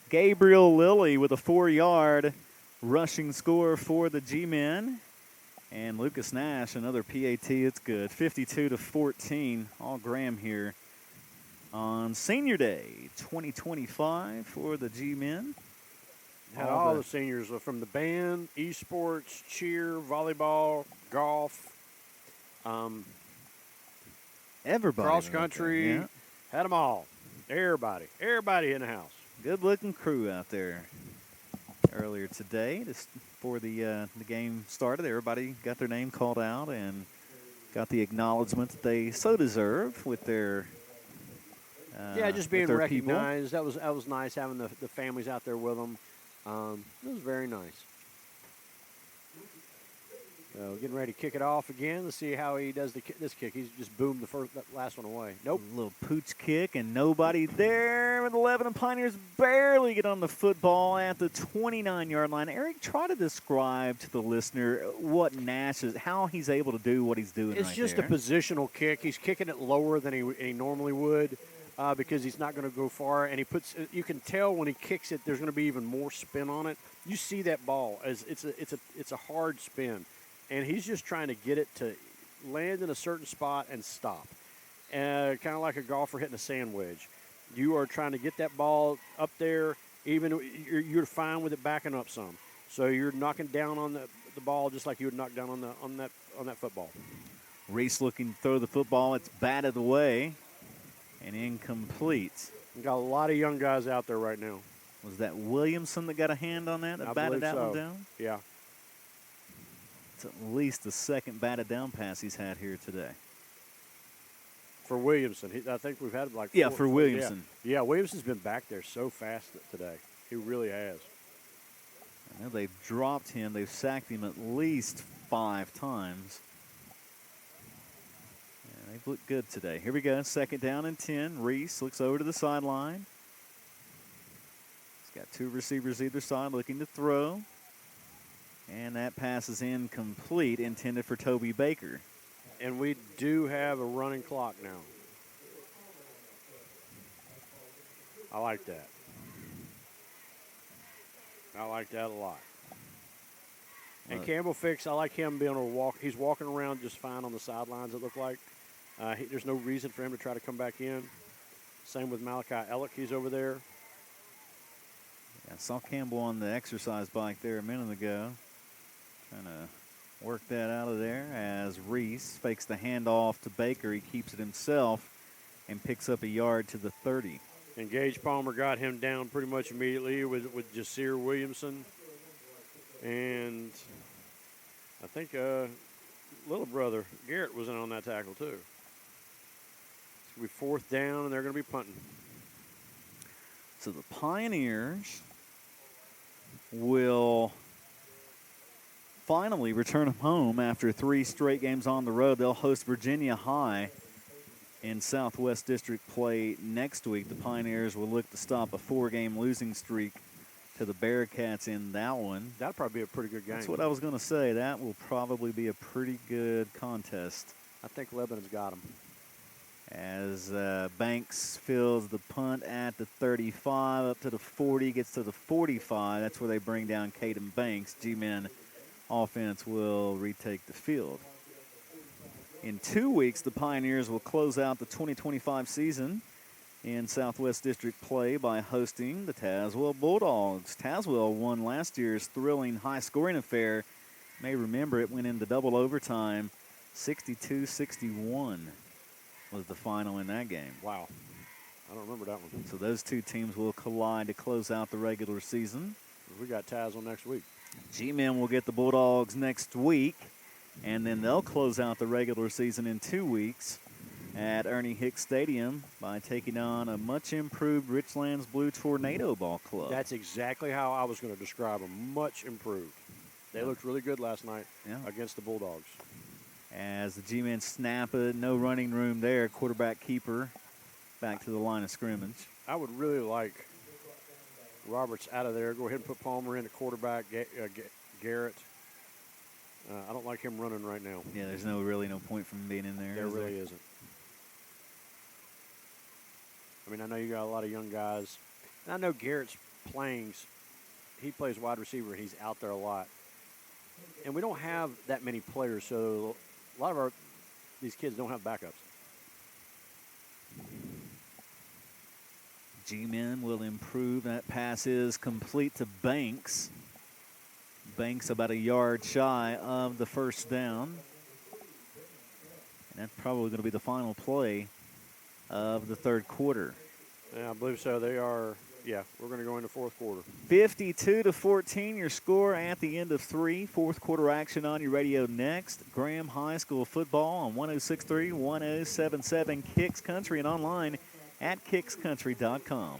Gabriel Lilly with a 4-yard rushing score for the G-Men. And Lucas Nash, another PAT. It's good. 52-14. All Graham here on Senior Day 2025 for the G-Men. Had all the seniors from the band, esports, cheer, volleyball, golf, everybody. Cross country. Yeah. Had them all. Everybody in the house. Good-looking crew out there earlier today. Just before the game started, everybody got their name called out and got the acknowledgement that they so deserve with their just being their recognized. That was nice having the families out there with them. It was very nice. So getting ready to kick it off again. Let's see how he does this kick. He's just boomed that last one away. Nope. A little pooch kick and nobody there. With 11 Pioneers barely get on the football at the 29-yard line. Eric, try to describe to the listener what Nash is, how he's able to do what he's doing. It's just a positional kick. He's kicking it lower than he normally would because he's not going to go far. And you can tell when he kicks it, there's going to be even more spin on it. You see that ball as it's a hard spin. And he's just trying to get it to land in a certain spot and stop. Kind of like a golfer hitting a sand wedge. You are trying to get that ball up there, even you're fine with it backing up some. So you're knocking down on the ball just like you would knock down on that football. Reese looking to throw the football. It's batted away and incomplete. We got a lot of young guys out there right now. Was that Williamson that got a hand on that? I Batted believe that so. one down? Yeah. It's at least the second batted down pass he's had here today. For Williamson, I think we've had like for Williamson. Yeah, Williamson's been back there so fast today. He really has. I know they've dropped him. They've sacked him at least 5 times. Yeah, they've looked good today. Here we go. 2nd down and 10. Reese looks over to the sideline. He's got 2 receivers either side looking to throw. And that pass is incomplete, intended for Toby Baker. And we do have a running clock now. I like that. I like that a lot. And Campbell Fix, I like him being able to walk. He's walking around just fine on the sidelines, it looked like. There's no reason for him to try to come back in. Same with Malachi Ellick. He's over there. Yeah, I saw Campbell on the exercise bike there a minute ago. Trying to work that out of there as Reese fakes the handoff to Baker. He keeps it himself and picks up a yard to the 30. And Gage Palmer got him down pretty much immediately with Jasir Williamson. And I think little brother Garrett was in on that tackle too. It's going to be 4th down, and they're going to be punting. So the Pioneers will finally return home after 3 straight games on the road. They'll host Virginia High in Southwest District play next week. The Pioneers will look to stop a 4-game losing streak to the Bearcats in that one. That'll probably be a pretty good game. That's what I was going to say. That will probably be a pretty good contest. I think Lebanon's got them. As Banks fills the punt at the 35, up to the 40, gets to the 45. That's where they bring down Caden Banks. G-Men offense will retake the field. In 2 weeks, the Pioneers will close out the 2025 season in Southwest District play by hosting the Tazewell Bulldogs. Tazewell won last year's thrilling high-scoring affair. You may remember it went into double overtime. 62-61 was the final in that game. Wow. I don't remember that one. So those 2 teams will collide to close out the regular season. We got Tazewell next week. G-Men will get the Bulldogs next week, and then they'll close out the regular season in 2 weeks at Ernie Hicks Stadium by taking on a much-improved Richlands Blue Tornado Ball Club. That's exactly how I was going to describe them, much improved. They looked really good last night against the Bulldogs. As the G-Men snap it, no running room there, quarterback keeper back to the line of scrimmage. I would really like Roberts out of there. Go ahead and put Palmer in at quarterback, Garrett. I don't like him running right now. Yeah, there's really no point from being in there. There really isn't. I mean, I know you got a lot of young guys. And I know Garrett's he plays wide receiver, and he's out there a lot. And we don't have that many players, so a lot of these kids don't have backups. G-Men will improve. That pass is complete to Banks. Banks about a yard shy of the 1st down. And that's probably going to be the final play of the 3rd quarter. Yeah, I believe so. They are, we're going to go into 4th quarter. 52-14, your score at the end of 3. 4th quarter action on your radio next. Graham High School football on 106.3, 107.7 Kicks Country and online at kickscountry.com.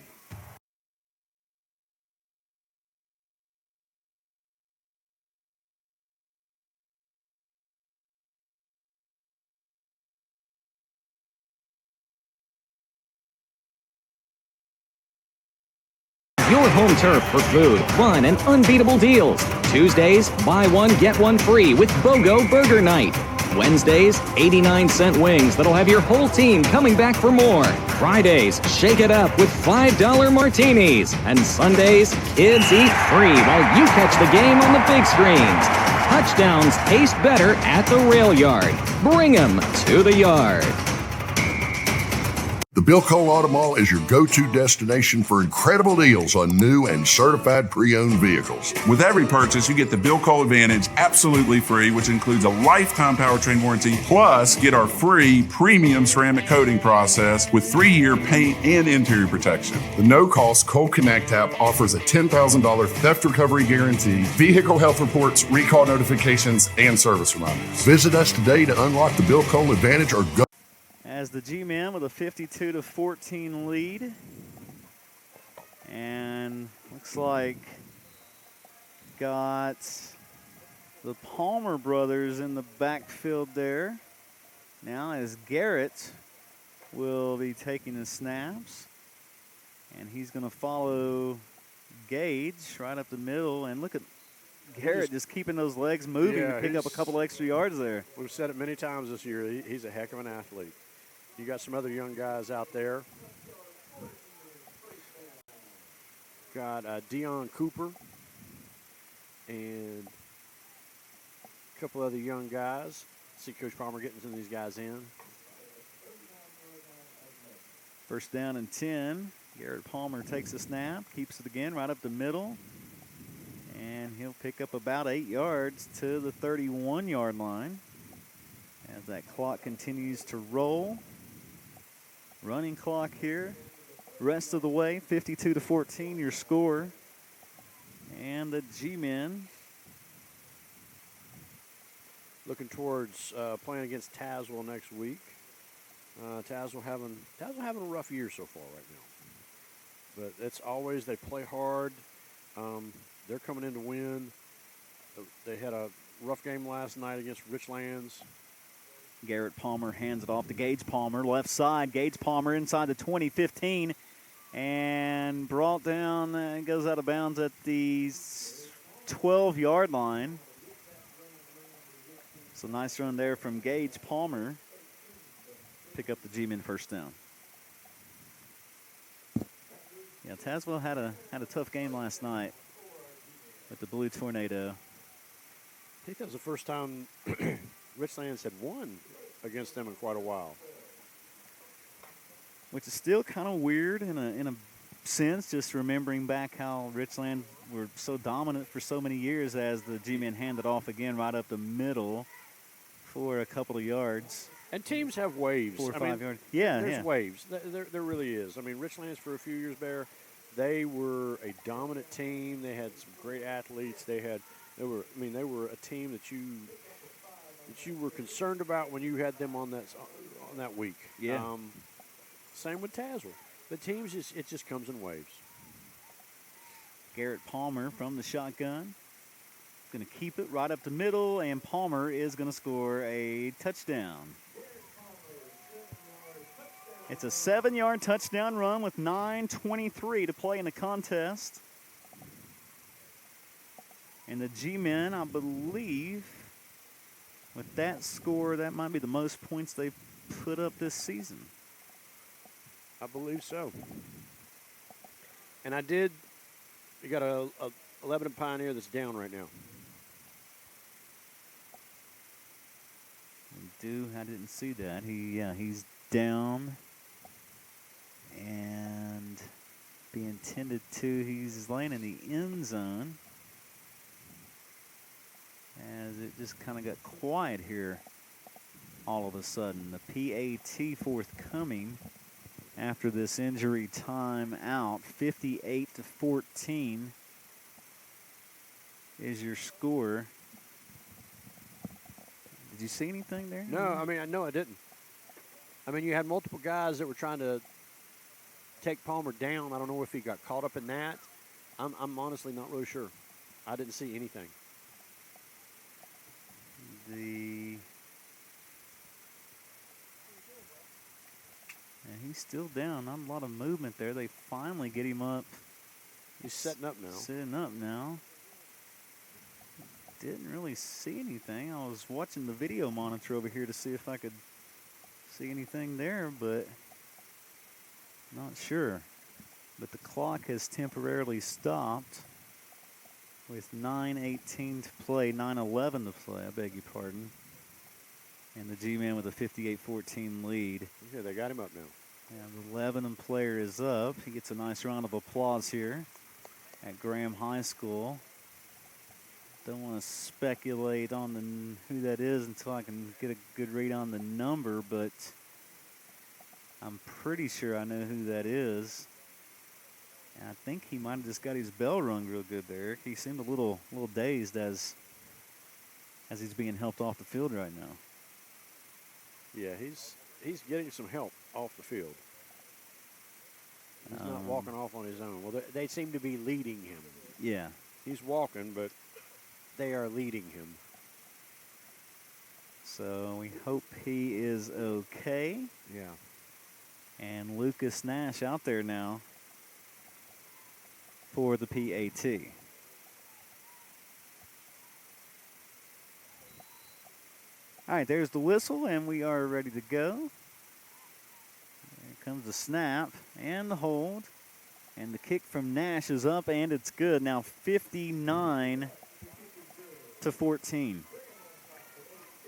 Your home turf for food, fun, and unbeatable deals. Tuesdays, buy one, get one free with BOGO Burger Night. Wednesdays, 89-cent wings that'll have your whole team coming back for more. Fridays, shake it up with $5 martinis. And Sundays, kids eat free while you catch the game on the big screens. Touchdowns taste better at the rail yard. Bring 'em to the yard. The Bill Cole Auto Mall is your go-to destination for incredible deals on new and certified pre-owned vehicles. With every purchase, you get the Bill Cole Advantage absolutely free, which includes a lifetime powertrain warranty, plus get our free premium ceramic coating process with 3-year paint and interior protection. The no-cost Cole Connect app offers a $10,000 theft recovery guarantee, vehicle health reports, recall notifications, and service reminders. Visit us today to unlock the Bill Cole Advantage or go. As the G-Men with a 52-14 lead. And looks like got the Palmer brothers in the backfield there. Now as Garrett will be taking the snaps. And he's going to follow Gage right up the middle. And look at Garrett just keeping those legs moving to pick up a couple extra yards there. We've said it many times this year. He's a heck of an athlete. You got some other young guys out there. Got Dion Cooper and a couple other young guys. See Coach Palmer getting some of these guys in. First down and 10. Garrett Palmer takes a snap, keeps it again right up the middle. And he'll pick up about 8 yards to the 31-yard line as that clock continues to roll. Running clock here. Rest of the way, 52-14, your score. And the G-Men looking towards playing against Tazewell next week. Tazewell having a rough year so far right now. But it's always, they play hard. They're coming in to win. They had a rough game last night against Richlands. Garrett Palmer hands it off to Gage Palmer, left side. Gage Palmer inside the 20-15 and brought down, goes out of bounds at the 12-yard line. So nice run there from Gage Palmer. Pick up the G-Men first down. Yeah, Tazewell had a tough game last night with the Blue Tornado. I think that was the first time Richlands had won against them in quite a while. Which is still kind of weird in a sense, just remembering back how Richland were so dominant for so many years as the G-Men handed off again right up the middle for a couple of yards. And teams have waves. 4 or 5 yards. Yeah, there's waves. There really is. I mean, Richlands for a few years there, they were a dominant team. They had some great athletes. They were a team that you were concerned about when you had them on that week. Yeah. Same with Tazewell. The teams it just comes in waves. Garrett Palmer from the shotgun. Going to keep it right up the middle, and Palmer is going to score a touchdown. It's a 7-yard touchdown run with 9:23 to play in the contest. And the G-Men, I believe, with that score, that might be the most points they've put up this season. I believe so. And you got a Lebanon Pioneer that's down right now. I didn't see that. He's down. And being tended to, he's laying in the end zone. As it just kind of got quiet here all of a sudden. The PAT forthcoming after this injury time out. 58-14 is your score. Did you see anything there? No, I didn't. I mean, you had multiple guys that were trying to take Palmer down. I don't know if he got caught up in that. I'm honestly not really sure. I didn't see anything. And he's still down. Not a lot of movement there. They finally get him up. He's setting up now. Sitting up now. Didn't really see anything. I was watching the video monitor over here to see if I could see anything there, but not sure. But the clock has temporarily stopped with 9:18 to play, 9:11 to play, I beg your pardon. And the G-Men with a 58-14 lead. Yeah, they got him up now. And the Lebanon player is up. He gets a nice round of applause here at Graham High School. Don't want to speculate on who that is until I can get a good read on the number, but I'm pretty sure I know who that is. And I think he might have just got his bell rung real good there. He seemed a little dazed as he's being helped off the field right now. Yeah, he's getting some help off the field. He's not walking off on his own. Well, they seem to be leading him. Yeah. He's walking, but they are leading him. So we hope he is okay. Yeah. And Lucas Nash out there now for the PAT. All right, there's the whistle, and we are ready to go. Here comes the snap and the hold. And the kick from Nash is up, and it's good. Now 59-14.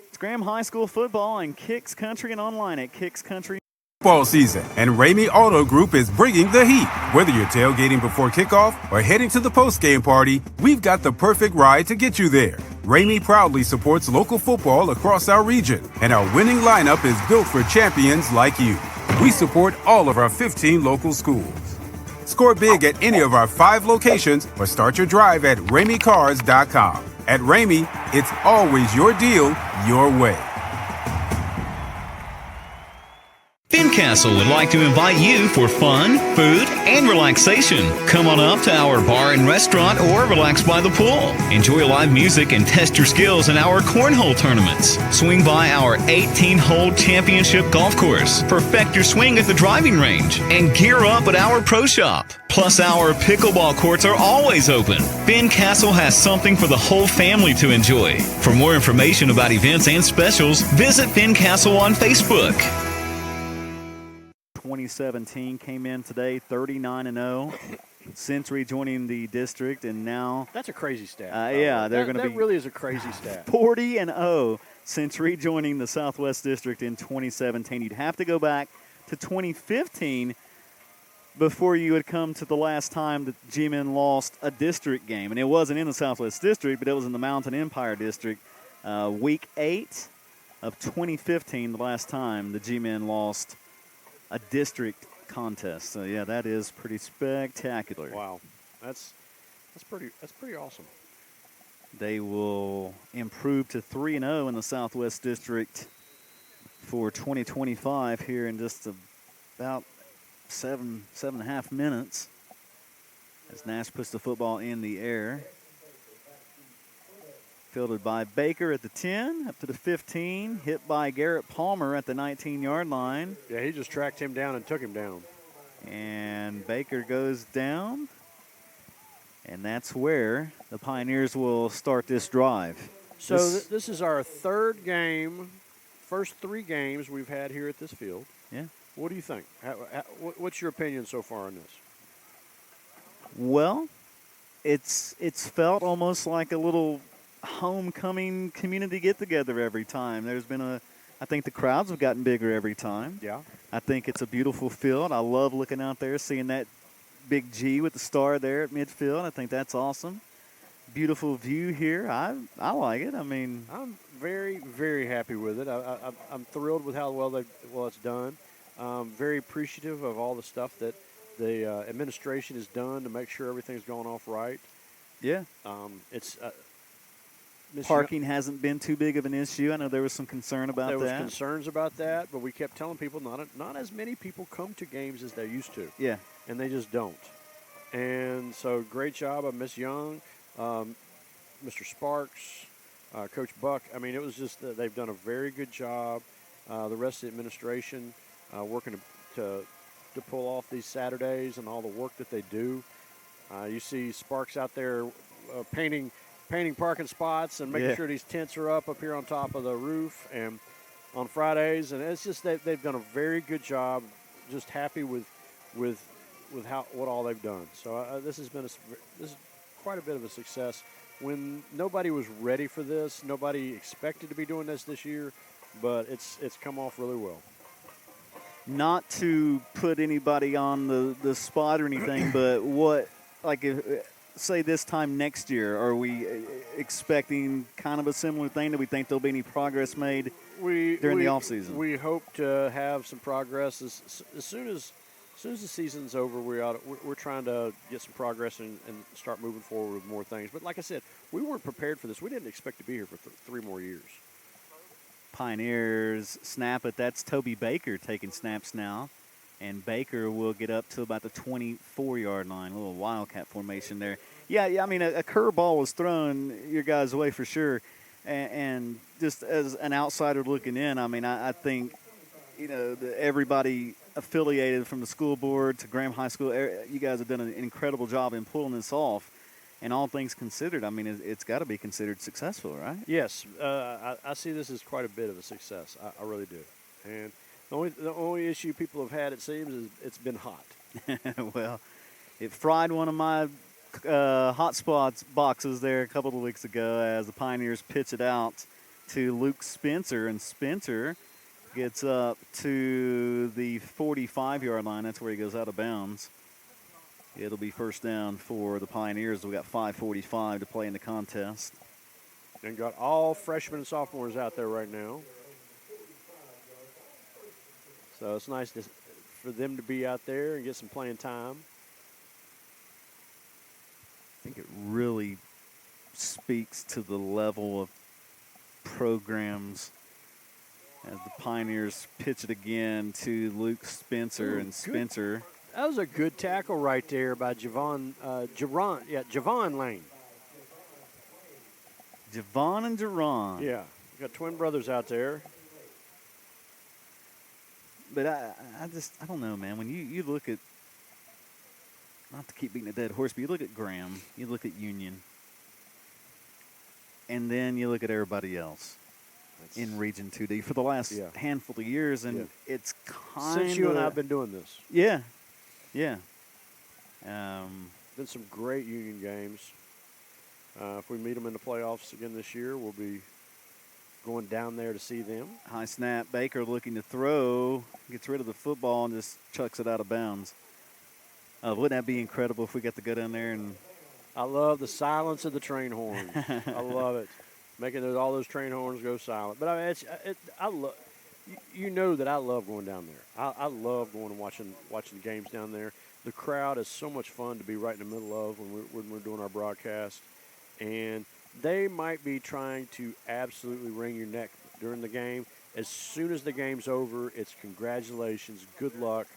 It's Graham High School football on Kicks Country and online at Kicks Country. Football season, and Ramey Auto Group is bringing the heat. Whether you're tailgating before kickoff or heading to the post-game party, we've got the perfect ride to get you there. Ramey proudly supports local football across our region, and our winning lineup is built for champions like you. We support all of our 15 local schools. Score big at any of our 5 locations or start your drive at RameyCars.com. At Ramey, it's always your deal, your way. Fincastle would like to invite you for fun, food, and relaxation. Come on up to our bar and restaurant or relax by the pool. Enjoy live music and test your skills in our cornhole tournaments. Swing by our 18-hole championship golf course. Perfect your swing at the driving range. And gear up at our pro shop. Plus, our pickleball courts are always open. Fincastle has something for the whole family to enjoy. For more information about events and specials, visit Fincastle on Facebook. 2017 came in today 39-0. Century joining the district, and now that's a crazy stat. Yeah, they're going to be. That really is a crazy stat. 40-0. Century joining the Southwest District in 2017. You'd have to go back to 2015 before you would come to the last time that G-Men lost a district game, and it wasn't in the Southwest District, but it was in the Mountain Empire District. Week 8 of 2015, the last time the G-Men lost a district contest. So yeah, that is pretty spectacular. Wow, that's pretty awesome. They will improve to 3-0 in the Southwest District for 2025 here in just about 7.5 minutes. As Nash puts the football in the air. Fielded by Baker at the 10, up to the 15, hit by Garrett Palmer at the 19-yard line. Yeah, he just tracked him down and took him down. And Baker goes down, and that's where the Pioneers will start this drive. So this is our third game, first 3 games we've had here at this field. Yeah. What do you think? What's your opinion so far on this? Well, it's felt almost like a little homecoming community get-together every time. There's been I think the crowds have gotten bigger every time. Yeah. I think it's a beautiful field. I love looking out there, seeing that big G with the star there at midfield. I think that's awesome. Beautiful view here. I like it. I mean, I'm very, very happy with it. I'm thrilled with how well it's done. Very appreciative of all the stuff that the administration has done to make sure everything's going off right. Yeah. It's parking hasn't been too big of an issue. I know there was some concern about that. There was concerns about that, but we kept telling people not as many people come to games as they used to. Yeah. And they just don't. And so great job of Miss Young, Mr. Sparks, Coach Buck. I mean, it was just they've done a very good job. The rest of the administration working to pull off these Saturdays and all the work that they do. You see Sparks out there painting parking spots and making sure these tents are up here on top of the roof and on Fridays. And it's just they've done a very good job. Just happy with what all they've done. So this is quite a bit of a success. When nobody was ready for this, nobody expected to be doing this year, but it's come off really well. not to put anybody on the spot or anything, but what, like, say this time next year, are we expecting kind of a similar thing? Do we think there'll be any progress made during the offseason? We hope to have some progress as soon as the season's over. We're trying to get some progress and start moving forward with more things. But like I said, we weren't prepared for this. We didn't expect to be here for 3 more years. Pioneers snap it. That's Toby Baker taking snaps now. And Baker will get up to about the 24-yard line. A little wildcat formation there. Yeah, I mean, a curveball was thrown your guys' way for sure. And just as an outsider looking in, I mean, I think, everybody affiliated from the school board to Graham High School, you guys have done an incredible job in pulling this off. And all things considered, I mean, it's got to be considered successful, right? Yes. I see this as quite a bit of a success. I really do. And the only issue people have had, it seems, is it's been hot. Well, it fried one of my hot spots boxes there a couple of weeks ago as the Pioneers pitch it out to Luke Spencer. And Spencer gets up to the 45-yard line. That's where he goes out of bounds. It'll be first down for the Pioneers. We got 5:45 to play in the contest. And got all freshmen and sophomores out there right now. So it's nice for them to be out there and get some playing time. I think it really speaks to the level of programs as the Pioneers pitch it again to Luke Spencer. Ooh, and Spencer. That was a good tackle right there by Javon Lane. Javon and Jerron. Yeah, we got twin brothers out there. But I don't know, man. When you look at, not to keep beating a dead horse, but you look at Graham, you look at Union, and then you look at everybody else in Region 2D for the last handful of years, and it's kind of... Since you and I have been doing this. Yeah. Been some great Union games. If we meet them in the playoffs again this year, we'll be going down there to see them. High snap. Baker looking to throw. Gets rid of the football and just chucks it out of bounds. Wouldn't that be incredible if we got to go down there and... I love the silence of the train horns. I love it. Making all those train horns go silent. But I mean, I love... You know that I love going down there. I love going and watching the games down there. The crowd is so much fun to be right in the middle of when we're doing our broadcast. And they might be trying to absolutely wring your neck during the game. As soon as the game's over, it's congratulations, good luck.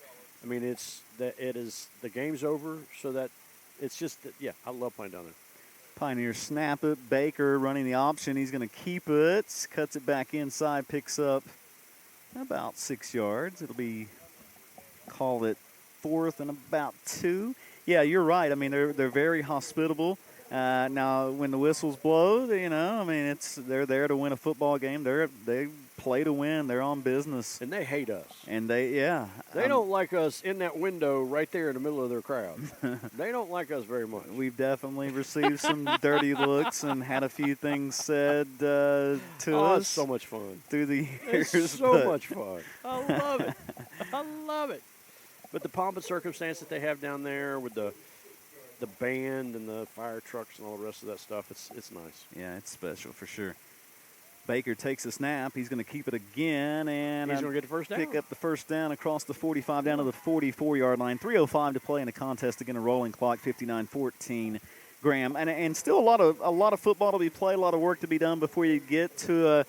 I mean, the game's over, so that it's just, I love playing down there. Pioneers snap it. Baker running the option. He's going to keep it. Cuts it back inside, picks up about 6 yards. It'll be, call it 4th and about 2. Yeah, you're right. I mean, they're very hospitable. Now, when the whistles blow, they're there to win a football game. They play to win. They're on business. And they hate us. And they don't like us in that window right there in the middle of their crowd. They don't like us very much. We've definitely received some dirty looks and had a few things said to us. It's so much fun. Through the years. It's so much fun. I love it. I love it. But the pomp and circumstance that they have down there with the band and the fire trucks and all the rest of that stuff, it's nice. Yeah, it's special for sure. Baker takes a snap. He's going to keep it again, and he's going to get the first down. Pick up the first down across the 45 down to the 44-yard line. 3:05 to play in the contest. Again, a rolling clock, 59-14. Graham, and still a lot of football to be played, a lot of work to be done before you get to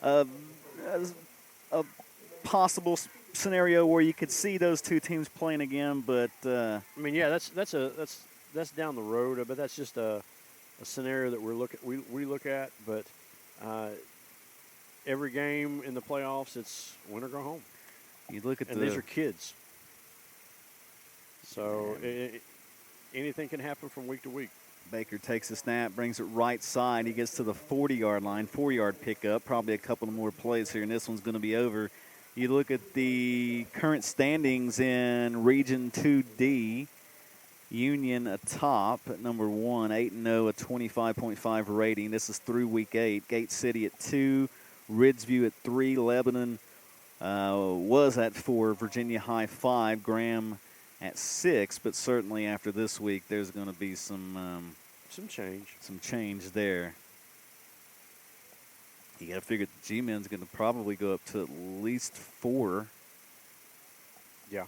a possible scenario where you could see those two teams playing again. But I mean, yeah, that's down the road, but that's just a scenario that we look at. But every game in the playoffs, it's win or go home. You look at these are kids, so anything can happen from week to week. Baker takes a snap, brings it right side. He gets to the 40-yard line, 4-yard pickup. Probably a couple of more plays here, and this one's going to be over. You look at the current standings in Region 2D. Union atop at number 1, 8-0, a 25.5 rating. This is through week 8. Gate City at 2, Ridgeview at 3, Lebanon was at 4, Virginia High 5, Graham at 6, but certainly after this week, there's going to be some change. Some change there. You got to figure the G-Men's going to probably go up to at least 4. Yeah.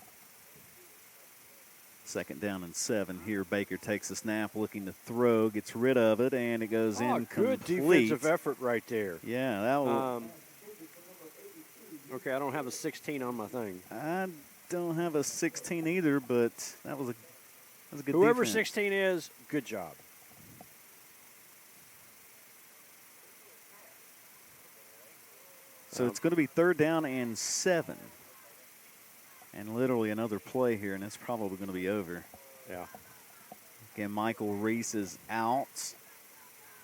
2nd down and 7 here. Baker takes the snap, looking to throw, gets rid of it, and it goes in good complete. defensive effort right there. Yeah, that was. Okay, I don't have a 16 on my thing. I don't have a 16 either, but that was a good Whoever defense. 16 is, good job. So it's going to be 3rd down and 7. And literally another play here, and it's probably going to be over. Yeah. Again, Michael Reese is out.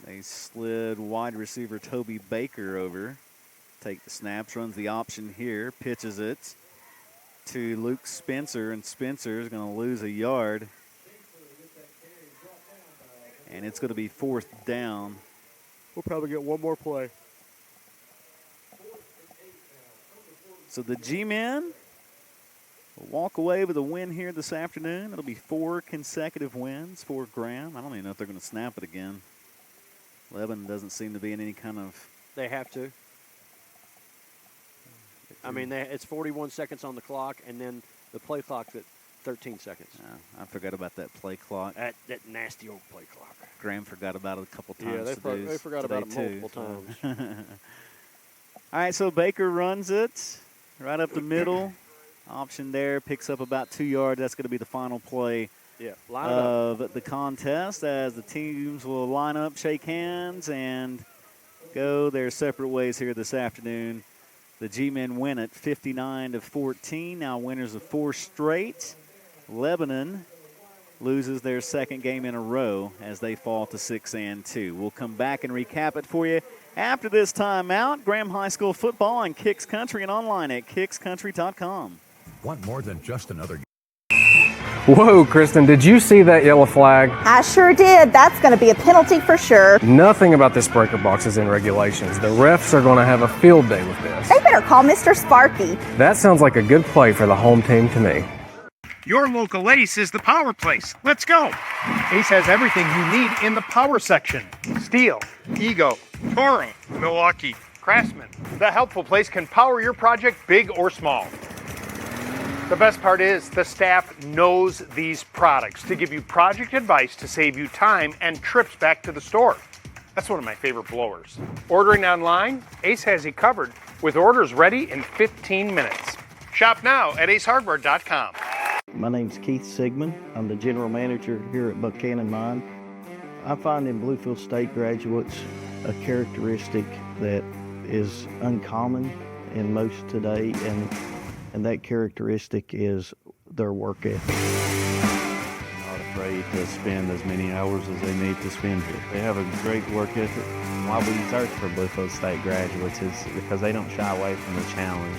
They slid wide receiver Toby Baker over. Take the snaps, runs the option here, pitches it to Luke Spencer, and Spencer is going to lose a yard. And it's going to be 4th down. We'll probably get one more play. So the G-Men will walk away with a win here this afternoon. It'll be 4 consecutive wins for Graham. I don't even know if they're going to snap it again. Lebanon doesn't seem to be in any kind of... They have to. I mean, it's 41 seconds on the clock, and then the play clock's at 13 seconds. I forgot about that play clock. That nasty old play clock. Graham forgot about it a couple times. Yeah, they forgot about it multiple times. All right, so Baker runs it right up the middle. Option there, picks up about 2 yards. That's going to be the final play of the contest as the teams will line up, shake hands, and go their separate ways here this afternoon. The G-Men win it 59-14. Now winners of 4 straight. Lebanon loses their 2nd game in a row as they fall to 6-2. We'll come back and recap it for you after this timeout. Graham High School football on Kicks Country and online at kickscountry.com. Want more than just another game? Whoa, Kristen, did you see that yellow flag? I sure did. That's going to be a penalty for sure. Nothing about this breaker box is in regulations. The refs are going to have a field day with this. They better call Mr. Sparky. That sounds like a good play for the home team to me. Your local Ace is the power place. Let's go. Ace has everything you need in the power section. Steel, Ego, Toro, Milwaukee, Craftsman. The helpful place can power your project big or small. The best part is the staff knows these products to give you project advice to save you time and trips back to the store. That's one of my favorite blowers. Ordering online, Ace has you covered with orders ready in 15 minutes. Shop now at acehardware.com. My name's Keith Sigmund. I'm the general manager here at Buchanan Mine. I find in Bluefield State graduates a characteristic that is uncommon in most today, and that characteristic is their work ethic. Not afraid to spend as many hours as they need to spend here. They have a great work ethic. Why we search for Bluefield State graduates is because they don't shy away from the challenge.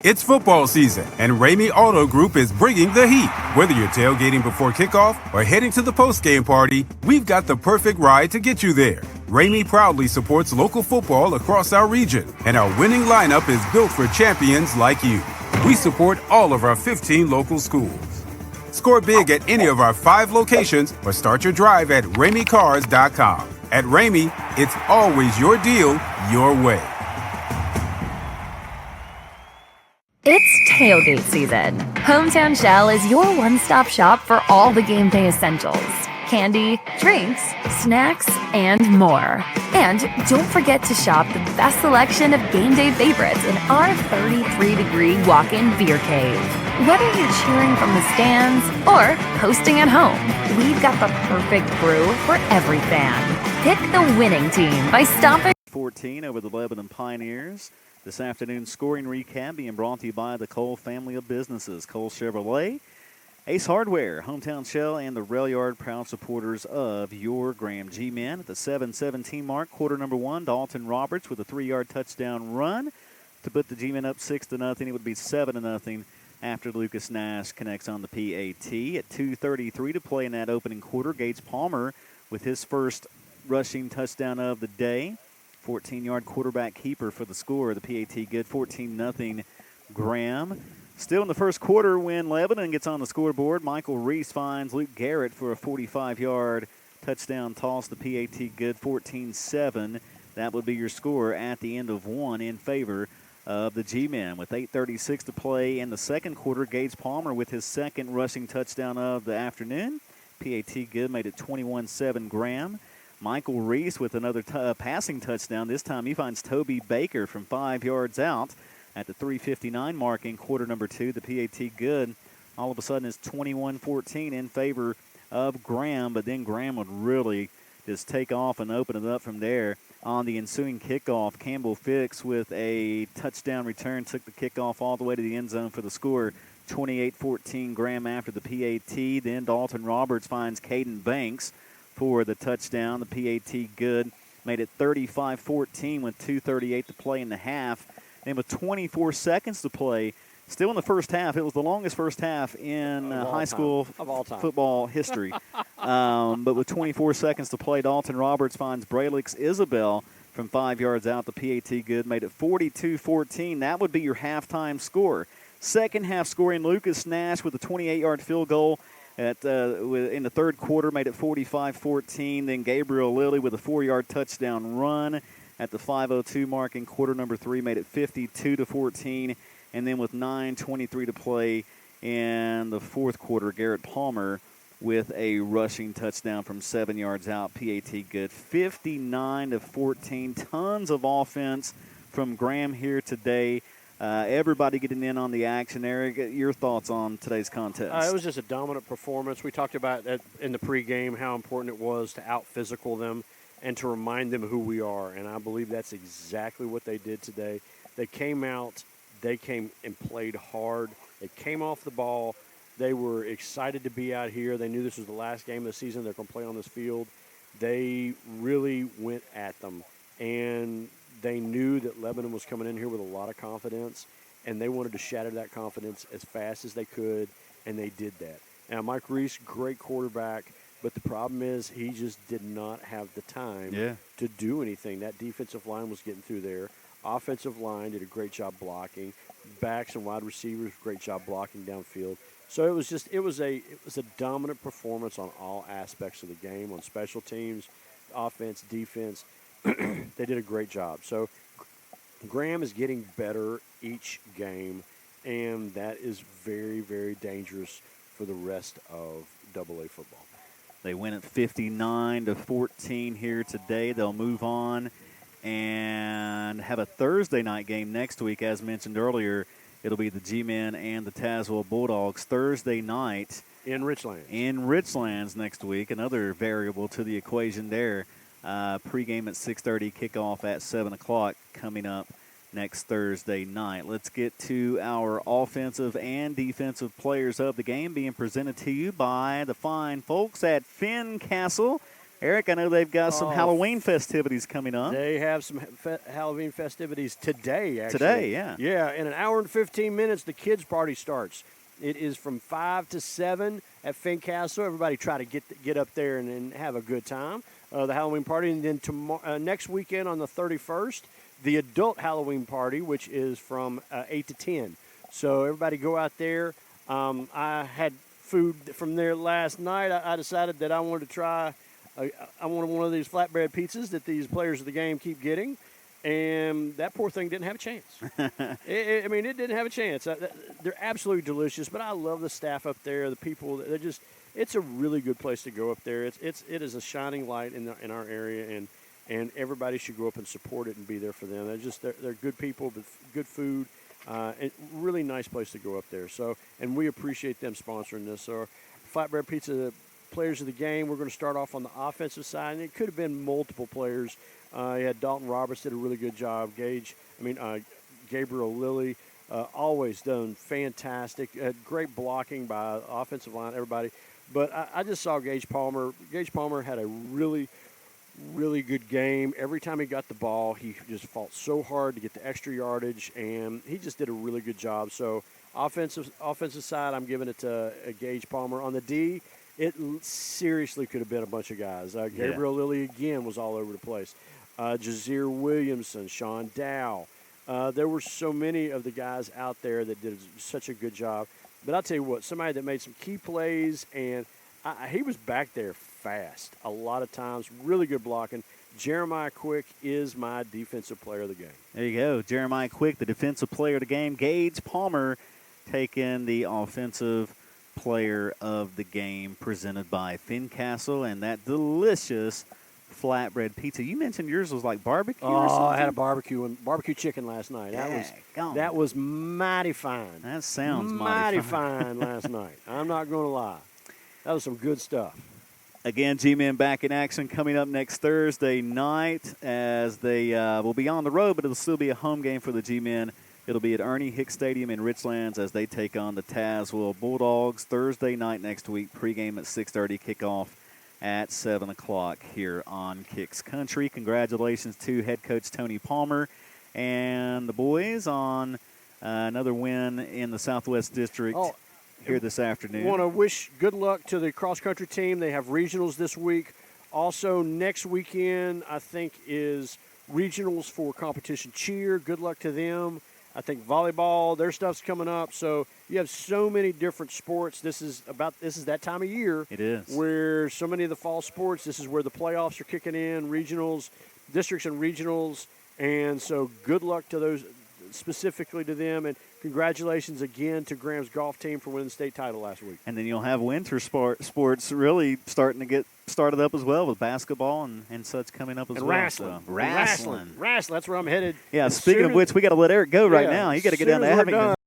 It's football season, and Ramey Auto Group is bringing the heat. Whether you're tailgating before kickoff or heading to the post-game party, we've got the perfect ride to get you there. Ramey proudly supports local football across our region, and our winning lineup is built for champions like you. We support all of our 15 local schools. Score big at any of our 5 locations or start your drive at RameyCars.com. At Ramey, it's always your deal, your way. It's tailgate season. Hometown Shell is your one-stop shop for all the game day essentials. Candy, drinks, snacks, and more. And don't forget to shop the best selection of game day favorites in our 33-degree walk-in beer cave. Whether you're cheering from the stands or hosting at home, we've got the perfect brew for every fan. Pick the winning team by stopping 14 over the Lebanon Pioneers. This afternoon's scoring recap being brought to you by the Cole family of businesses. Cole Chevrolet, Ace Hardware, Hometown Shell, and the Rail Yard, proud supporters of your Graham G-Men. At the 7:17 mark, quarter number 1, Dalton Roberts with a 3-yard touchdown run to put the G-Men up 6-0. It would be 7-0 after Lucas Nash connects on the PAT. At 2:33 to play in that opening quarter, Gates Palmer with his first rushing touchdown of the day 14-yard quarterback keeper for the score. The PAT good, 14-0 Graham. Still in the first quarter when Lebanon gets on the scoreboard, Michael Reese finds Luke Garrett for a 45-yard touchdown toss. The PAT good, 14-7. That would be your score at the end of one in favor of the G-Men. With 8:36 to play in the second quarter, Gage Palmer with his second rushing touchdown of the afternoon. PAT good made it 21-7 Graham. Michael Reese with another passing touchdown. This time he finds Toby Baker from 5 yards out at the 3:59 mark in quarter number two. The PAT good all of a sudden is 21-14 in favor of Graham, but then Graham would really just take off and open it up from there. On the ensuing kickoff, Campbell Fix with a touchdown return took the kickoff all the way to the end zone for the score. 28-14 Graham after the PAT. Then Dalton Roberts finds Caden Banks for the touchdown. The PAT good made it 35-14 with 2:38 to play in the half. And with 24 seconds to play, still in the first half, it was the longest first half in high school football history. But with 24 seconds to play, Dalton Roberts finds Braylix Isabel from 5 yards out. The PAT good made it 42-14. That would be your halftime score. Second half scoring, Lucas Nash with a 28-yard field goal in the third quarter made it 45-14. Then Gabriel Lilly with a 4-yard touchdown run at the 5:02 mark in quarter number three made it 52-14. And then with 9:23 to play in the fourth quarter, Garrett Palmer with a rushing touchdown from 7 yards out. PAT good, 59-14. Tons of offense from Graham here today. Everybody getting in on the action. Eric, your thoughts on today's contest? It was just a dominant performance. We talked about that in the pregame, how important it was to out-physical them and to remind them who we are. And I believe that's exactly what they did today. They came out. They came and played hard. They came off the ball. They were excited to be out here. They knew this was the last game of the season they're going to play on this field. They really went at them. And they knew that Lebanon was coming in here with a lot of confidence, and they wanted to shatter that confidence as fast as they could, and they did that. Now, Mike Reese, great quarterback, but the problem is he just did not have the time to do anything. That defensive line was getting through there. Offensive line did a great job blocking. Backs and wide receivers, great job blocking downfield. So it was a dominant performance on all aspects of the game, on special teams, offense, defense. They did a great job. So Graham is getting better each game, and that is very, very dangerous for the rest of AA football. They win at 59-14 here today. They'll move on and have a Thursday night game next week. As mentioned earlier, it'll be the G-Men and the Tazewell Bulldogs Thursday night. In Richlands. In Richlands next week. Another variable to the equation there. Pregame at 6:30, kickoff at 7 o'clock coming up next Thursday night. Let's get to our offensive and defensive players of the game, being presented to you by the fine folks at Finn Castle. Eric, I know they've got some Halloween festivities coming up. They have some Halloween festivities today, actually. Today, yeah. Yeah, in an hour and 15 minutes, the kids' party starts. It is from 5 to 7 at Finn Castle. Everybody try to get up there and have a good time. The Halloween party. And then next weekend on the 31st, the adult Halloween party, which is from 8 to 10. So everybody go out there. I had food from there last night. I decided that I wanted to try I wanted one of these flatbread pizzas that these players of the game keep getting, and that poor thing didn't have a chance. It didn't have a chance. They're absolutely delicious, but I love the staff up there, the people. It's a really good place to go up there. It is a shining light in our area, and everybody should go up and support it and be there for them. They're good people, but good food, and really nice place to go up there. So, and we appreciate them sponsoring this. So, flatbread pizza. Players of the game, we're going to start off on the offensive side, and it could have been multiple players. You had Dalton Roberts did a really good job. Gabriel Lilly, always done fantastic. Great blocking by offensive line, everybody. But I just saw Gage Palmer. Gage Palmer had a really, really good game. Every time he got the ball, he just fought so hard to get the extra yardage, and he just did a really good job. So offensive side, I'm giving it to Gage Palmer. On the D, it seriously could have been a bunch of guys. Gabriel Lilly, again, was all over the place. Jazeer Williamson, Sean Dow. There were so many of the guys out there that did such a good job. But I'll tell you what, somebody that made some key plays, and he was back there fast a lot of times, really good blocking. Jeremiah Quick is my defensive player of the game. There you go. Jeremiah Quick, the defensive player of the game. Gage Palmer taking the offensive player of the game, presented by Fincastle, and that delicious flatbread pizza. You mentioned yours was like barbecue or something? I had a barbecue chicken last night. That was mighty fine. That sounds mighty fine last night. I'm not going to lie. That was some good stuff. Again, G-Men back in action coming up next Thursday night as they will be on the road, but it'll still be a home game for the G-Men. It'll be at Ernie Hicks Stadium in Richlands as they take on the Tazewell Bulldogs Thursday night next week. Pregame at 6:30, kickoff at 7 o'clock here on Kicks Country. Congratulations to head coach Tony Palmer and the boys on another win in the Southwest District here this afternoon. I want to wish good luck to the cross-country team. They have regionals this week. Also, next weekend, I think, is regionals for competition cheer. Good luck to them. I think volleyball, their stuff's coming up. So you have so many different sports. This is that time of year. It is. Where so many of the fall sports, this is where the playoffs are kicking in, regionals, districts and regionals. And so good luck to those, specifically to them. And congratulations again to Graham's golf team for winning the state title last week. And then you'll have winter sports really starting to get started up as well with basketball and such coming up as well. Wrestling. So, wrestling. That's where I'm headed. Yeah, speaking of which, we got to let Eric go right now. You got to get down there.